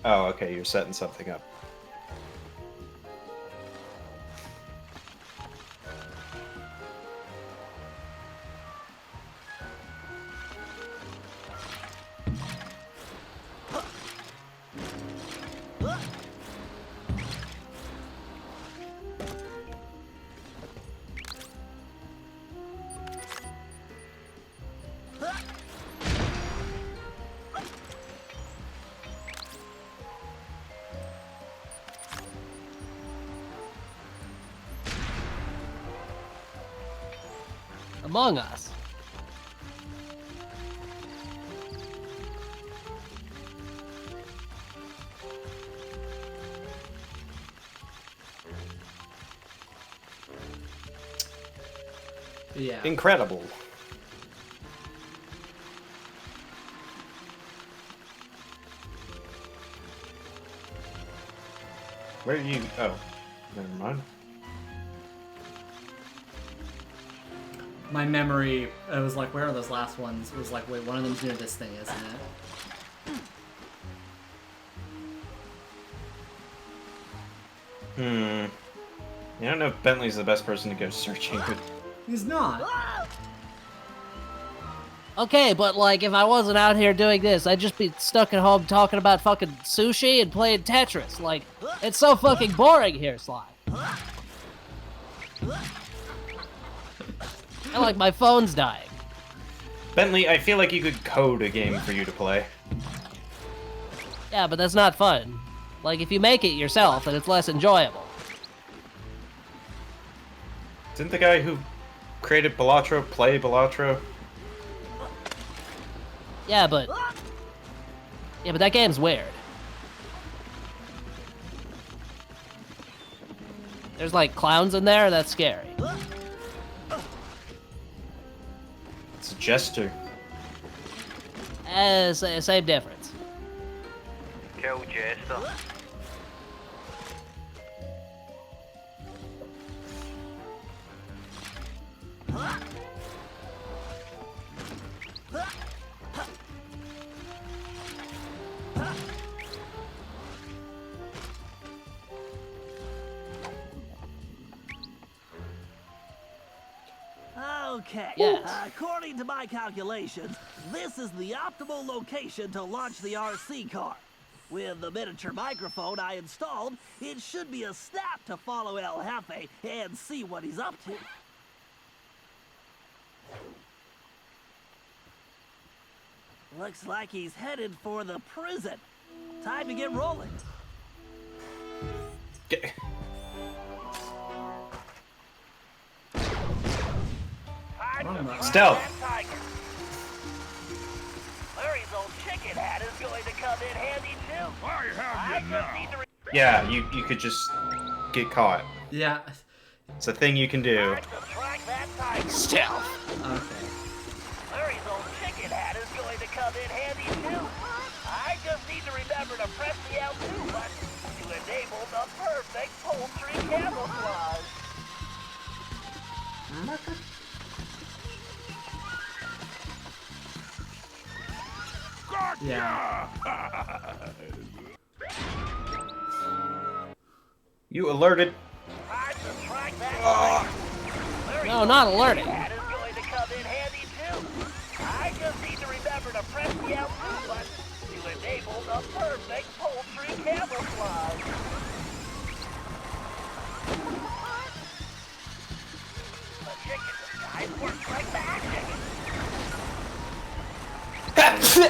Oh, okay, you're setting something up. Among Us. Yeah. Incredible. Where are you? Oh, never mind. My memory, it was like, where are those last ones? It was like, wait, one of them's near this thing, isn't it? I don't know if Bentley's the best person to go searching, but He's not. Okay, but like, if I wasn't out here doing this, I'd just be stuck at home talking about fucking sushi and playing Tetris. Like, it's so fucking boring here, Sly. And like, my phone's dying. Bentley, I feel like you could code a game for you to play. Yeah, but that's not fun. Like, if you make it yourself, then it's less enjoyable. Didn't the guy who created Balatro play Balatro? Yeah, but that game's weird. There's like clowns in there, that's scary. It's a jester. Same difference. Kill Jester. Okay. Yes. According to my calculations, this is the optimal location to launch the RC car. With the miniature microphone I installed, it should be a snap to follow El Jefe and see what he's up to. Looks like he's headed for the prison. Time to get rolling. Stealth. Larry's old chicken hat is going to come in handy too. I just need to Yeah, you could just get caught. Yeah. It's a thing you can do. Stealth. Okay. Larry's old chicken hat is going to come in handy too. I just need to remember to press the L2 button to enable the perfect poultry camouflage. Yeah. You alerted. No, not alerting. That is going to come in handy too. I just need to remember to press the L2 button to enable the perfect poultry camouflage. The chicken disguise works like magic. He was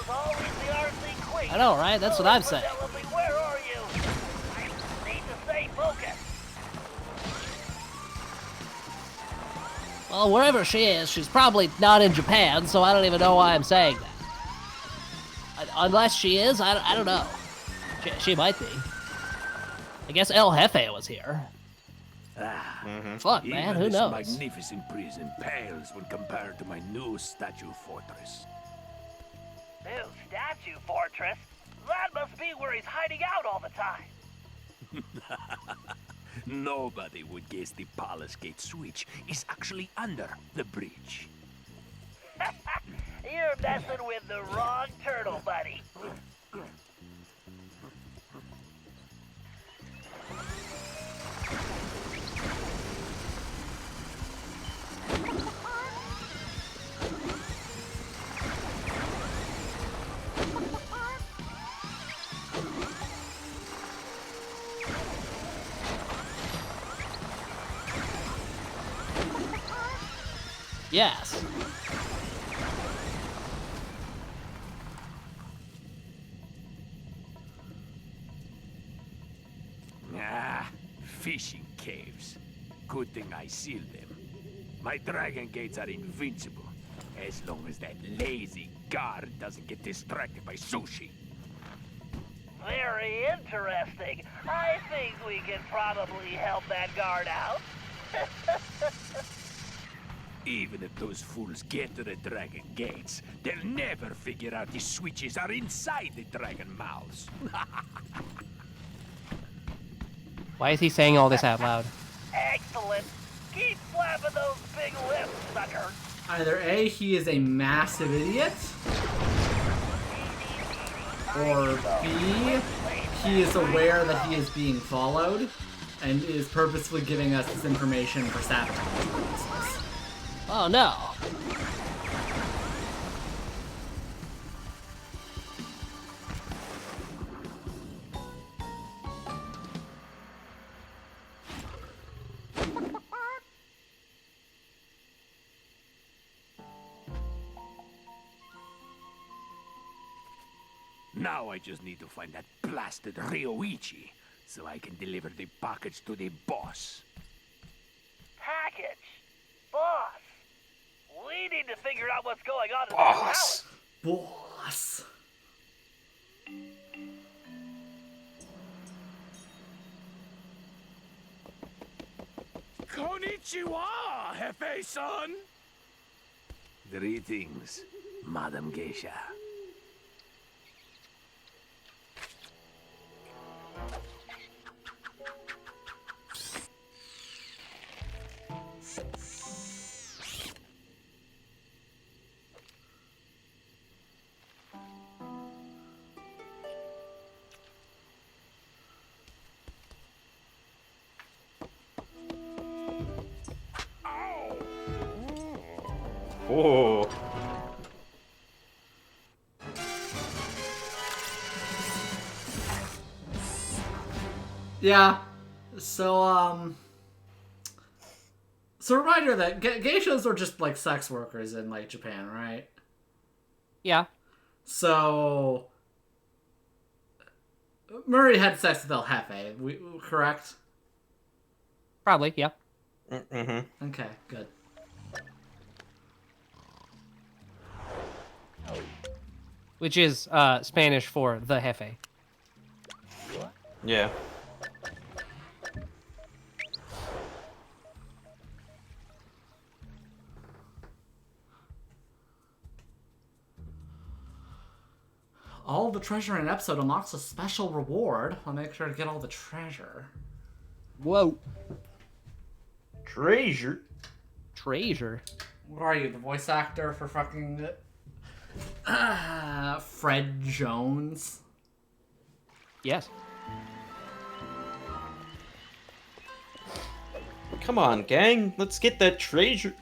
always the RC queen. I know, right? That's what I'm saying. Where are you? I need to stay focused. Well, wherever she is, she's probably not in Japan, so I don't even know why I'm saying that. Unless she is, I don't know. She might be. I guess El Jefe was here. Fuck, man, who knows? This magnificent prison pales when compared to my new statue fortress. New statue fortress? That must be where he's hiding out all the time. Nobody would guess the Palace Gate switch is actually under the bridge. You're messing with the wrong turtle, buddy. Yes. Ah, fishing caves. Good thing I sealed them. My dragon gates are invincible, as long as that lazy guard doesn't get distracted by sushi. Very interesting. I think we can probably help that guard out. Even if those fools get to the dragon gates, they'll never figure out the switches are inside the dragon mouths. Why is he saying all this out loud? Excellent. Keep flapping those big lips, sucker. Either A, he is a massive idiot, or B, he is aware that he is being followed and is purposefully giving us this information for sabotage purposes. Oh no. Now I just need to find that blasted Ryoichi, so I can deliver the package to the boss. Package? Boss? We need to figure out what's going on in this palace. Boss. Konnichiwa, Hefe-san! Greetings, Madam Geisha. Oh. Yeah. So reminder that geishas are just like sex workers in like Japan, right? Yeah. So Murray had sex with El Jefe, correct? Probably, yeah. Mm-hmm. Okay, good. Which is Spanish for the Jefe. Yeah. All the treasure in an episode unlocks a special reward. I'll make sure to get all the treasure. Whoa. Treasure. Treasure? What are you, the voice actor for fucking Fred Jones? Yes. Come on, gang. Let's get that treasure.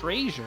Treasure?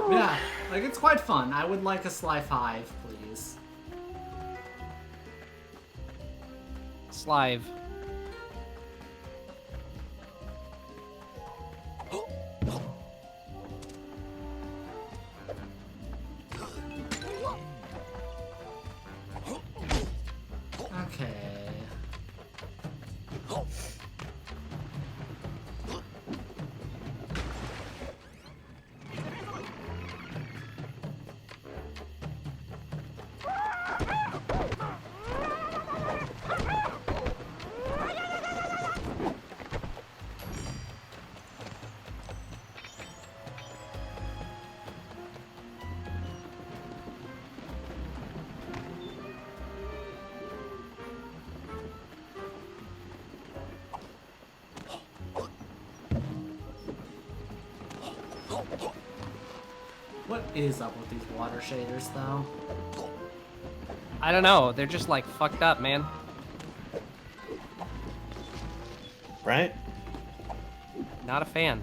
Yeah, like it's quite fun. I would like a Sly 5, please. Slive. Okay. What is up with these water shaders, though? I don't know. They're just like fucked up, man. Right? Not a fan.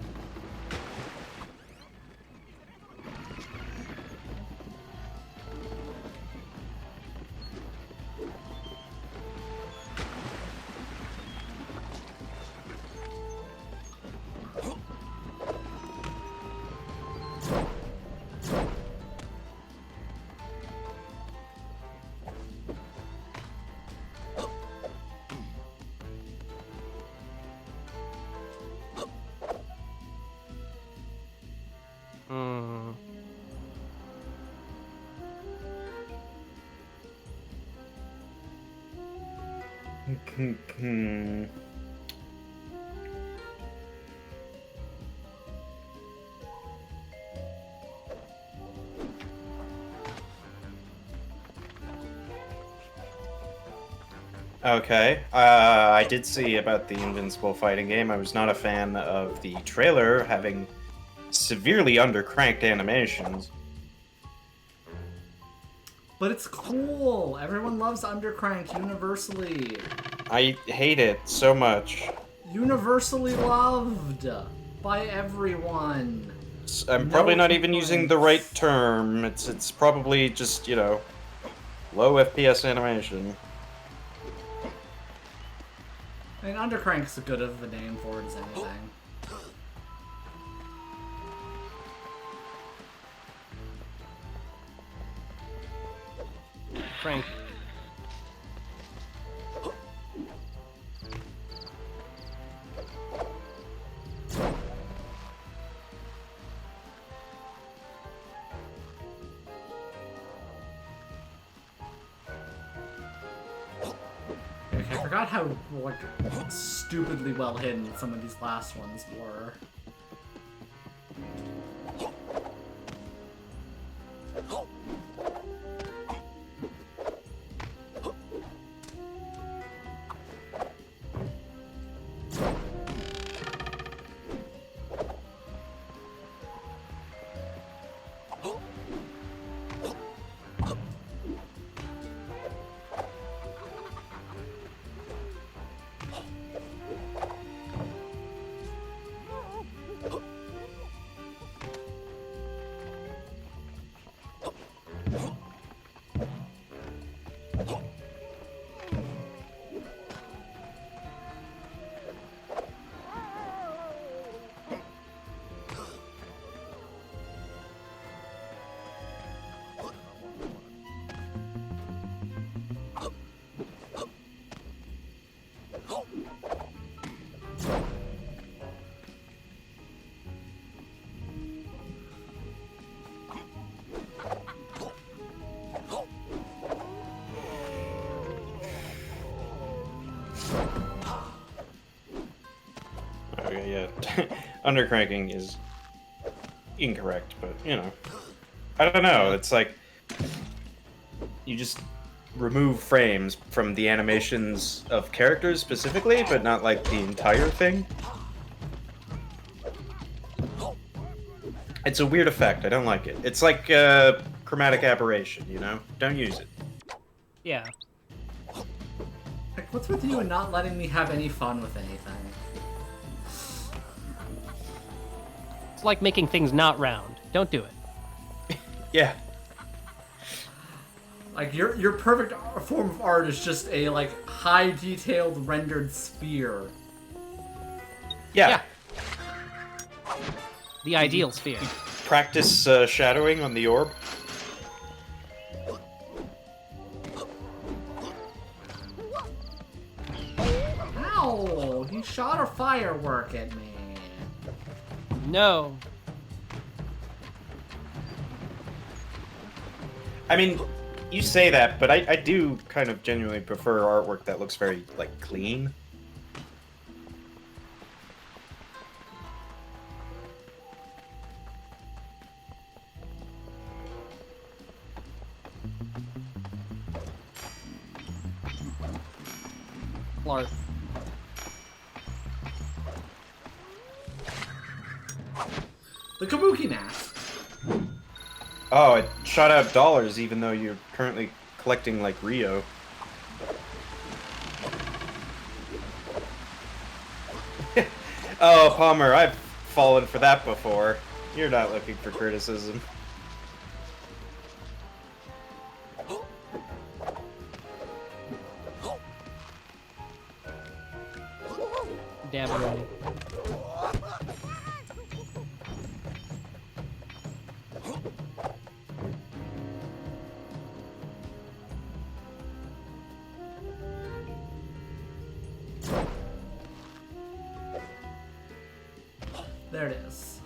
Okay, I did see about the Invincible fighting game. I was not a fan of the trailer having severely undercranked animations. But it's cool. Everyone loves undercranked universally. I hate it so much. Universally loved by everyone. I'm probably not even using the right term. It's probably just, you know, low FPS animation. I mean, undercrank's as good of a name for it as anything. Frank. I forgot how, like, stupidly well hidden some of these last ones were. Okay, yeah. Undercranking is incorrect, but, you know. I don't know, it's like... You just remove frames from the animations of characters specifically, but not, like, the entire thing. It's a weird effect, I don't like it. It's like chromatic aberration, you know? Don't use it. Yeah. Like, what's with you and not letting me have any fun with anything? It's like making things not round. Don't do it. Yeah. Like, your perfect form of art is just a, like, high-detailed rendered sphere. Yeah. The ideal sphere. Practice shadowing on the orb. Ow! He shot a firework at me. No. I mean, you say that, but I do kind of genuinely prefer artwork that looks very, like, clean. Clark. The Kabuki mask. Oh, it shot out dollars even though you're currently collecting, like, Rio. Oh, Palmer, I've fallen for that before. You're not looking for criticism. Dab it ready. There it is.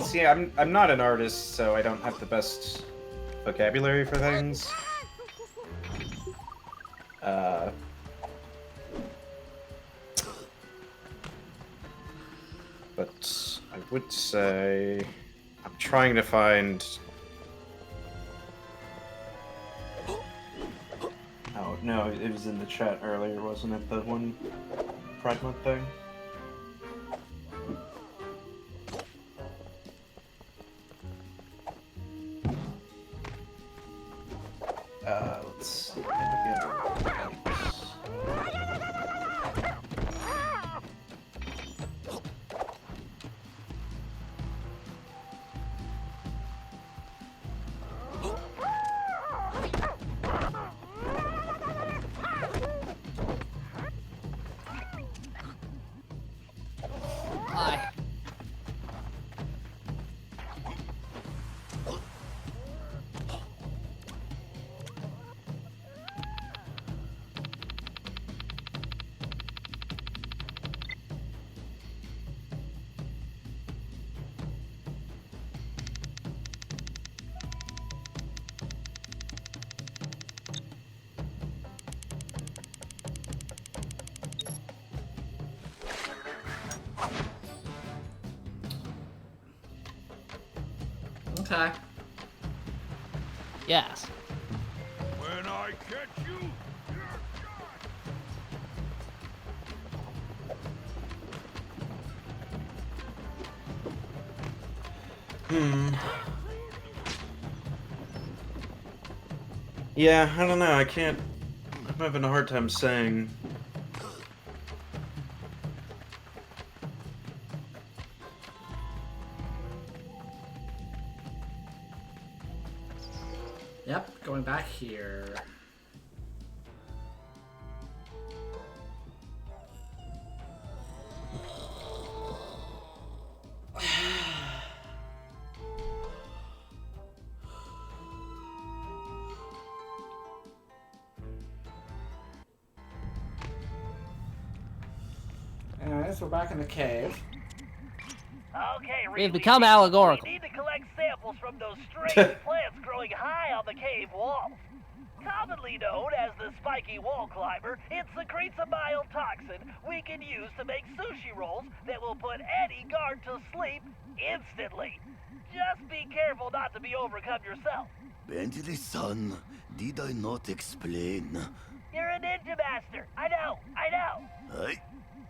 See, I'm not an artist, so I don't have the best vocabulary for things. But I would say I'm trying to find. Oh no, it was in the chat earlier, wasn't it? The one Pride Month thing. Let's see. Okay. Yes. When I catch you, Yeah, I don't know. I can't. I'm having a hard time saying. Yep, going back here. Anyways, we're back in the cave. Okay, We've become allegorical. We need to collect samples from those strange plants growing high on the cave walls. Commonly known as the spiky wall climber, it secretes a mild toxin we can use to make sushi rolls that will put any guard to sleep instantly. Just be careful not to be overcome yourself. Bentley-san, did I not explain? You're a ninja master. I know. Hey?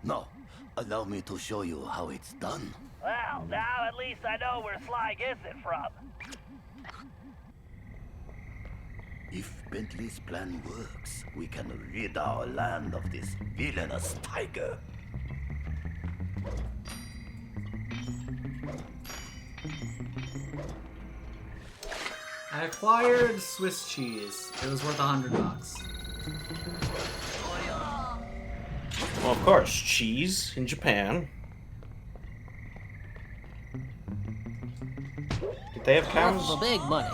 No. Allow me to show you how it's done. Well, now at least I know where Sly gets it from. If Bentley's plan works, we can rid our land of this villainous tiger. I acquired Swiss cheese. It was worth $100. Well, of course, cheese in Japan. Did they have cows? The big money.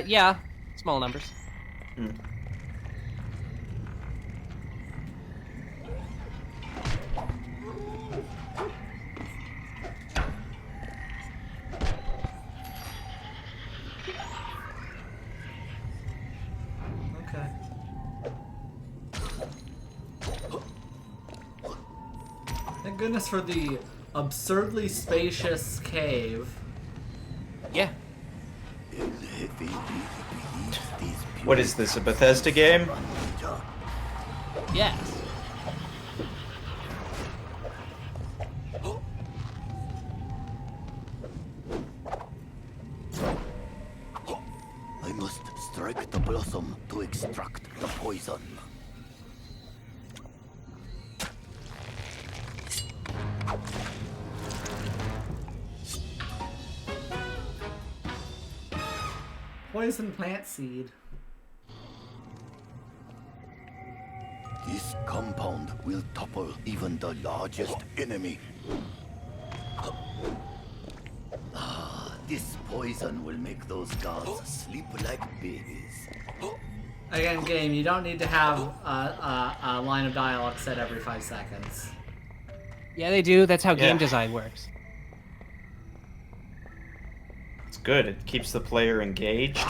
Yeah. Small numbers. Okay. Thank goodness for the absurdly spacious cave. Yeah. What is this, a Bethesda game? Yes. I must strike the blossom to extract the poison. Poison plant seed. This compound will topple even the largest enemy. This poison will make those guards sleep like babies. Again, game, you don't need to have a line of dialogue said every 5 seconds. Yeah, they do. That's how Yeah. game design works. It's good. It keeps the player engaged.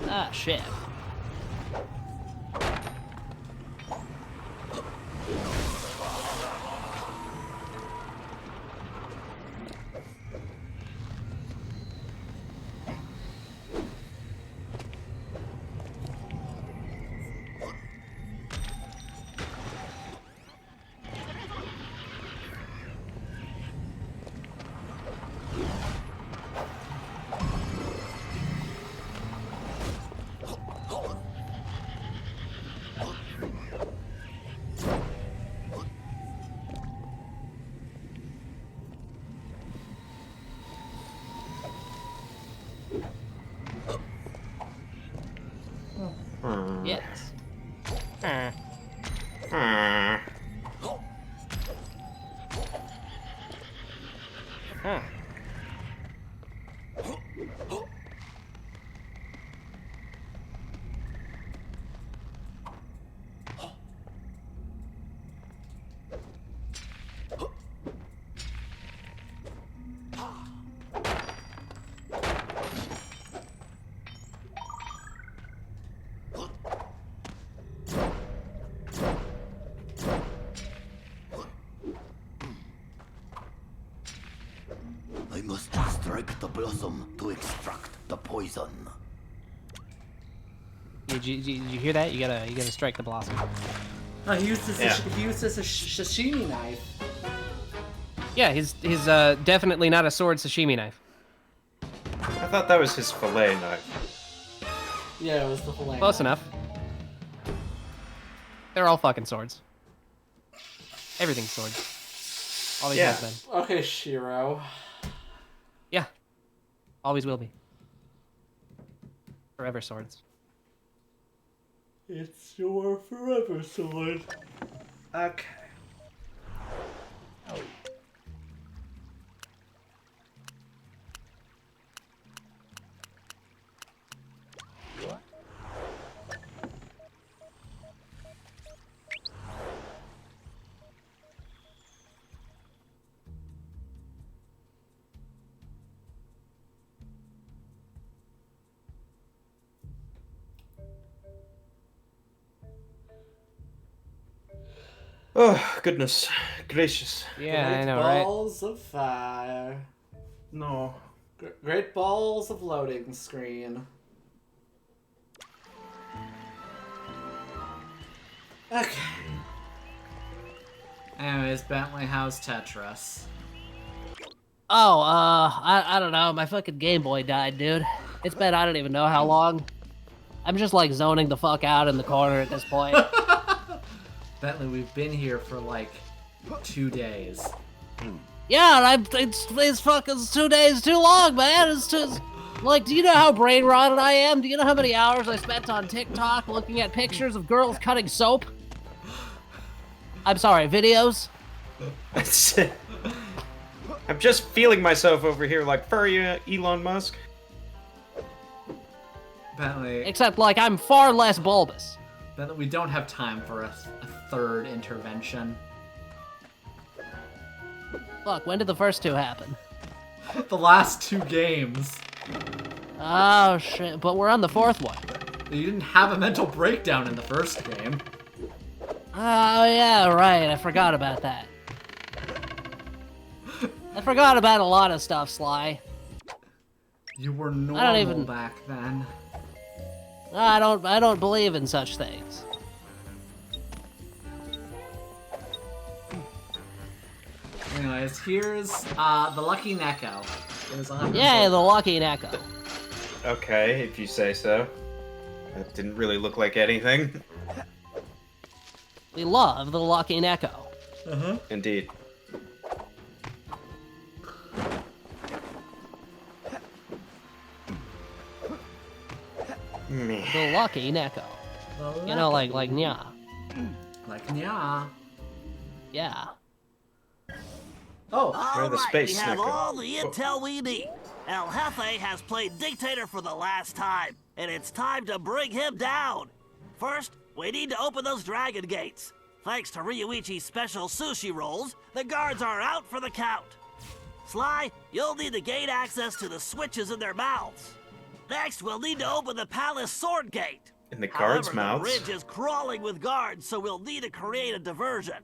Ah, shit. Yes. Huh. I must strike the blossom to extract the poison. Did you hear that? You gotta strike the blossom. He used this. Yeah. He used this sashimi knife. Yeah, he's definitely not a sword sashimi knife. I thought that was his fillet knife. Yeah, it was the fillet. Close knife. enough. They're all fucking swords. Everything's swords. Always Yeah. has been. Okay, Shiro. Yeah. Always will be. Forever swords. It's your forever sword. Okay. Oh, goodness gracious. Yeah, Great I know, right? balls of fire. No. Great balls of loading screen. Okay. Anyways, Bentley, how's Tetris? Oh, I don't know. My fucking Game Boy died, dude. It's been I don't even know how long. I'm just like zoning the fuck out in the corner at this point. Bentley, we've been here for like 2 days. Yeah, and it's fucking 2 days too long, man. It's just like, do you know how brain rotted I am? Do you know how many hours I spent on TikTok looking at pictures of girls cutting soap? I'm sorry, videos. I'm just feeling myself over here like furry Elon Musk. Bentley, Except like I'm far less bulbous. Bentley, we don't have time for a third intervention. Look, when did the first two happen? The last 2 games. Oh shit! But we're on the 4th one. You didn't have a mental breakdown in the first game. Oh yeah, right. I forgot about that. I forgot about a lot of stuff, Sly. You were normal back then. I don't believe in such things. Anyways, here's the Lucky Neko. It was 140. Yay, the Lucky Neko. Okay, if you say so. That didn't really look like anything. We love the Lucky Neko. Uh-huh. Indeed. The Lucky Neko. You know, like nya. Like nya. Yeah. Oh, We're the Alright, space we have snicker. all the intel we need. El Jefe has played dictator for the last time, and it's time to bring him down. First, we need to open those dragon gates. Thanks to Ryuichi's special sushi rolls, the guards are out for the count. Sly, you'll need to gain access to the switches in their mouths. Next, we'll need to open the palace sword gate. In the guards' However, mouths? the bridge is crawling with guards, so we'll need to create a diversion.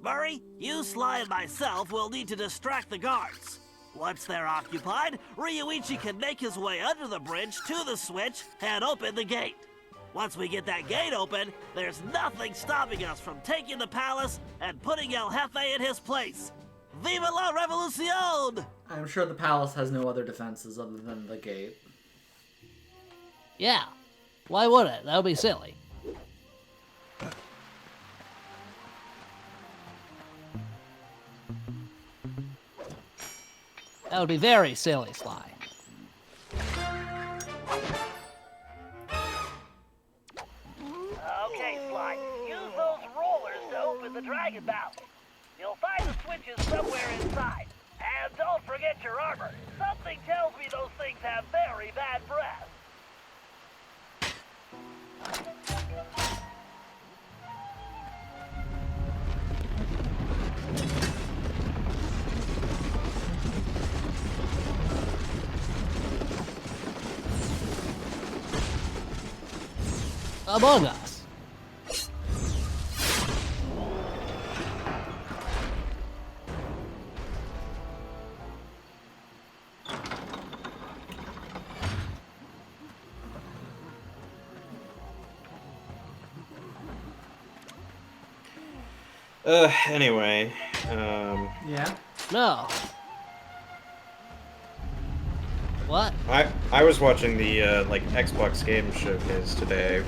Murray, you, Sly, and myself will need to distract the guards. Once they're occupied, Ryuichi can make his way under the bridge to the switch and open the gate. Once we get that gate open, there's nothing stopping us from taking the palace and putting El Jefe in his place. Viva la revolucion! I'm sure the palace has no other defenses other than the gate. Yeah. Why would it? That would be silly. That would be very silly, Sly. Okay, Sly, use those rollers to open the dragon mouth. You'll find the switches somewhere inside. And don't forget your armor. Something tells me those things have very bad breath. Among Us. Anyway, Yeah? No. What? I was watching the, like, Xbox game showcase today,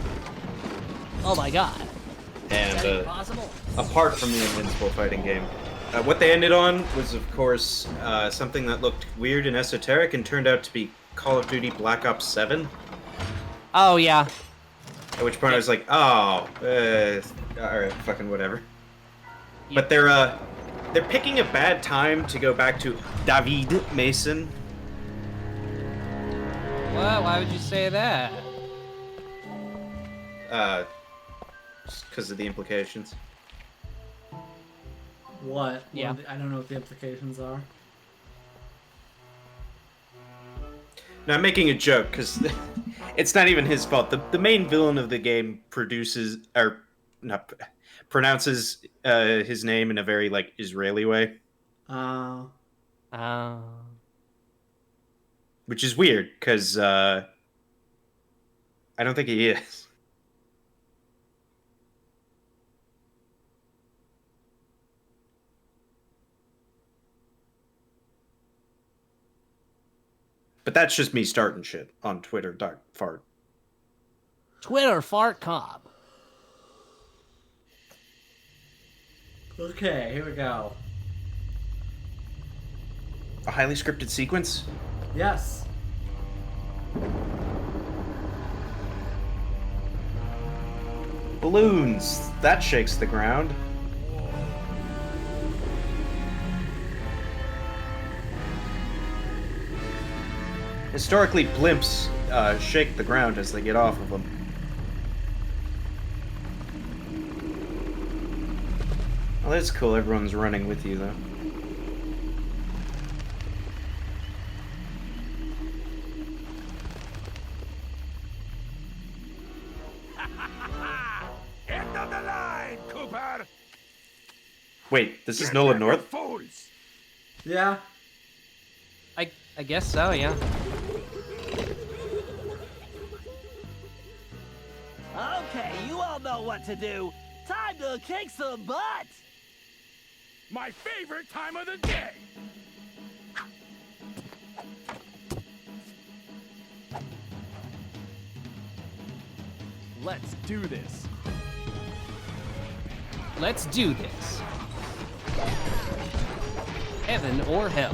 Oh my god. and, Possible? apart from the Invincible fighting game, what they ended on was, of course, something that looked weird and esoteric and turned out to be Call of Duty Black Ops 7. Oh, yeah. At which point I was like, oh, alright, fucking whatever. But they're picking a bad time to go back to David Mason. What? Why would you say that? Just because of the implications. What? Yeah. I don't know what the implications are. No, I'm making a joke, because it's not even his fault. The main villain of the game pronounces his name in a very, like, Israeli way. Which is weird, because I don't think he is. But that's just me starting shit on Twitter, Dark Fart. Twitter fart cob. Okay, here we go. A highly scripted sequence? Yes. Balloons! That shakes the ground. Historically, blimps shake the ground as they get off of them. Well, that's cool. Everyone's running with you, though. End of the line, Cooper! Wait, this is Nolan North? Fools! Yeah. I guess so, yeah. Okay, you all know what to do. Time to kick some butt! My favorite time of the day! Let's do this. Let's do this. Heaven or hell.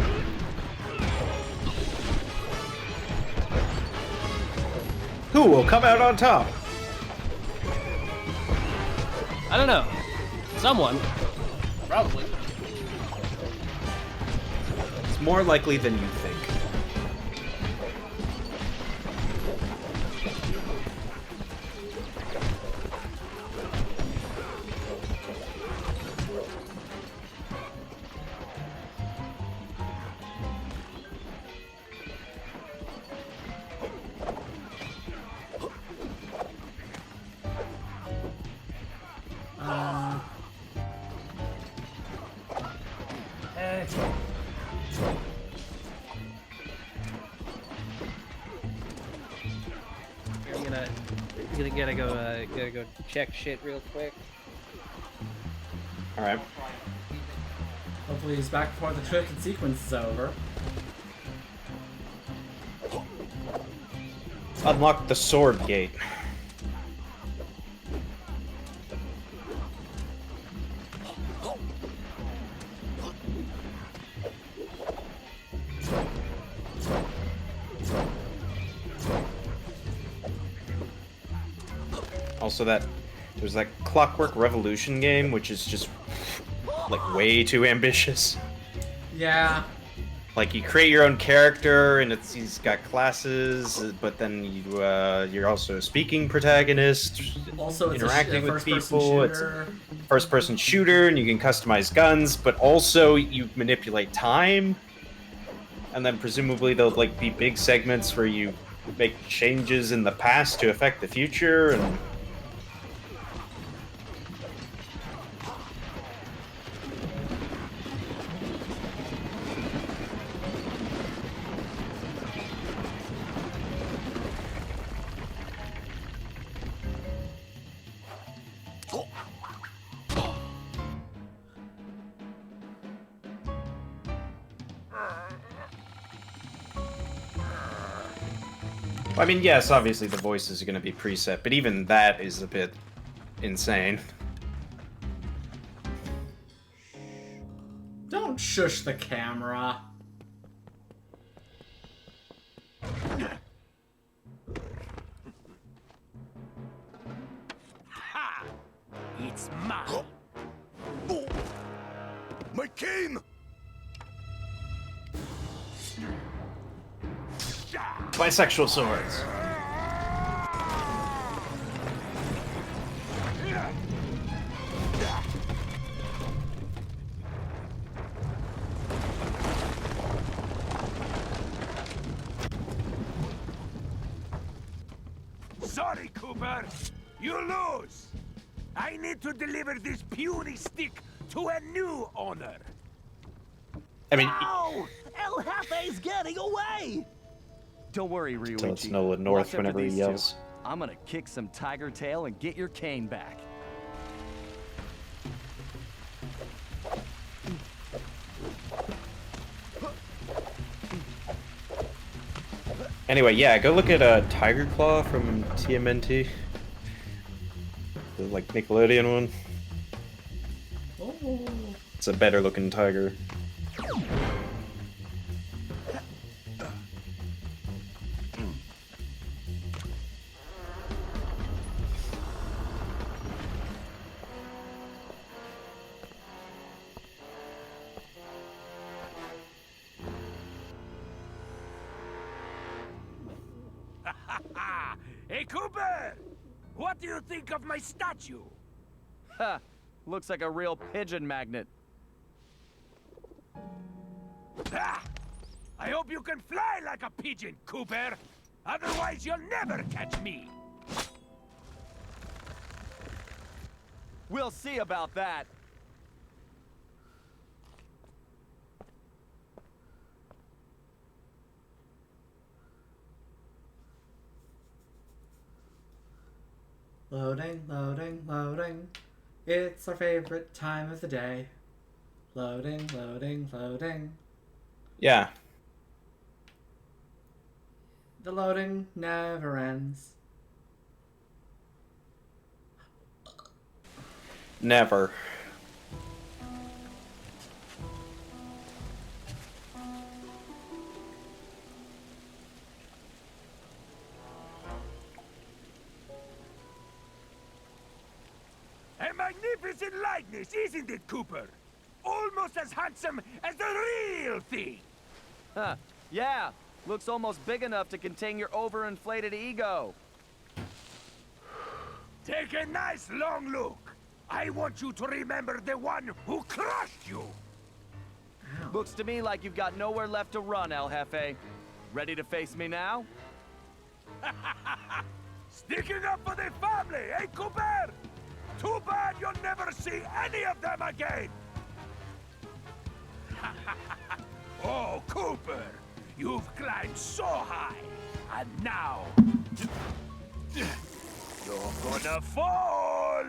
Who will come out on top? I don't know. Someone. Probably. It's more likely than you think. Gotta go check shit real quick. All right. Hopefully he's back before the cooking sequence is over. Unlock the sword gate. Also, there's that Clockwork Revolution game, which is just like way too ambitious. Yeah. Like you create your own character, and he's got classes, but then you're also a speaking protagonist, also it's interacting with people. It's shooter. a first-person shooter, and you can customize guns, but also you manipulate time. And then presumably there'll like be big segments where you make changes in the past to affect the future, and I mean, yes, obviously the voices are going to be preset, but even that is a bit insane. Don't shush the camera. Ha! It's mine. Oh, my cane! Bisexual swords. Sorry, Cooper. You lose. I need to deliver this puny stick to a new owner. I mean, Ow! El Jefe's getting away! Don't worry, Ryuichi. tell it's Nola North Watch after whenever he these yells. two. I'm gonna kick some tiger tail and get your cane back. Anyway, yeah, go look at Tiger Claw from TMNT. The like Nickelodeon one. Oh. It's a better looking tiger. Hey, Cooper! What do you think of my statue? Ha! Looks like a real pigeon magnet. Ah! I hope you can fly like a pigeon, Cooper! Otherwise, you'll never catch me! We'll see about that. Loading, loading, loading. It's our favorite time of the day. Loading, loading, loading. Yeah. The loading never ends. Never. A magnificent likeness, isn't it, Cooper? Almost as handsome as the real thing. Huh. Yeah. Looks almost big enough to contain your overinflated ego. Take a nice long look. I want you to remember the one who crushed you. Looks to me like you've got nowhere left to run, El Jefe. Ready to face me now? Sticking up for the family, eh, Cooper? Too bad you'll never see any of them again. Oh, Cooper, you've climbed so high, and now you're gonna fall.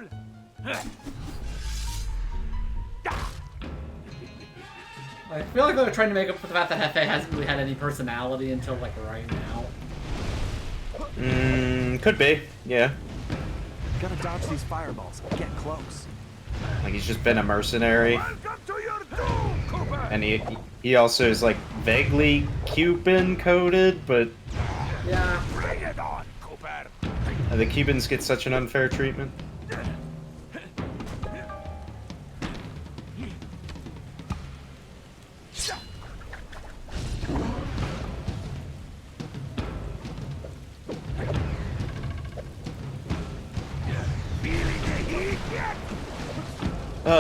I feel like they're trying to make up for the fact that Hefe hasn't really had any personality until like right now. Could be, yeah. Gotta dodge these fireballs. Get close. Like he's just been a mercenary. Welcome to your doom, Cooper. And he also is like vaguely Cuban coded, but Yeah. Bring it on, Cooper. the Cubans get such an unfair treatment.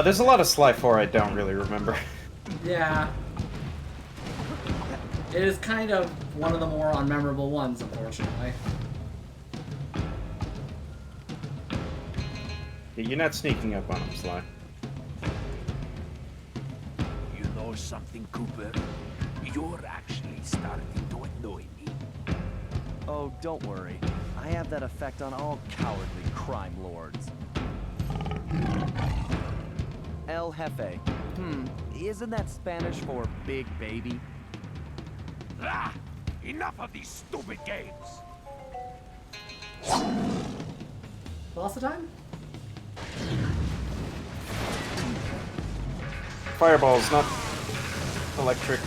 There's a lot of Sly 4 I don't really remember. Yeah. It is kind of one of the more unmemorable ones, unfortunately. Yeah, you're not sneaking up on him, Sly. You know something, Cooper? You're actually starting to annoy me. Oh, don't worry. I have that effect on all cowardly crime lords. El Jefe. Isn't that Spanish for big baby? Ah! Enough of these stupid games! Lost the time? Fireballs, not electric.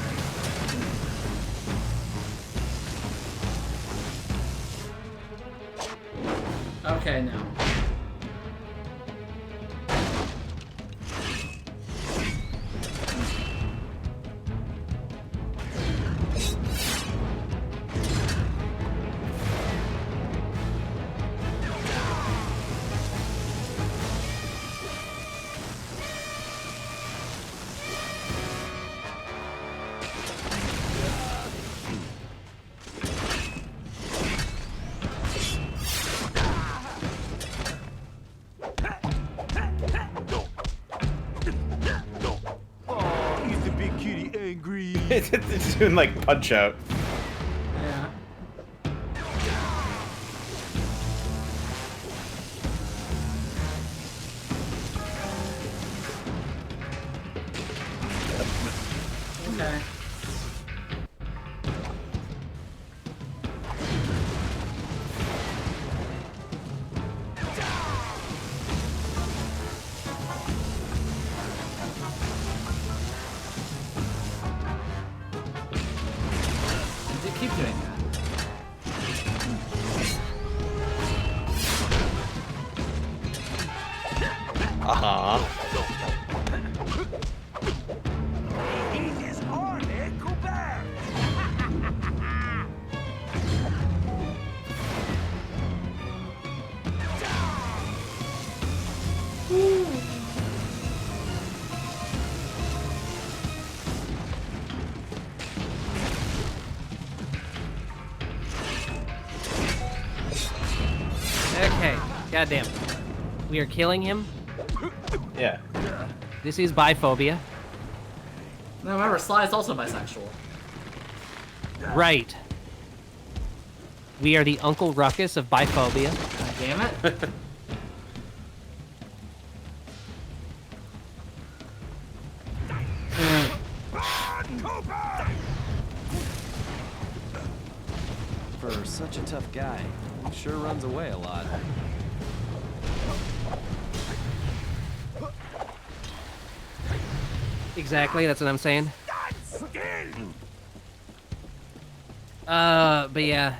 Okay, now. It's doing like Punch Out. Yeah. Okay. Keep doing that. It is on, eh, Cooper? Okay, goddamn. We are killing him. Yeah. This is biphobia. Now remember, Sly is also bisexual. Right. We are the Uncle Ruckus of biphobia. God damn it. For such a tough guy, he sure runs away a lot. Exactly, that's what I'm saying. But yeah.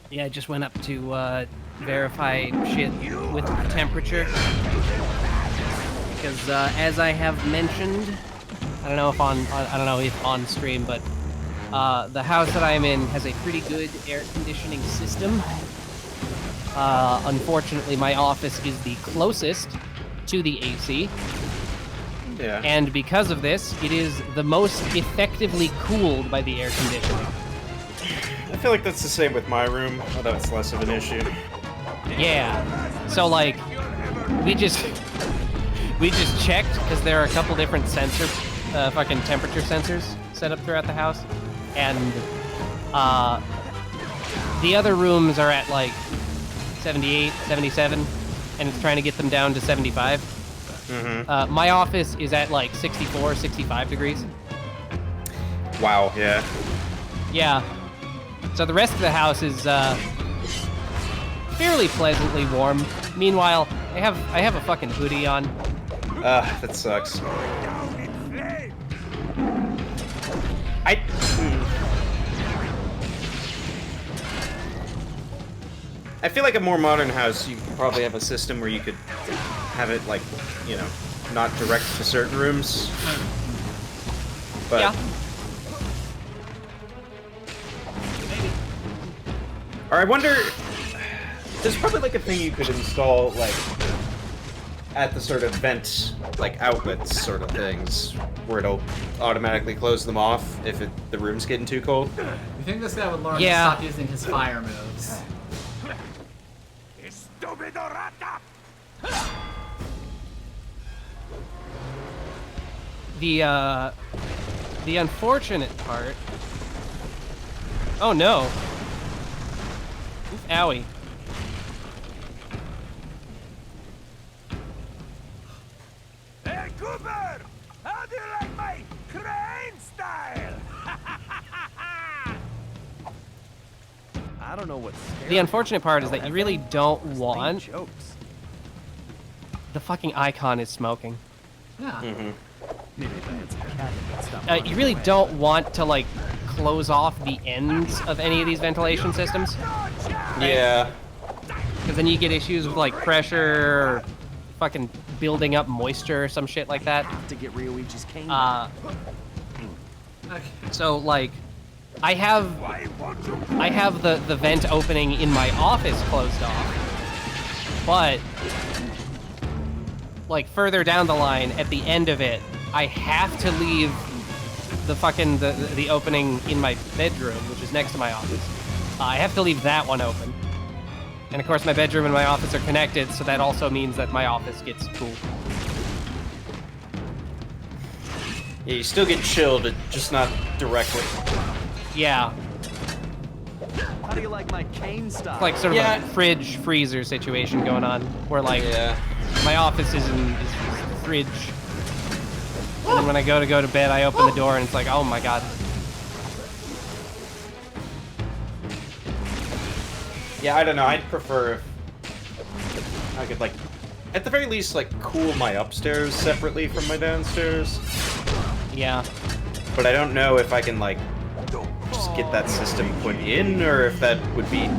Yeah, I just went up to verify shit with temperature. Because as I have mentioned, I don't know if on stream, but the house that I'm in has a pretty good air conditioning system. Unfortunately, my office is the closest to the AC. Yeah. And because of this, it is the most effectively cooled by the air conditioning. I feel like that's the same with my room, although it's less of an issue. Yeah. So like, we just checked because there are a couple different fucking temperature sensors set up throughout the house, and the other rooms are at like 78, 77, and it's trying to get them down to 75. Mm-hmm. My office is at like 64, 65 degrees. Wow, yeah. Yeah. So the rest of the house is fairly pleasantly warm. Meanwhile, I have a fucking hoodie on. That sucks. I feel like a more modern house, you could probably have a system where you could have it, like, you know, not direct to certain rooms. But yeah. Or I wonder, there's probably like a thing you could install, like, at the sort of vent, like, outlets sort of things, where it'll automatically close them off if the room's getting too cold. You think this guy would learn to stop using his fire moves? The unfortunate part... Oh no. Oof, owie. Hey, Cooper! How do you like my crane style? I don't know what's scary. The unfortunate part is that you really don't want... The fucking icon is smoking. Yeah. Mm-hmm. You really don't want to, like, close off the ends of any of these ventilation systems. Yeah. Because then you get issues with, like, pressure or fucking building up moisture or some shit like that. To get Ryoichi's cane. So, like, I have the vent opening in my office closed off, but like further down the line at the end of it, I have to leave the fucking the opening in my bedroom, which is next to my office. I have to leave that one open, and of course my bedroom and my office are connected, so that also means that my office gets cool. Yeah, you still get chilled, just not directly. Yeah. How do you like my cane style? Like sort of a fridge freezer situation going on, where like my office is the fridge, and then when I go to bed, I open the door and it's like, oh my god. Yeah, I don't know. I'd prefer if I could, like, at the very least, like, cool my upstairs separately from my downstairs. Yeah. But I don't know if I can, like, just get that system put in, or if that would be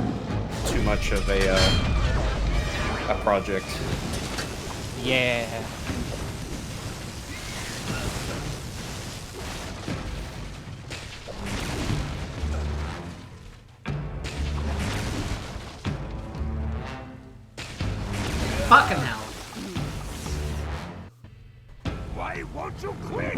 too much of a project. Yeah. Fucking hell. Why won't you quit?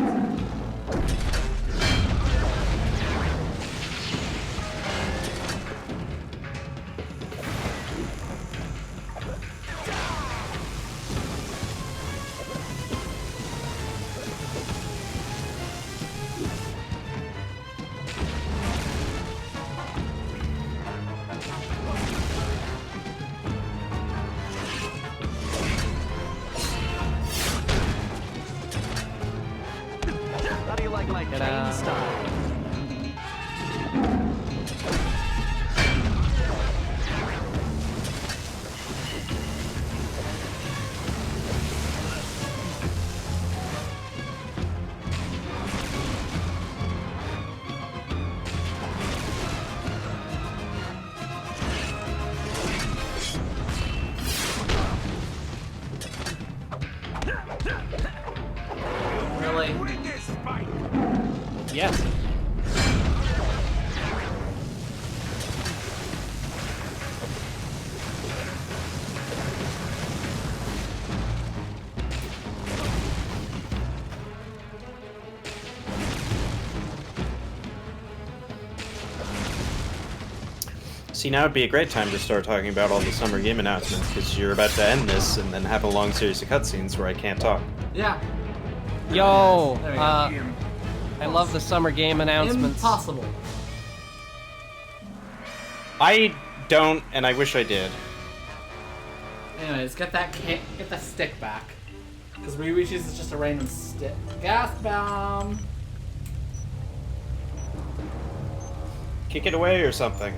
See, now would be a great time to start talking about all the summer game announcements, because you're about to end this and then have a long series of cutscenes where I can't talk. Yeah. Yo, There we go. I love the summer game announcements. Impossible. I don't, and I wish I did. Anyways, get that stick back. Because Ryuichi's is just a random stick. Gas bomb! Kick it away or something.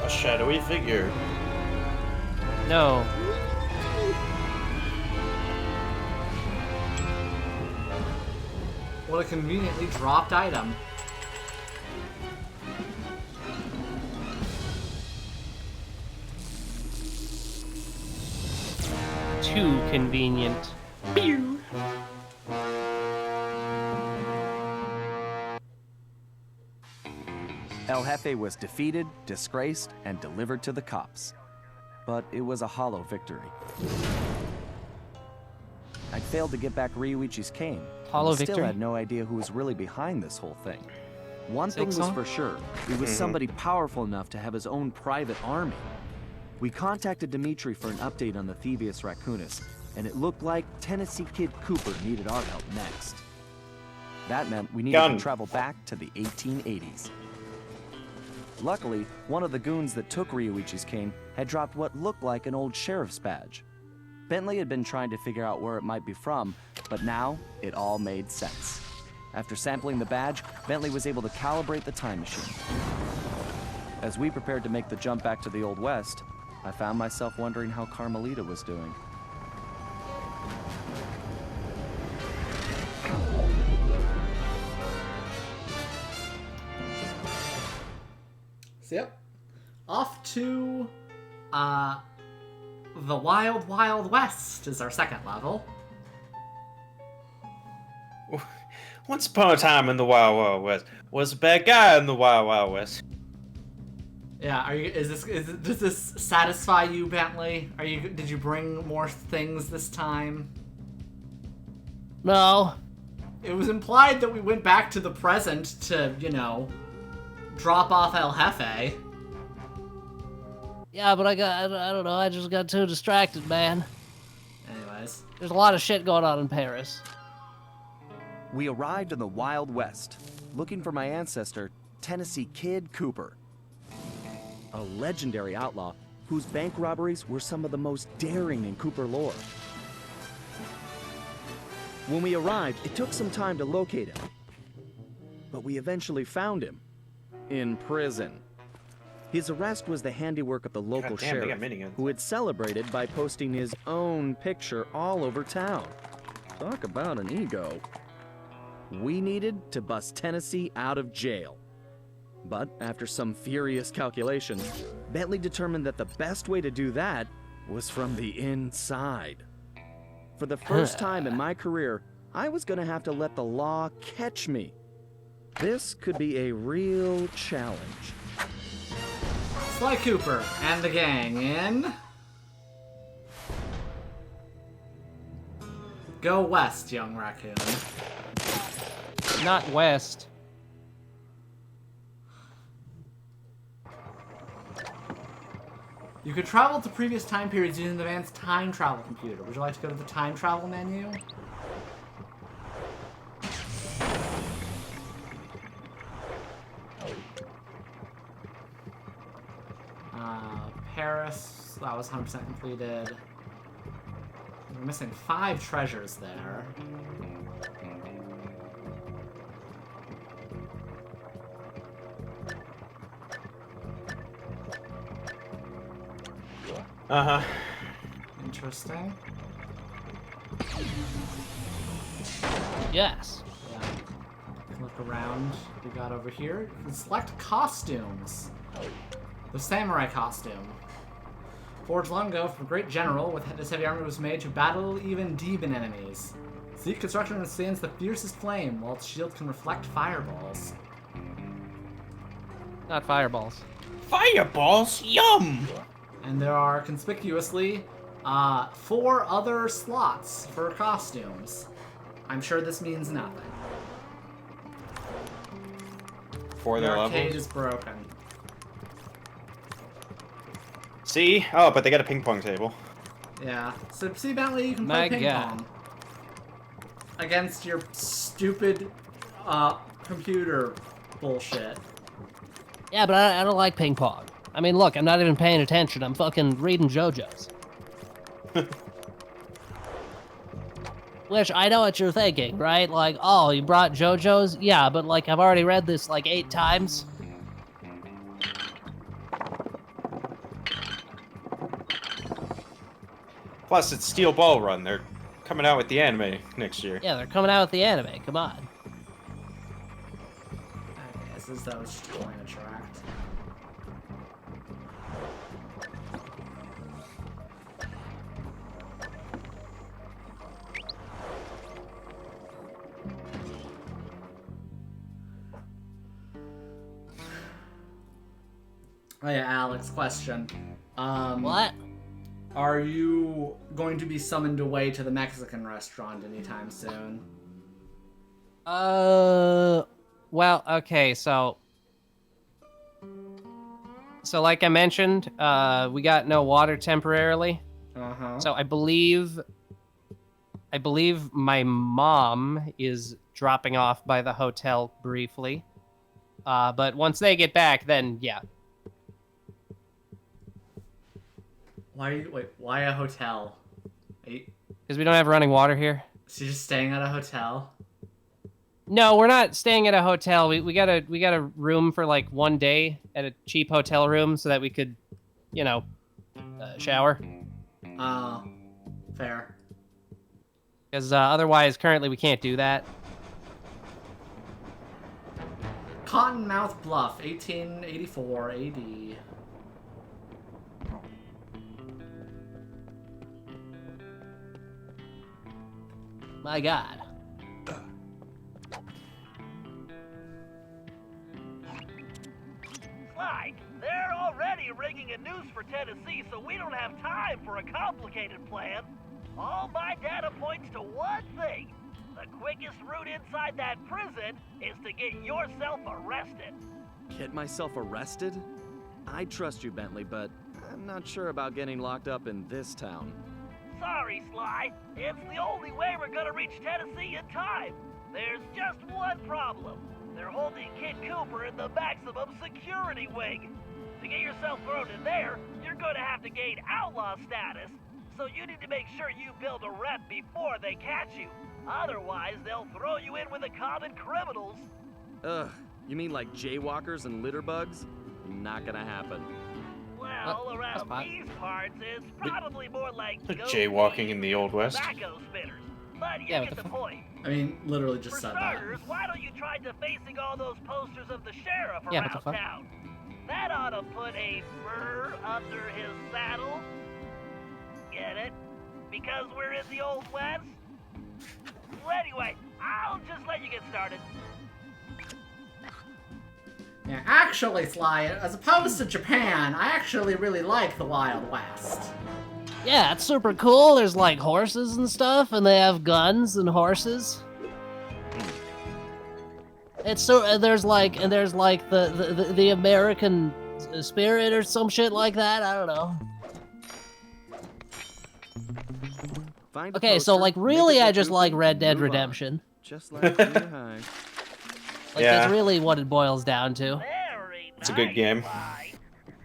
A shadowy figure. No. What a conveniently dropped item. Too convenient. El Jefe was defeated, disgraced, and delivered to the cops. But it was a hollow victory. I failed to get back Ryuichi's cane. Hollow Still victory? had no idea who was really behind this whole thing. One thing was Silksong? for sure, it was somebody powerful enough to have his own private army. We contacted Dimitri for an update on the Thievius Raccoonus, and it looked like Tennessee Kid Cooper needed our help next. That meant we needed Gun. to travel back to the 1880s. Luckily, one of the goons that took Ryuichi's cane had dropped what looked like an old sheriff's badge. Bentley had been trying to figure out where it might be from, but now it all made sense. After sampling the badge, Bentley was able to calibrate the time machine. As we prepared to make the jump back to the Old West, I found myself wondering how Carmelita was doing. So, yep. Off to, the Wild Wild West is our second level. Once upon a time in the Wild Wild West was a bad guy in the Wild Wild West. Yeah, does this satisfy you, Bentley? Did you bring more things this time? No. It was implied that we went back to the present to, drop off El Jefe. Yeah, but I don't know, I just got too distracted, man. Anyways. There's a lot of shit going on in Paris. We arrived in the Wild West, looking for my ancestor, Tennessee Kid Cooper. A legendary outlaw whose bank robberies were some of the most daring in Cooper lore. When we arrived, it took some time to locate him. But we eventually found him. In prison. His arrest was the handiwork of the local God damn, they got sheriff, miniguns. who had celebrated by posting his own picture all over town. Talk about an ego. We needed to bust Tennessee out of jail. But after some furious calculation, Bentley determined that the best way to do that was from the inside. For the first time in my career, I was going to have to let the law catch me. This could be a real challenge. Sly Cooper and the gang in... Go west, young raccoon. Not west. You could travel to previous time periods using the man's time travel computer. Would you like to go to the time travel menu? Paris, that was 100% completed. We're missing 5 treasures there. Uh-huh. Interesting. Yes. Yeah. Look around. What we got over here? You can select costumes. The samurai costume. Forged long ago from a great general, with this heavy armor was made to battle even demon enemies. Its construction withstands the fiercest flame, while its shield can reflect fireballs. Not fireballs. Fireballs? Yum! And there are conspicuously 4 other slots for costumes. I'm sure this means nothing. For The their arcade levels? is broken. See? Oh, but they got a ping pong table. Yeah. So see, Bentley, you can My play ping God. pong against your stupid computer bullshit. Yeah, but I don't like ping pong. I mean, look, I'm not even paying attention. I'm fucking reading JoJo's. Which, I know what you're thinking, right? Like, oh, you brought JoJo's? Yeah, but, like, I've already read this, like, 8 times. Plus, it's Steel Ball Run. They're coming out with the anime next year. Yeah, they're coming out with the anime. Come on. I guess that was just going to tract. Oh yeah, Alex, question. What? Are you going to be summoned away to the Mexican restaurant anytime soon? Well, okay, so like I mentioned, we got no water temporarily. Uh-huh. So I believe my mom is dropping off by the hotel briefly. But once they get back, then yeah. Why a hotel? Because we don't have running water here. So you're just staying at a hotel? No, we're not staying at a hotel. We got a room for like 1 day at a cheap hotel room so that we could, you know, shower. Oh, fair. Because otherwise, currently we can't do that. Cottonmouth Bluff, 1884 AD. My God. Sly, they're already rigging a noose for Tennessee, so we don't have time for a complicated plan. All my data points to one thing. The quickest route inside that prison is to get yourself arrested. Get myself arrested? I trust you, Bentley, but I'm not sure about getting locked up in this town. Sorry, Sly. It's the only way we're gonna reach Tennessee in time. There's just one problem. They're holding Kid Cooper in the maximum security wing. To get yourself thrown in there, you're gonna have to gain outlaw status. So you need to make sure you build a rep before they catch you. Otherwise, they'll throw you in with the common criminals. Ugh, you mean like jaywalkers and litterbugs? Not gonna happen. Well, around these parts, it's probably more like Jaywalking in the Old West. tobacco spitters. But you Yeah, get the point. I mean, literally just For said starters, why don't you try defacing all those posters of the sheriff Yeah, what around the fuck? town? That ought to put a burr under his saddle. Get it? Because we're in the Old West? Well, anyway, I'll just let you get started. Yeah, actually, Sly, as opposed to Japan, I actually really like the Wild West. Yeah, it's super cool. There's like horses and stuff, and they have guns and horses. It's so there's like the American spirit or some shit like that. I don't know. Find a Okay, so poster, like make really, it I look just goofy, like Red Dead move on. Redemption. Just like junior high. Like Yeah. that's really what it boils down to. Very It's a good game. Sly.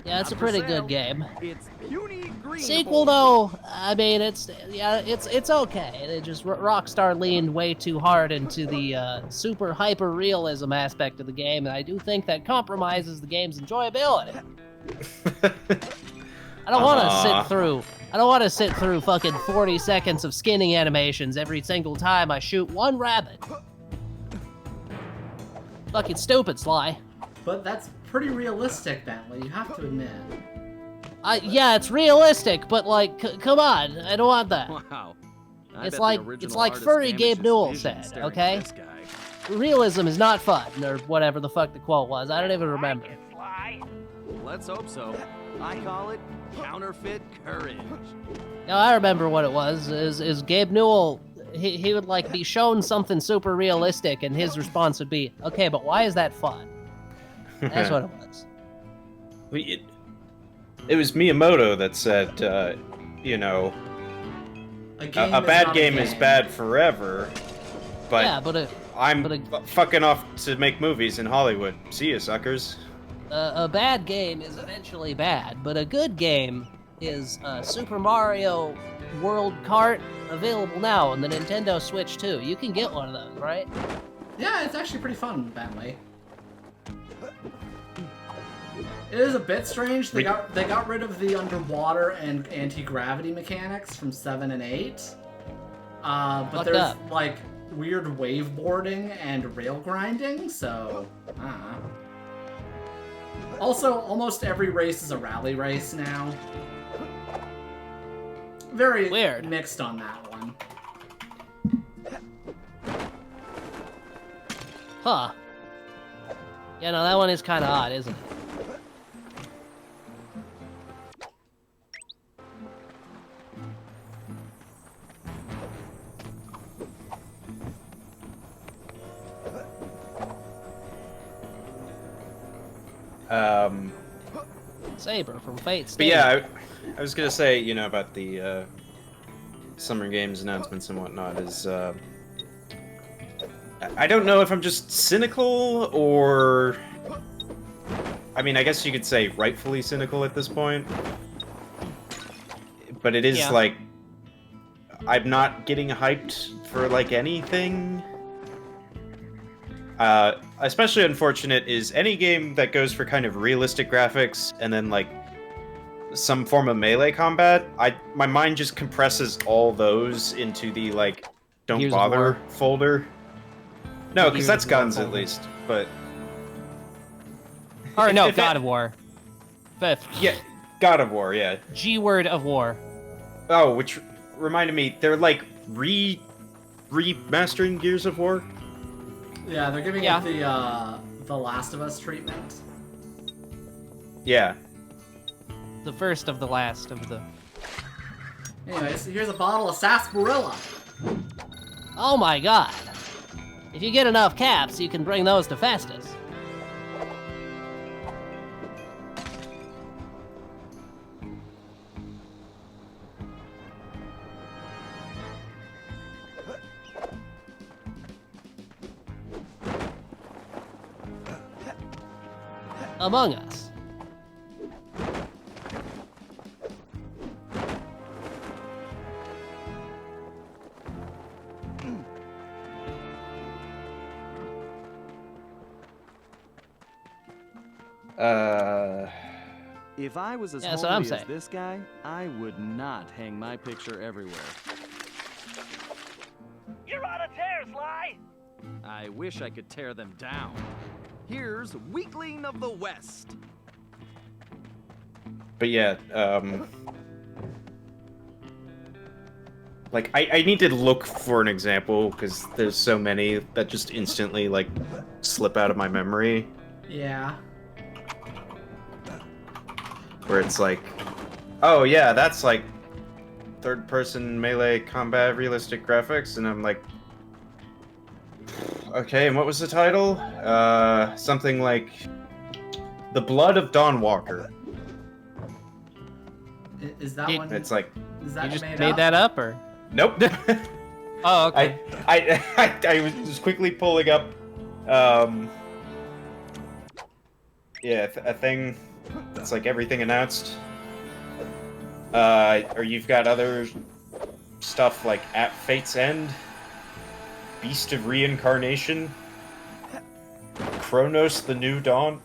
Yeah, it's a Not for pretty sale. good game. It's puny green. Sequel though, I mean, it's okay. It just Rockstar leaned way too hard into the super hyper realism aspect of the game, and I do think that compromises the game's enjoyability. I don't want to sit through. I don't want to sit through fucking 40 seconds of skinning animations every single time I shoot one rabbit. fucking stupid, Sly. But that's pretty realistic, Bentley. You have to admit. Yeah, it's realistic, but like, come on, I don't want that. Wow. I It's bet the like original furry artist Gabe damaged his Newell vision said, staring at okay? this guy. Realism is not fun, or whatever the fuck the quote was. I don't even remember. Let's hope so. I call it counterfeit courage. No, I remember what it was. Is Gabe Newell? He would like be shown something super realistic, and his response would be, "Okay, but why is that fun?" That's what it was. It was Miyamoto that said, you know, a bad game is bad forever, but, yeah, but I'm fucking off to make movies in Hollywood. See ya, suckers. A bad game is eventually bad, but a good game is Super Mario World Kart, available now on the Nintendo Switch too. You can get one of those, right? Yeah, it's actually pretty fun, Bentley. It is a bit strange. They got rid of the underwater and anti-gravity mechanics from 7 and 8. But there's like weird wave boarding and rail grinding, so I don't know. Also, almost every race is a rally race now. Very weird. Mixed on that one. Huh. Yeah, no, that one is kind of odd, isn't it? Saber from Fate Stay. But yeah, I was gonna say, you know, about the Summer Games announcements and whatnot is, I don't know if I'm just cynical or, I mean, I guess you could say rightfully cynical at this point, but it is like, I'm not getting hyped for like anything. Especially unfortunate is any game that goes for kind of realistic graphics and then like some form of melee combat. My mind just compresses all those into the like don't Gears bother folder. No, because that's guns at least. But or no, God of War. Yeah, God of War. Yeah. G word of war. Oh, which reminded me, they're like remastering Gears of War. Yeah, they're giving it the Last of Us treatment. Yeah. The first of the last of the... Anyways, here's a bottle of sarsaparilla. Oh my god. If you get enough caps, you can bring those to Festus. Among Us. If I was as homely as this guy, I would not hang my picture everywhere. You're on a tear, Sly! I wish I could tear them down. Here's Weakling of the West. But yeah, like I need to look for an example because there's so many that just instantly like slip out of my memory. Yeah. Where it's like, oh yeah, that's like third-person melee combat realistic graphics, and I'm like, okay, and what was the title? Something like The Blood of Dawnwalker. Is that one? It's like, is that you just made made up? that up, or? Nope. Oh, okay. I was just quickly pulling up, yeah, a thing that's like everything announced. Or you've got other stuff like At Fate's End, Beast of Reincarnation, Kronos the New Dawn.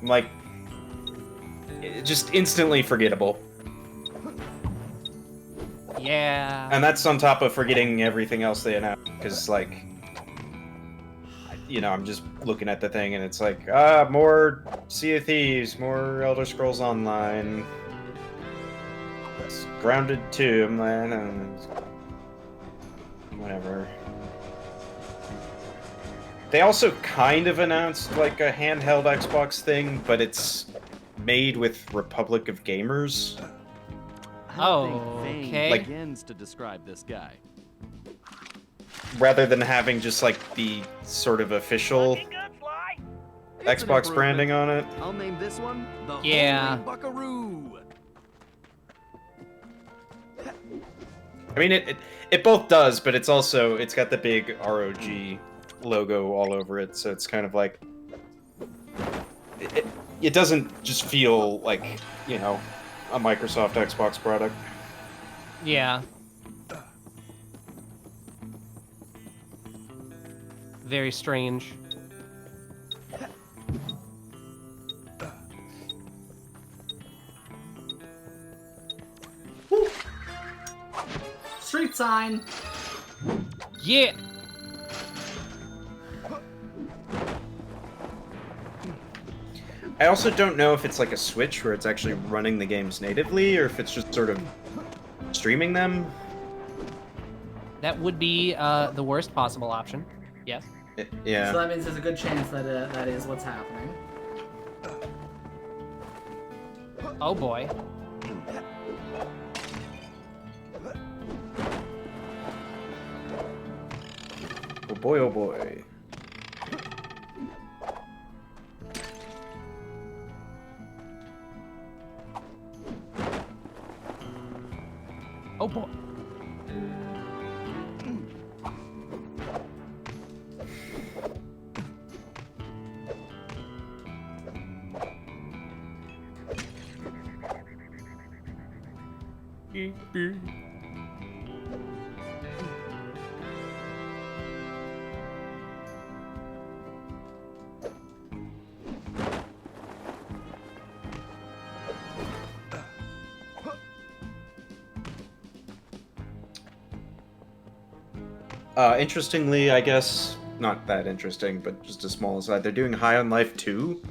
I'm like, just instantly forgettable. Yeah. And that's on top of forgetting everything else they announced, because, like, I'm just looking at the thing and it's like, more Sea of Thieves, more Elder Scrolls Online, it's Grounded 2, I'm like, whatever. They also kind of announced like a handheld Xbox thing, but it's made with Republic of Gamers. I don't think okay. Vane begins to describe this guy. Rather than having just like the sort of official It's an Xbox branding on it. I'll name this one the Yeah. Holy Buckaroo. I mean, it both does, but it's got the big ROG logo all over it, so it's kind of like it doesn't just feel like, a Microsoft Xbox product. Yeah. Very strange. Street sign. Yeah. I also don't know if it's like a Switch where it's actually running the games natively, or if it's just sort of streaming them. That would be the worst possible option. Yes. Yeah. So that means there's a good chance that that is what's happening. Oh boy. Oh boy, oh boy. Oh boy. Interestingly, I guess, not that interesting, but just a small aside, they're doing High on Life 2.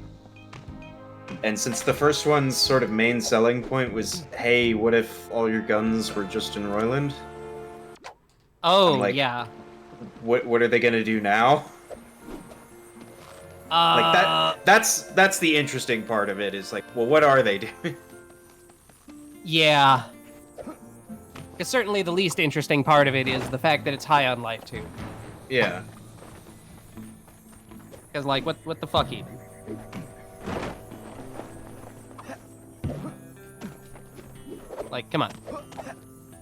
And since the first one's sort of main selling point was, hey, what if all your guns were just in Royland? Oh, like, yeah. What are they gonna do now? Like that's the interesting part of it, is like, well, what are they doing? Yeah. Because certainly the least interesting part of it is the fact that it's High on Life 2. Yeah. Because, like, what the fuck even? Like, come on.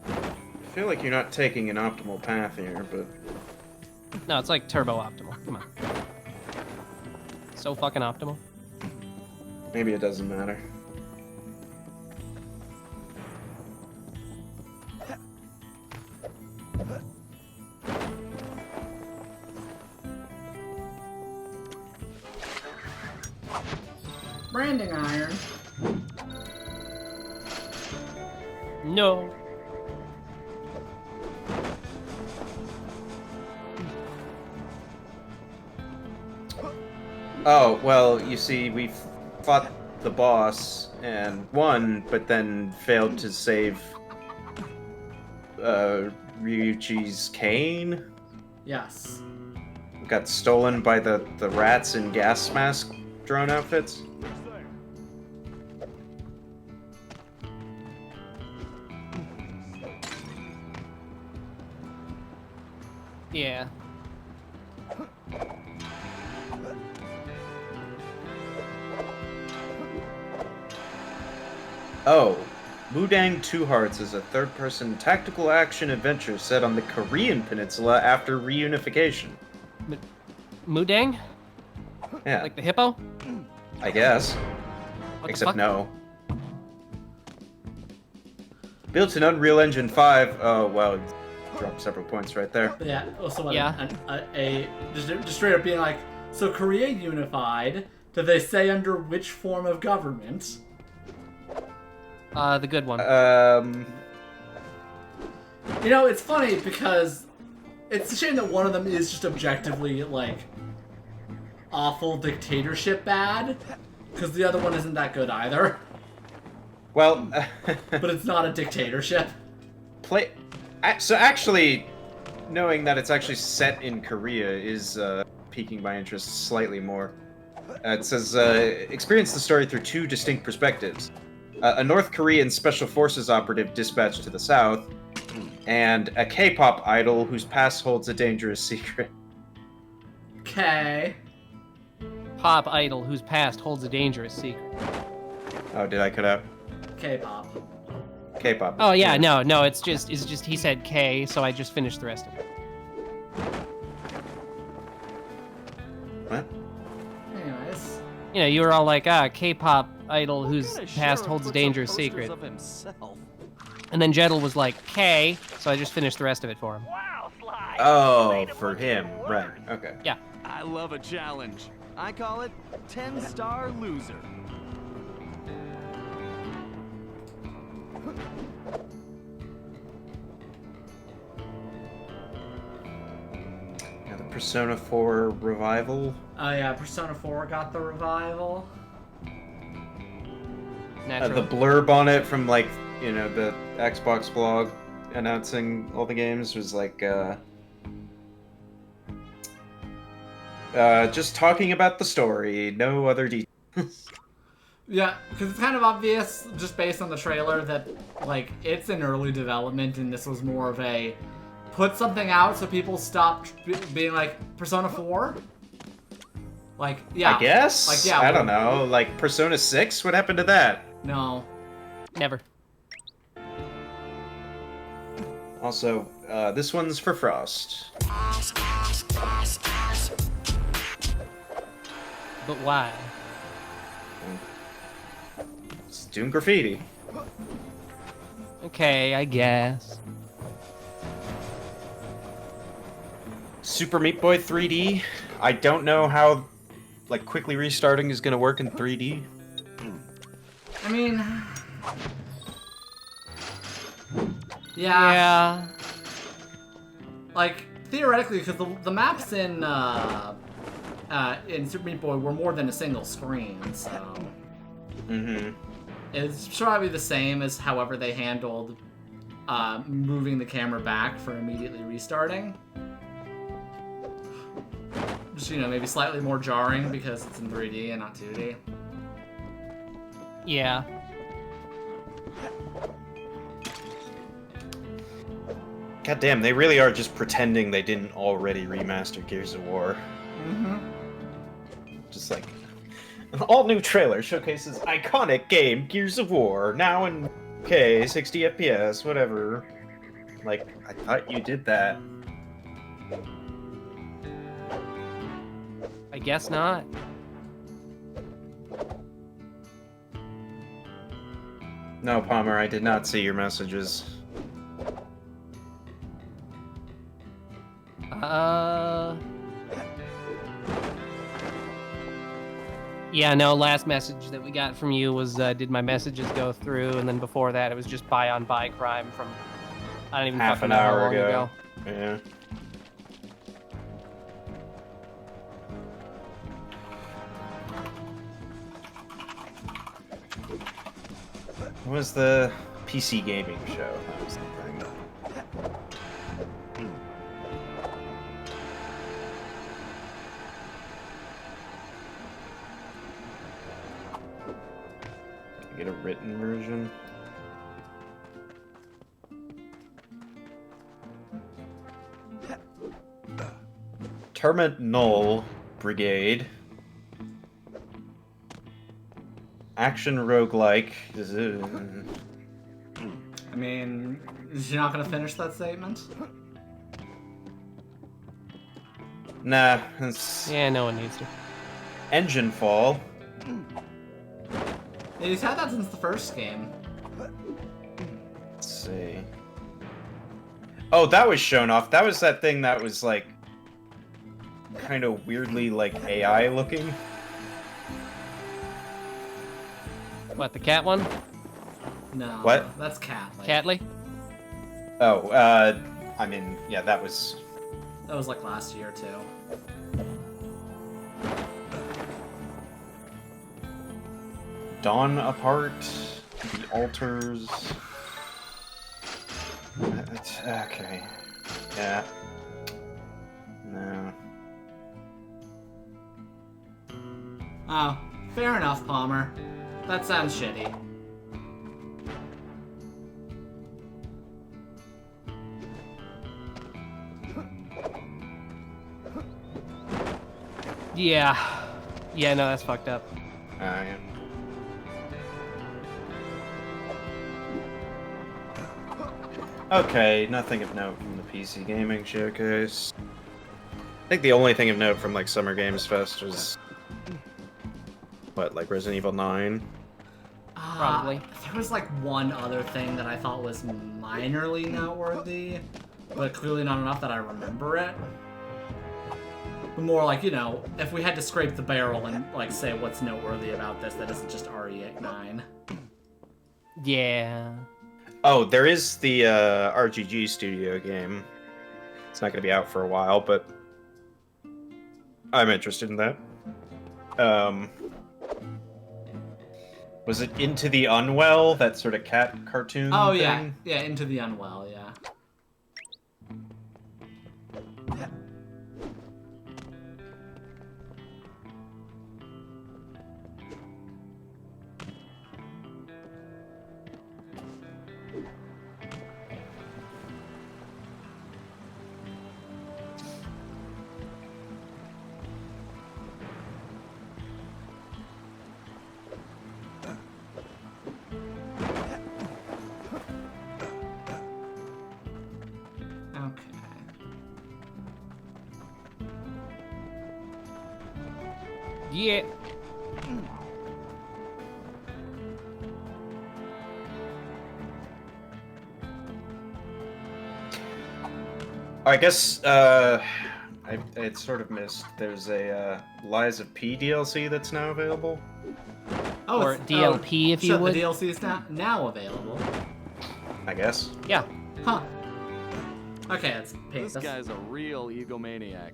I feel like you're not taking an optimal path here, but... No, it's like turbo optimal. Come on. So fucking optimal. Maybe it doesn't matter. Branding iron. No. Oh, well, you see, we fought the boss and won, but then failed to save Ryuichi's cane. Yes. Got stolen by the rats in gas mask drone outfits. Yeah. Oh, Mudang Two Hearts is a third-person tactical action adventure set on the Korean peninsula after reunification. Mudang? Yeah. Like the hippo? I guess. What Except the fuck? no. Built in Unreal Engine 5. Oh, well, dropped several points right there. Yeah. Also, what? Yeah. Just straight up being like, so Korea unified. Did they say under which form of government? The good one. You know, it's funny because it's a shame that one of them is just objectively, like, awful dictatorship bad, because the other one isn't that good either. Well, but it's not a dictatorship. So actually, knowing that it's actually set in Korea is piquing my interest slightly more. It says, experience the story through two distinct perspectives. A North Korean special forces operative dispatched to the south, and a K-pop idol whose past holds a dangerous secret. Okay. Pop idol whose past holds a dangerous secret. Oh, did I cut out? K-pop. K-pop. Oh yeah, no, it's just he said K, so I just finished the rest of it. What? Anyways. You know, you were all like, K-pop idol whose past holds a dangerous secret. And then Jedel was like, K, so I just finished the rest of it for him. Oh, for him. Right. Okay. Yeah. I love a challenge. I call it 10-star loser. Yeah, the Persona 4 revival. Oh yeah, Persona 4 got the revival. The blurb on it from, like, you know, the Xbox blog announcing all the games was like, just talking about the story, no other details. Yeah, because it's kind of obvious, just based on the trailer, that, like, it's in early development, and this was more of a put something out so people stopped being like, Persona 4? Like, yeah. I guess? Like, yeah. I don't know. Like, Persona 6? What happened to that? No. Never. Also, this one's for Frost. But why? It's doing graffiti. Okay, I guess. Super Meat Boy 3D. I don't know how, like, quickly restarting is gonna work in 3D. I mean... Yeah. Like, theoretically, because the maps in Super Meat Boy were more than a single screen, so... Mm-hmm. It's probably the same as however they handled moving the camera back for immediately restarting. Just, you know, maybe slightly more jarring because it's in 3D and not 2D. Yeah. God damn, they really are just pretending they didn't already remaster Gears of War. Mm-hmm. Just like, an all-new trailer showcases iconic game Gears of War, now in 60 FPS, whatever. Like, I thought you did that. I guess not. No, Palmer, I did not see your messages. Yeah, no, last message that we got from you was, did my messages go through? And then before that, it was just buy-on-buy crime from, I don't even Half fucking an know how hour long ago. Yeah. What was the PC gaming show? That was the thing. Get a written version. Terminal Brigade. Action roguelike. I mean, is you're not gonna finish that statement? Nah, it's Yeah, no one needs to. Engine Fall. Yeah, he's had that since the first game. Let's see. Oh, that was shown off. That was that thing that was like kind of weirdly like AI looking. What, the cat one? No. What? That's Cat. Catley? Oh, I mean, yeah, that was That was like last year too. Dawn Apart, The Altars. Okay. Yeah. No. Oh, fair enough, Palmer. That sounds shitty. Yeah. Yeah, no, that's fucked up. Yeah. Okay, nothing of note from the PC Gaming Showcase. I think the only thing of note from like Summer Games Fest was what, like Resident Evil 9? Probably. There was like one other thing that I thought was minorly noteworthy, but clearly not enough that I remember it. But more like, you know, if we had to scrape the barrel and like say what's noteworthy about this that isn't just RE9. Yeah. Oh, there is the RGG Studio game. It's not going to be out for a while, but I'm interested in that. Was it Into the Unwell, that sort of cat cartoon Oh, thing? yeah. Yeah, Into the Unwell, yeah. Yeah. I guess, I sort of missed. There's a Lies of P DLC that's now available. Oh, or DLP, if you would. The DLC is now available. I guess. Yeah. Huh. Okay, that's This guy's a real egomaniac.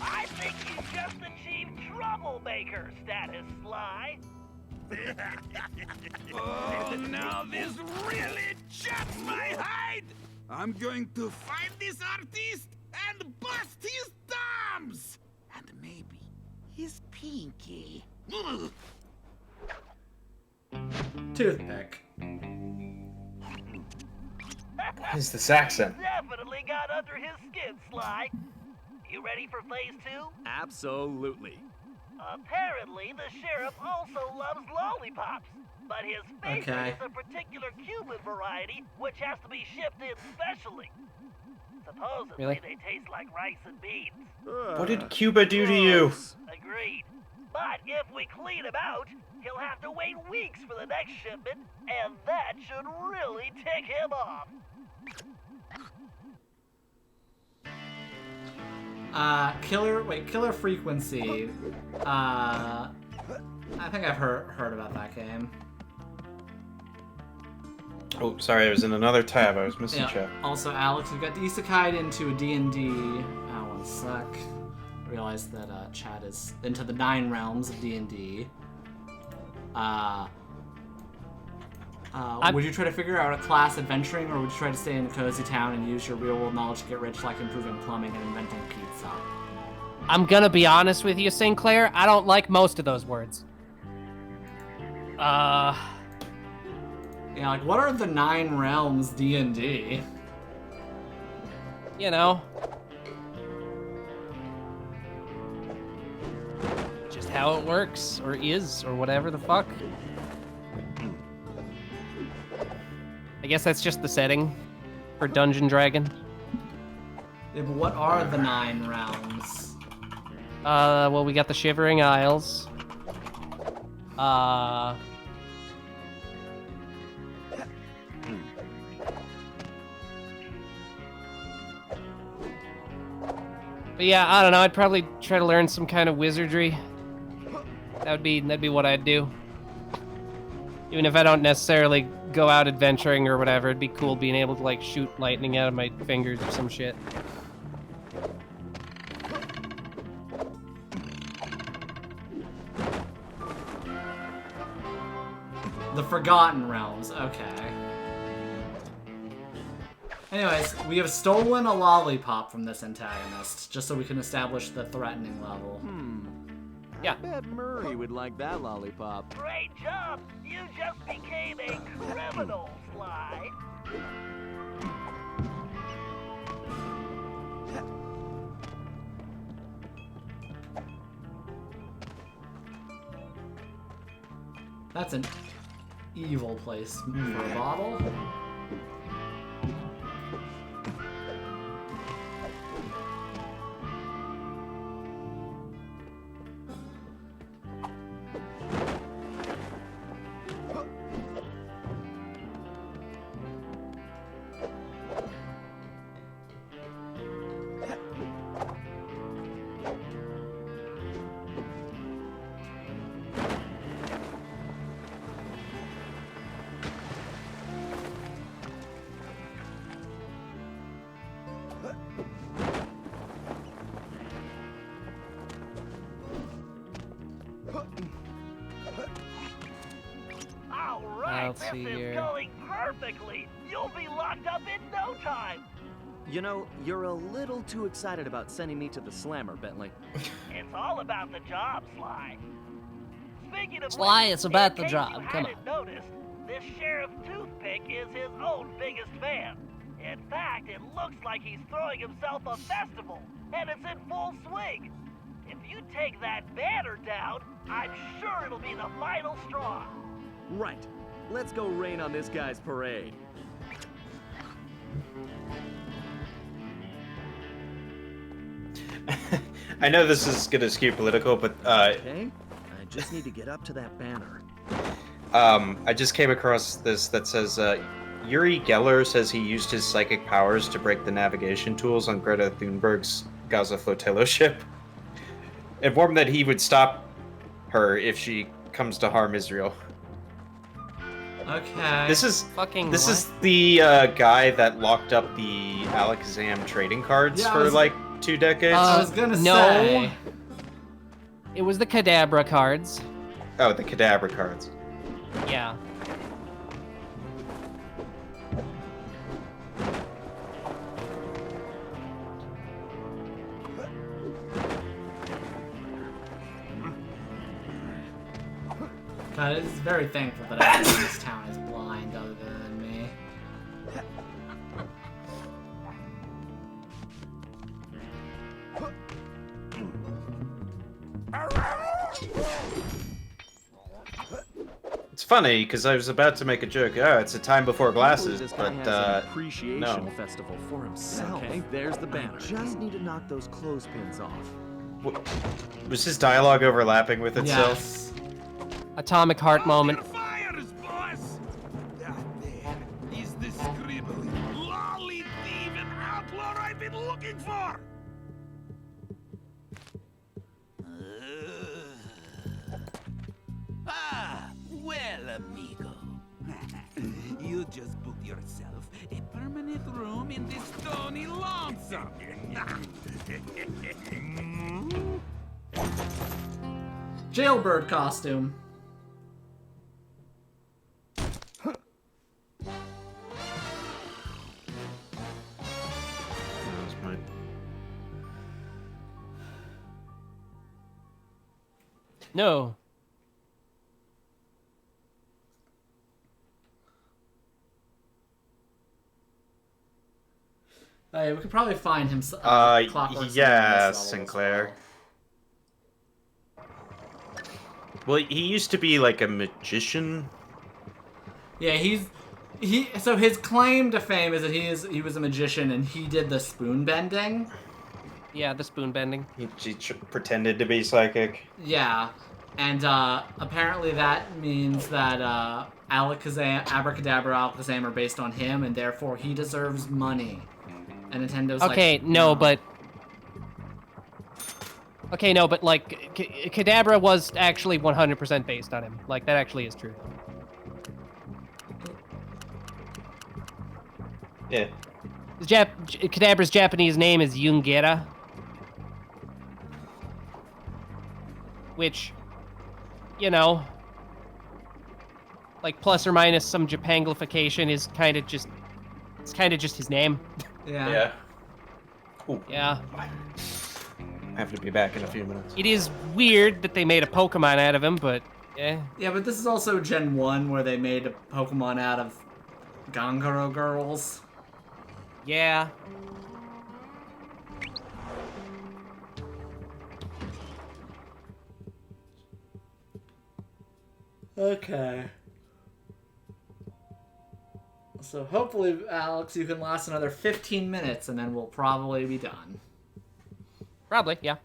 I think you just achieved troublemaker status, Sly. Oh, now this really chaps my hide! I'm going to find this artist and bust his thumbs! And maybe his pinky. Toothpick. What is this accent? Definitely got under his skin, Sly. You ready for phase 2? Absolutely. Apparently, the sheriff also loves lollipops, but his favorite Okay. is a particular Cuban variety, which has to be shipped in specially. Supposedly, Really? they taste like rice and beans. What did Cuba do to you? Agreed. But if we clean him out, he'll have to wait weeks for the next shipment, and that should really tick him off. Killer Frequency. I think I've heard about that game. Oh, sorry, I was in another tab. I was missing Yeah. chat. Also, Alex, we got isekai'd into a D&D. Oh, one sec. Realized that chat is into the 9 realms of D&D. Would you try to figure out a class adventuring, or would you try to stay in a cozy town and use your real-world knowledge to get rich, like improving plumbing and inventing pizza? I'm gonna be honest with you, Sinclair. I don't like most of those words. Yeah, like, what are the 9 realms D&D? You know. Just how it works, or is, or whatever the fuck. I guess that's just the setting for Dungeon Dragon. Yeah, but what are the 9 realms? Well, we got the Shivering Isles. But yeah, I don't know. I'd probably try to learn some kind of wizardry. That'd be what I'd do. Even if I don't necessarily go out adventuring or whatever, it'd be cool being able to like shoot lightning out of my fingers or some shit. The Forgotten Realms, okay. Anyways, we have stolen a lollipop from this antagonist, just so we can establish the threatening level. Yeah. I bet Murray would like that lollipop. Great job! You just became a criminal, Sly. That's an evil place for a bottle. Let's This see is here. going perfectly. You'll be locked up in no time. You know, you're a little too excited about sending me to the slammer, Bentley. It's all about the job, Sly. Speaking of Sly, which, it's about in the case job. you Come hadn't noticed, this Sheriff Toothpick is his own biggest fan. In fact, it looks like he's throwing himself a festival, and it's in full swing. If you take that banner down, I'm sure it'll be the final straw. Right. Let's go rain on this guy's parade. I know this is gonna skew political, but Okay? I just need to get up to that banner. I just came across this that says Yuri Geller says he used his psychic powers to break the navigation tools on Greta Thunberg's Gaza Flotillo ship. Informed that he would stop her if she comes to harm Israel. Okay. This is Fucking this what? is the guy that locked up the Alakazam trading cards Yeah, I for was- like 2 decades. I was gonna no. say. It was the Kadabra cards. Oh, the Kadabra cards. Yeah. God, it's very thankful that everyone in this town is blind other than me. It's funny because I was about to make a joke. Oh, it's a time before glasses, This guy but has an appreciation no. festival for himself. Okay, there's the banner. I just need to knock those clothespins off. Was his dialogue overlapping with itself? Yes. Atomic heart moment. Fires, boss! That there is the scribbly, lolly thieving outlaw I've been looking for! Well, amigo. You just booked yourself a permanent room in this stony lonesome. Jailbird costume. No. Hey, we could probably find him. Clockwork Yeah, somewhere on this level as Sinclair. Well, he used to be like a magician. Yeah, so his claim to fame is that he was a magician and he did the spoon bending. Yeah, the spoon bending. He pretended to be psychic. Yeah, and apparently that means that Abracadabra, Alakazam are based on him, and therefore he deserves money. And Nintendo's Okay, like, no, but... Okay, no, but, like, Kadabra was actually 100% based on him. Like, that actually is true. Yeah. Kadabra's Japanese name is Yungera. Which, you know... like plus or minus some Japanglification is kind of just his name. Yeah. Yeah. Cool. Yeah. I have to be back in a few minutes. It is weird that they made a Pokemon out of him, but yeah. Yeah, but this is also Gen 1 where they made a Pokemon out of Gangaro girls. Yeah. Okay. So hopefully, Alex, you can last another 15 minutes and then we'll probably be done. Probably, yeah.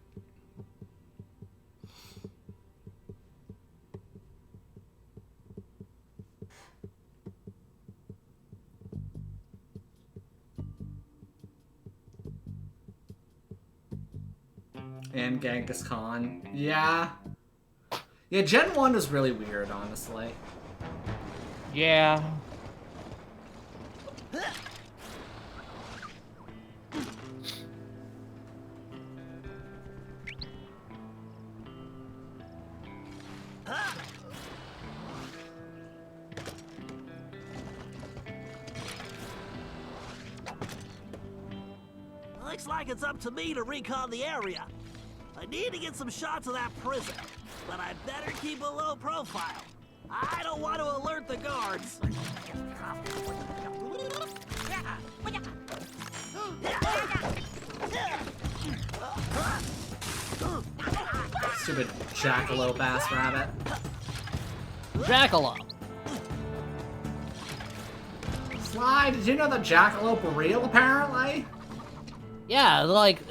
And Genghis Khan. Yeah. Yeah, Gen 1 is really weird, honestly. Yeah. Looks like it's up to me to recon the area. I need to get some shots of that prison, but I better keep a low profile. I don't want to alert the guards. Stupid jackalope ass rabbit. Jackalope. Sly, did you know that jackalope were real, apparently? Yeah, like,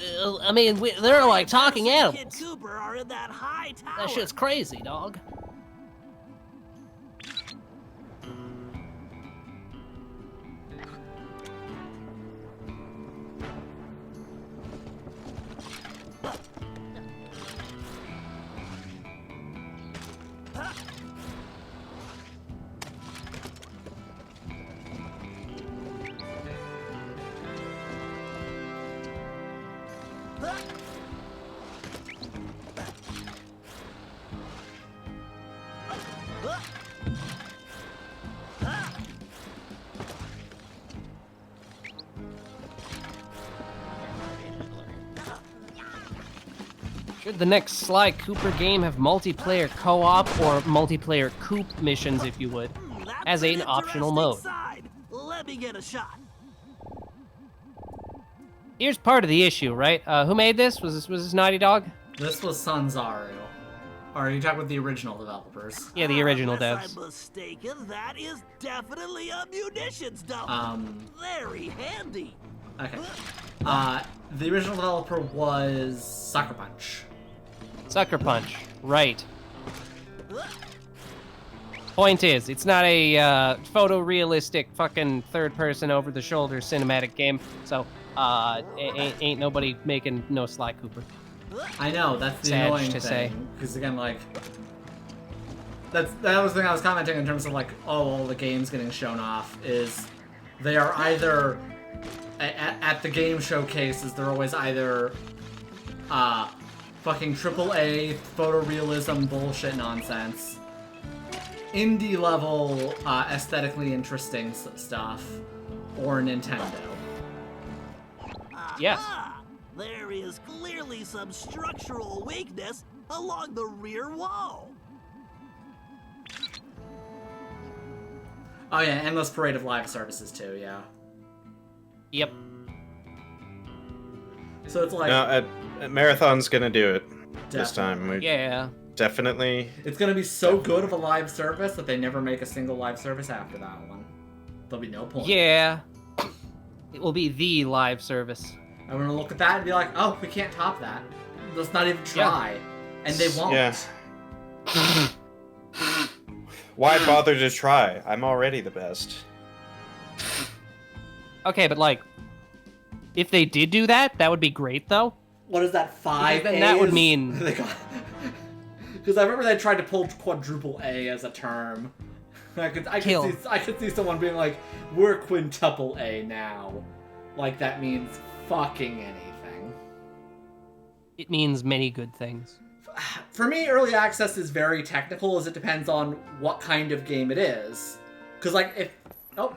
I mean, they're like talking Kid animals. Cooper are in that high tower. That shit's crazy, dog. Should the next Sly Cooper game have multiplayer co-op or multiplayer coop missions, if you would, That's as an optional mode? side. Let me get a shot. Here's part of the issue, right? Who made this? Was this Naughty Dog? This was Sanzaru. Or are you talking about the original developers? Yeah, the original Unless devs. I'm mistaken, that is definitely a munitions dump. Very handy. Okay. The original developer was Sucker Punch. Sucker Punch, right. Point is, it's not a photorealistic fucking third-person over-the-shoulder cinematic game, so ain't nobody making no Sly Cooper. I know, that's the Sad annoying to thing. say. Because again, like, that was the thing I was commenting in terms of like, all the games getting shown off is they are either at the game showcases they're always either fucking AAA photorealism bullshit nonsense, indie level aesthetically interesting stuff, or Nintendo. Yes. Ah, there is clearly some structural weakness along the rear wall. Oh yeah, endless parade of live services too. Yeah. Yep. So it's like No, Marathon's gonna do it this time. We Yeah. definitely. it's gonna be so good of a live service that they never make a single live service after that one. There'll be no point. Yeah. It will be the live service. I'm gonna look at that and be like, oh, we can't top that. Let's not even try. And they won't. Yeah. Why bother to try? I'm already the best. Okay, but like, if they did do that, that would be great, though. What is that, 5 Then that would A's? mean- Because I remember they tried to pull quadruple A as a term. I could see someone being like, we're quintuple A now. Like that means fucking anything. It means many good things. for me, early access is very technical, as it depends on what kind of game it is. Because, like, if... Oh.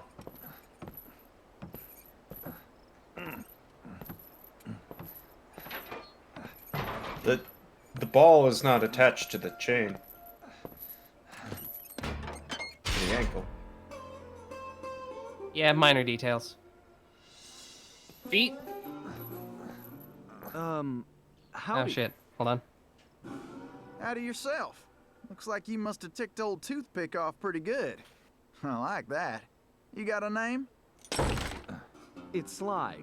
The ball is not attached to the chain. To the ankle. Yeah, minor details. Feet? Howdy. Oh shit, hold on. Howdy yourself. Looks like you must have ticked old Toothpick off pretty good. I like that. You got a name? It's Sly.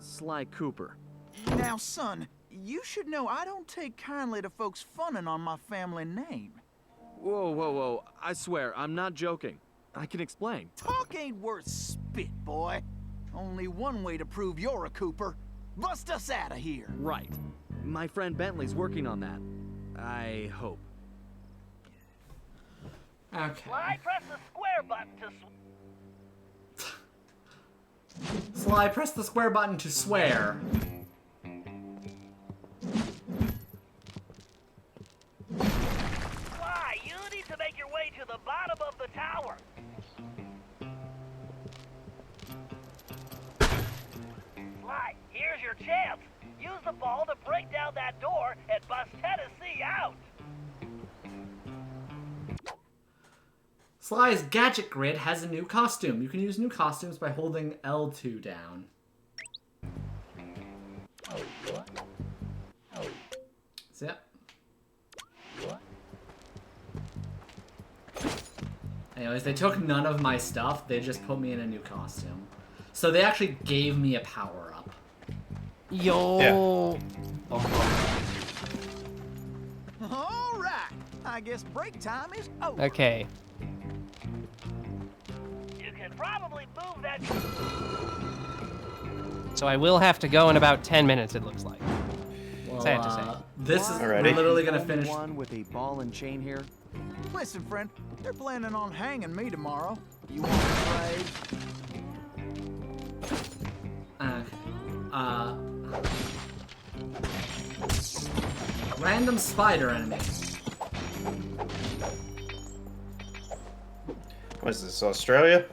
Sly Cooper. Now, son, you should know I don't take kindly to folks funning on my family name. Whoa, whoa, whoa. I swear, I'm not joking. I can explain. Talk ain't worth spit, boy. Only one way to prove you're a Cooper. Bust us out of here. Right. My friend Bentley's working on that. I hope. Okay. Sly, press the square button to Sly, press the square button to swear. Sly, you need to make your way to the bottom of the tower. Sly, here's your chance. Use the ball to break down that door and bust Tennessee out. Sly's Gadget Grid has a new costume. You can use new costumes by holding L2 down. So, yeah. Anyways, they took none of my stuff. They just put me in a new costume. So they actually gave me a power-up. Yo! Yeah. All right. I guess break time is over. Okay. You can probably move that... So I will have to go in about 10 minutes, it looks like. Well, Sad to say. this is Alrighty. we're literally gonna finish. One with a ball and chain here. Listen, friend, they're planning on hanging me tomorrow. You want to trade? Random spider enemy. What is this, Australia?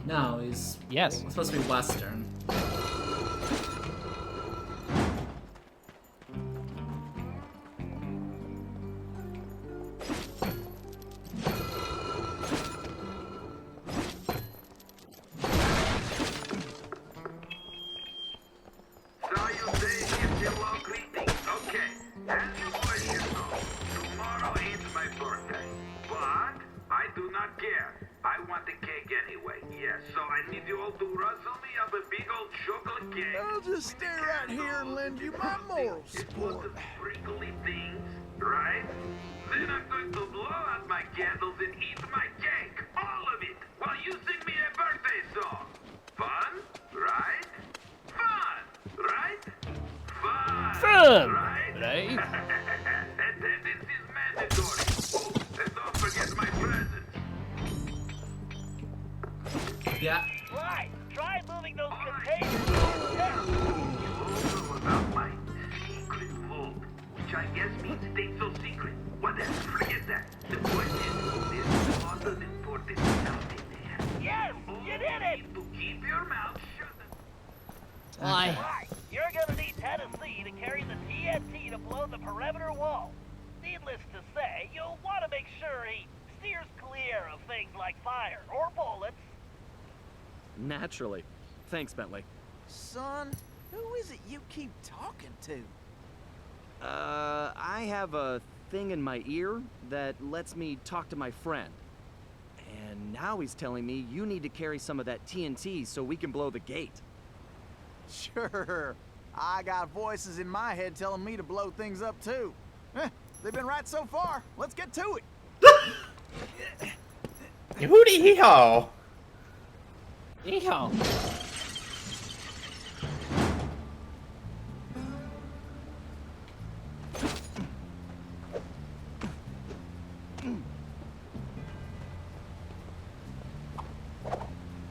No, he's Yes. supposed to be Western. Salutations, hello, greetings. Okay, as you boys should know, tomorrow is my birthday. But I do not care. I want the cake anyway. Yes, so I need you all to rustle me up a big old chocolate cake. I'll just stay right here and lend you my moral It's support. the sprinkly things, right? Then I'm going to blow out my candles and eat my cake. All of it, while you sing me a birthday song. Fun, right? Fun, right? Fun, right? Attendance is mandatory. Oh, and don't forget my presents. Yeah. Sly, try moving those containers. You all know about my secret vault, which I guess means stay so secret. Whatever, forget that. The point is, there's a lot of important stuff in there. Yes, you did it! To keep your mouth shut. Sly. Sly, you're gonna need Tennessee to carry the TNT to blow the perimeter wall. Needless to say, you'll want to make sure he steers clear of things like fire or bullets. Naturally. Thanks, Bentley. Son, who is it you keep talking to? I have a thing in my ear that lets me talk to my friend. And now he's telling me you need to carry some of that TNT so we can blow the gate. Sure. I got voices in my head telling me to blow things up too. They've been right so far. Let's get to it. Hootie hee haw. Yeehaw.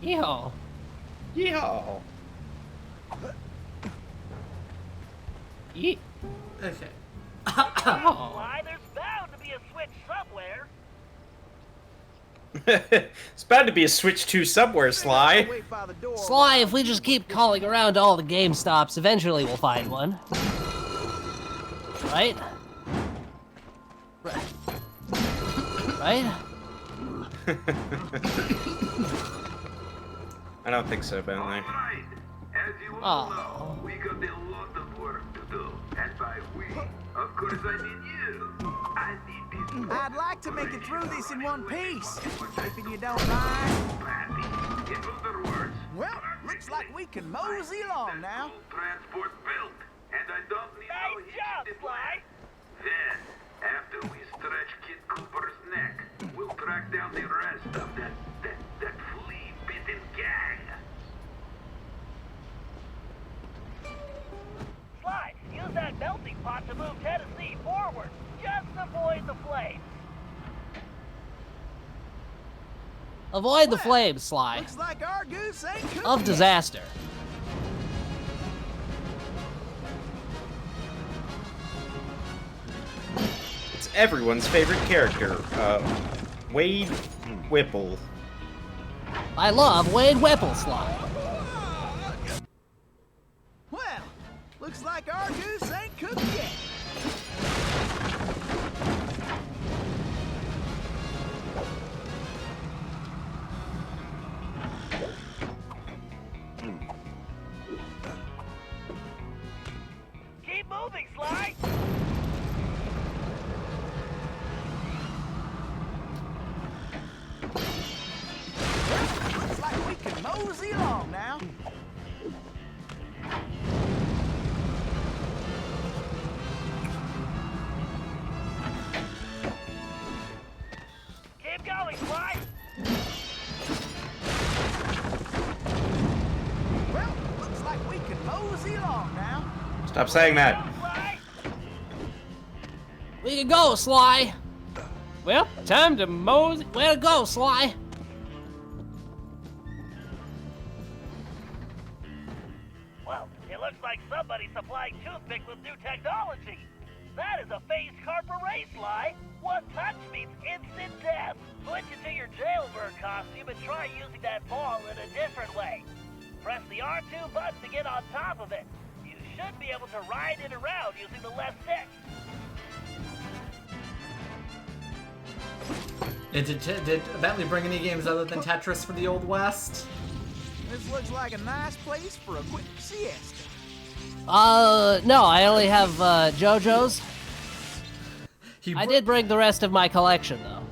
Yeehaw. Yeehaw. Yee. Okay. Oh. It's bound to be a Switch 2 somewhere, Sly. Sly, if we just keep calling around to all the GameStops, eventually we'll find one. Right? Right? I don't think so, Bentley. As you Oh. all know, we got a lot of work to do. And by we, of course I mean you. I need this. I'd like to make it through this in one piece, if you don't mind. In other words, Well, looks like we can mosey along now. transport built, and I don't need no hitch Sly. Then, after we stretch Kid Cooper's neck, we'll track down the rest of that flea-bitten gang. Sly, use that melting pot to move Tennessee forward. Just avoid the flames. Avoid the flames, Sly. Looks like our goose ain't cooking Of yet. disaster. It's everyone's favorite character, Wade Whipple. I love Wade Whipple, Sly. Well, looks like our goose ain't cooked yet. Keep moving, Sly. Looks like we can mosey along now. Keep going, Sly. Well, looks like we can mosey along now. Stop saying that. Sly. We can go, Sly. Well, time to mosey. Way to go, Sly. Well, it looks like somebody's supplying toothpick with new technology. That is a phased car parade, Sly. One touch means instant death. Switch into your jailbird costume and try using that ball in a different way. Press the R2 button to get on top of it. You should be able to ride it around using the left stick. Did Bentley bring any games other than Tetris for the Old West? This looks like a nice place for a quick siesta. No, I only have, JoJo's. He I did bring the rest of my collection, though.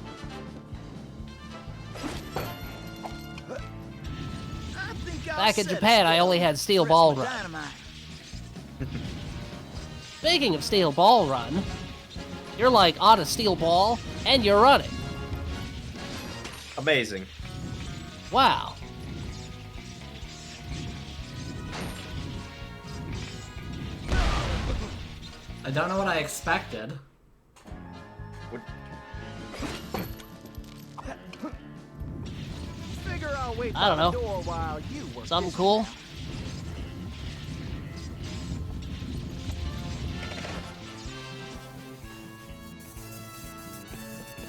I think I'll Back in set a Japan, I spell only had and Steel press Ball my Run. dynamite. Speaking of Steel Ball Run, you're like on a steel ball, and you're running. Amazing. Wow. I don't know what I expected. Figure I'll wait I don't by the know. door while you work Something this cool?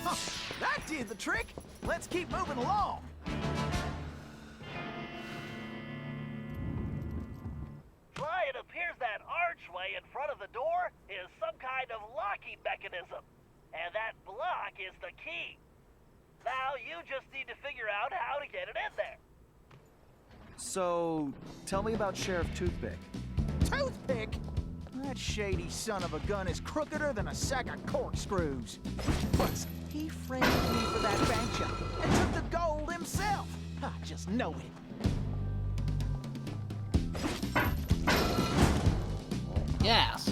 Huh, that did the trick. Let's keep moving along. Sly, it appears that archway in front of the door is some kind of locking mechanism. And that block is the key. Now you just need to figure out how to get it in there. So, tell me about Sheriff Toothpick. Toothpick? That shady son of a gun is crookeder than a sack of corkscrews. Plus, he framed me for that bank job and took the gold himself. I just know it. Yes.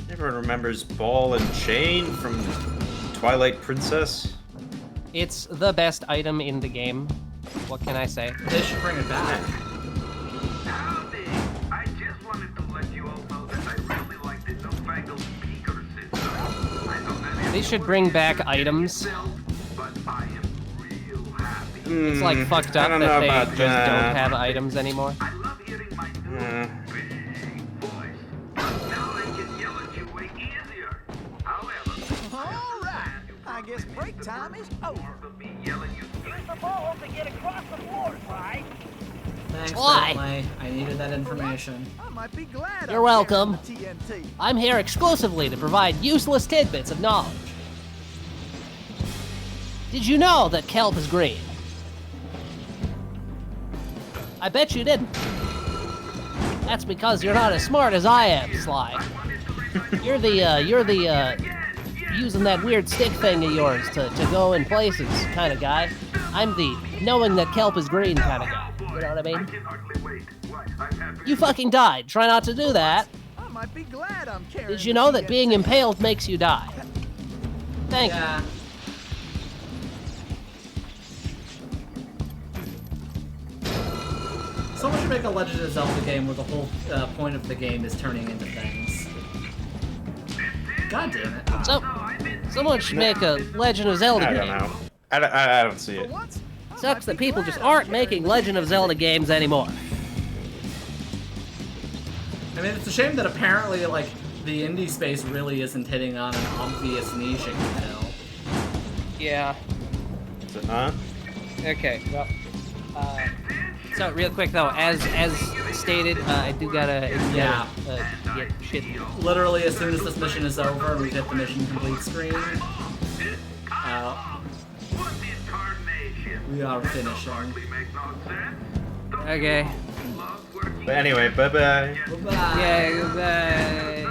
Everyone remembers Ball and Chain from Twilight Princess? It's the best item in the game. What can I say? They should bring it back. Howdy! I just wanted to let you all know that I really like the newfangled speaker system. I know that They should bring back items. but I am real happy. It's like fucked I up don't that know they about just that. don't have items anymore. I love hearing my new big voice. But now I can yell at you way easier. However, All right. I guess break time is over. Use the ball to get across the floor, Sly. Thanks, Why? Bentley. I needed that information. I might be glad You're I'm welcome. carrying the TNT. I'm here exclusively to provide useless tidbits of knowledge. Did you know that kelp is green? I bet you didn't. That's because you're not as smart as I am, Sly. You're the using that weird stick thing of yours to go in places kind of guy. I'm the knowing that kelp is green kind of guy. You know what I mean? You fucking died. Try not to do that. I might be glad I'm carrying Did you the know that TNT. being impaled makes you die? Thank you. Yeah. Someone should make a Legend of Zelda game where the whole point of the game is turning into things. God damn it. Someone should make a Legend of Zelda I game. don't know. I don't see it. Sucks that people just aren't making Legend of Zelda games anymore. I mean, it's a shame that apparently, like, the indie space really isn't hitting on an obvious niche it can fill. Yeah. Is it not? Okay. Well. So real quick though, as stated, I do gotta get shit. Literally, as soon as this mission is over and we hit the mission complete screen, we are finishing. Okay. But anyway, bye-bye. Goodbye. Yeah, goodbye.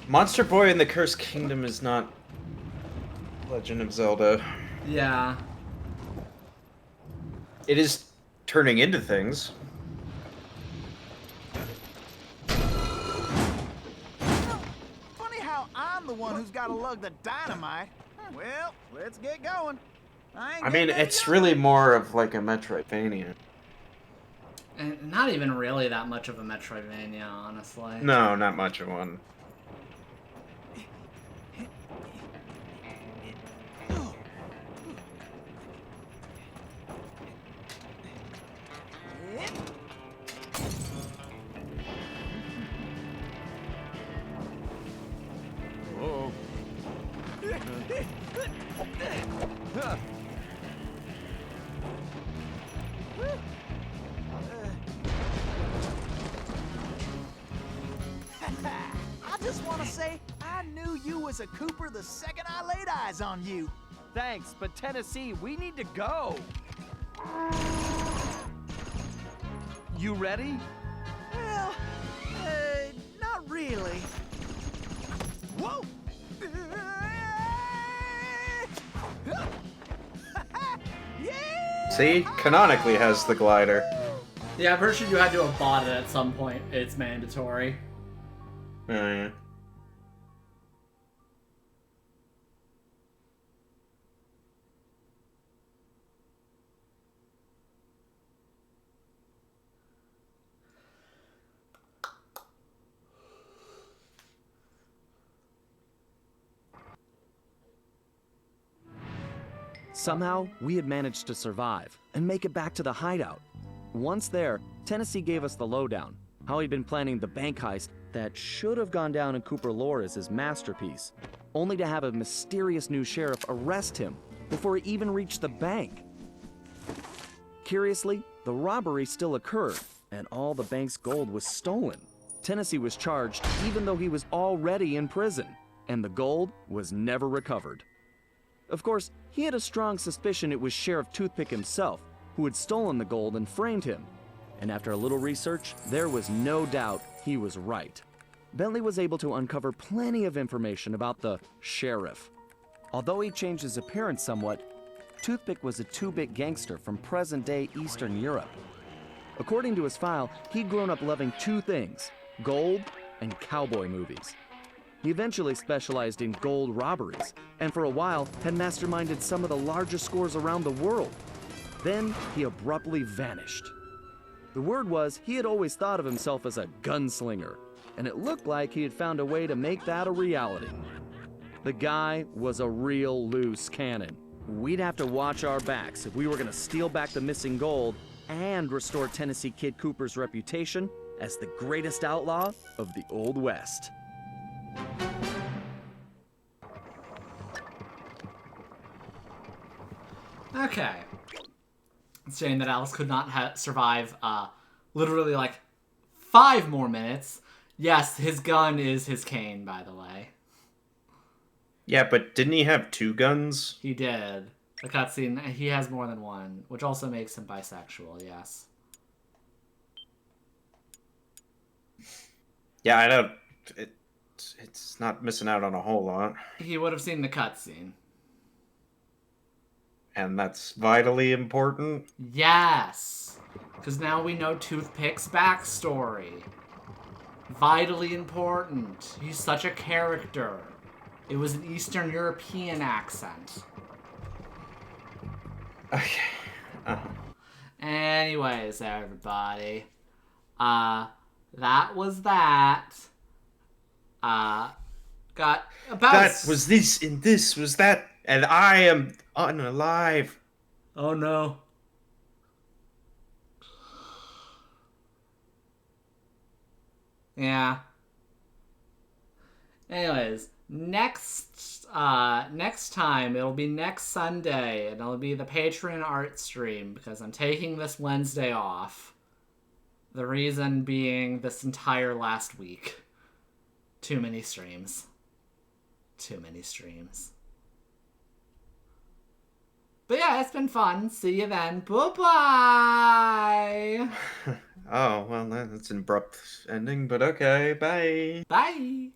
Monster Boy and the Cursed Kingdom is not Legend of Zelda. Yeah. It is turning into things. Funny how I'm the one who's got to lug the dynamite. Well, let's get going. I mean, it's really more of like a Metroidvania. And not even really that much of a Metroidvania, honestly. No, not much of one. Whoa. I just want to say I knew you was a Cooper the second I laid eyes on you. Thanks, but Tennessee, we need to go. You ready? Well, not really. Whoa! Yeah! See? Canonically has the glider. Yeah, I'm pretty sure you had to have bought it at some point. It's mandatory. Oh, yeah. Somehow, we had managed to survive and make it back to the hideout. Once there, Tennessee gave us the lowdown, how he'd been planning the bank heist that should have gone down in Cooper lore as his masterpiece, only to have a mysterious new sheriff arrest him before he even reached the bank. Curiously, the robbery still occurred, and all the bank's gold was stolen. Tennessee was charged even though he was already in prison, and the gold was never recovered. Of course, he had a strong suspicion it was Sheriff Toothpick himself who had stolen the gold and framed him. And after a little research, there was no doubt he was right. Bentley was able to uncover plenty of information about the sheriff. Although he changed his appearance somewhat, Toothpick was a two-bit gangster from present-day Eastern Europe. According to his file, he'd grown up loving two things: gold and cowboy movies. He eventually specialized in gold robberies, and for a while had masterminded some of the largest scores around the world. Then he abruptly vanished. The word was he had always thought of himself as a gunslinger, and it looked like he had found a way to make that a reality. The guy was a real loose cannon. We'd have to watch our backs if we were going to steal back the missing gold and restore Tennessee Kid Cooper's reputation as the greatest outlaw of the Old West. Okay. It's saying that Alice could not survive literally like 5 more minutes. Yes, his gun is his cane, by the way. Yeah, but didn't he have 2 guns? He did. The cutscene, he has more than one, which also makes him bisexual, yes. Yeah, I know. It's not missing out on a whole lot. He would have seen the cutscene. And that's vitally important? Yes! Because now we know Toothpick's backstory. Vitally important. He's such a character. It was an Eastern European accent. Okay. Anyways, everybody. That was that. Got about... That was this, and this was that, and I am unalive. Oh no. Yeah. Anyways, next time it'll be next Sunday, and it'll be the Patreon art stream because I'm taking this Wednesday off. The reason being this entire last week. Too many streams. Too many streams. But yeah, it's been fun. See you then. Bye-bye! Oh, well, that's an abrupt ending, but okay, bye. Bye!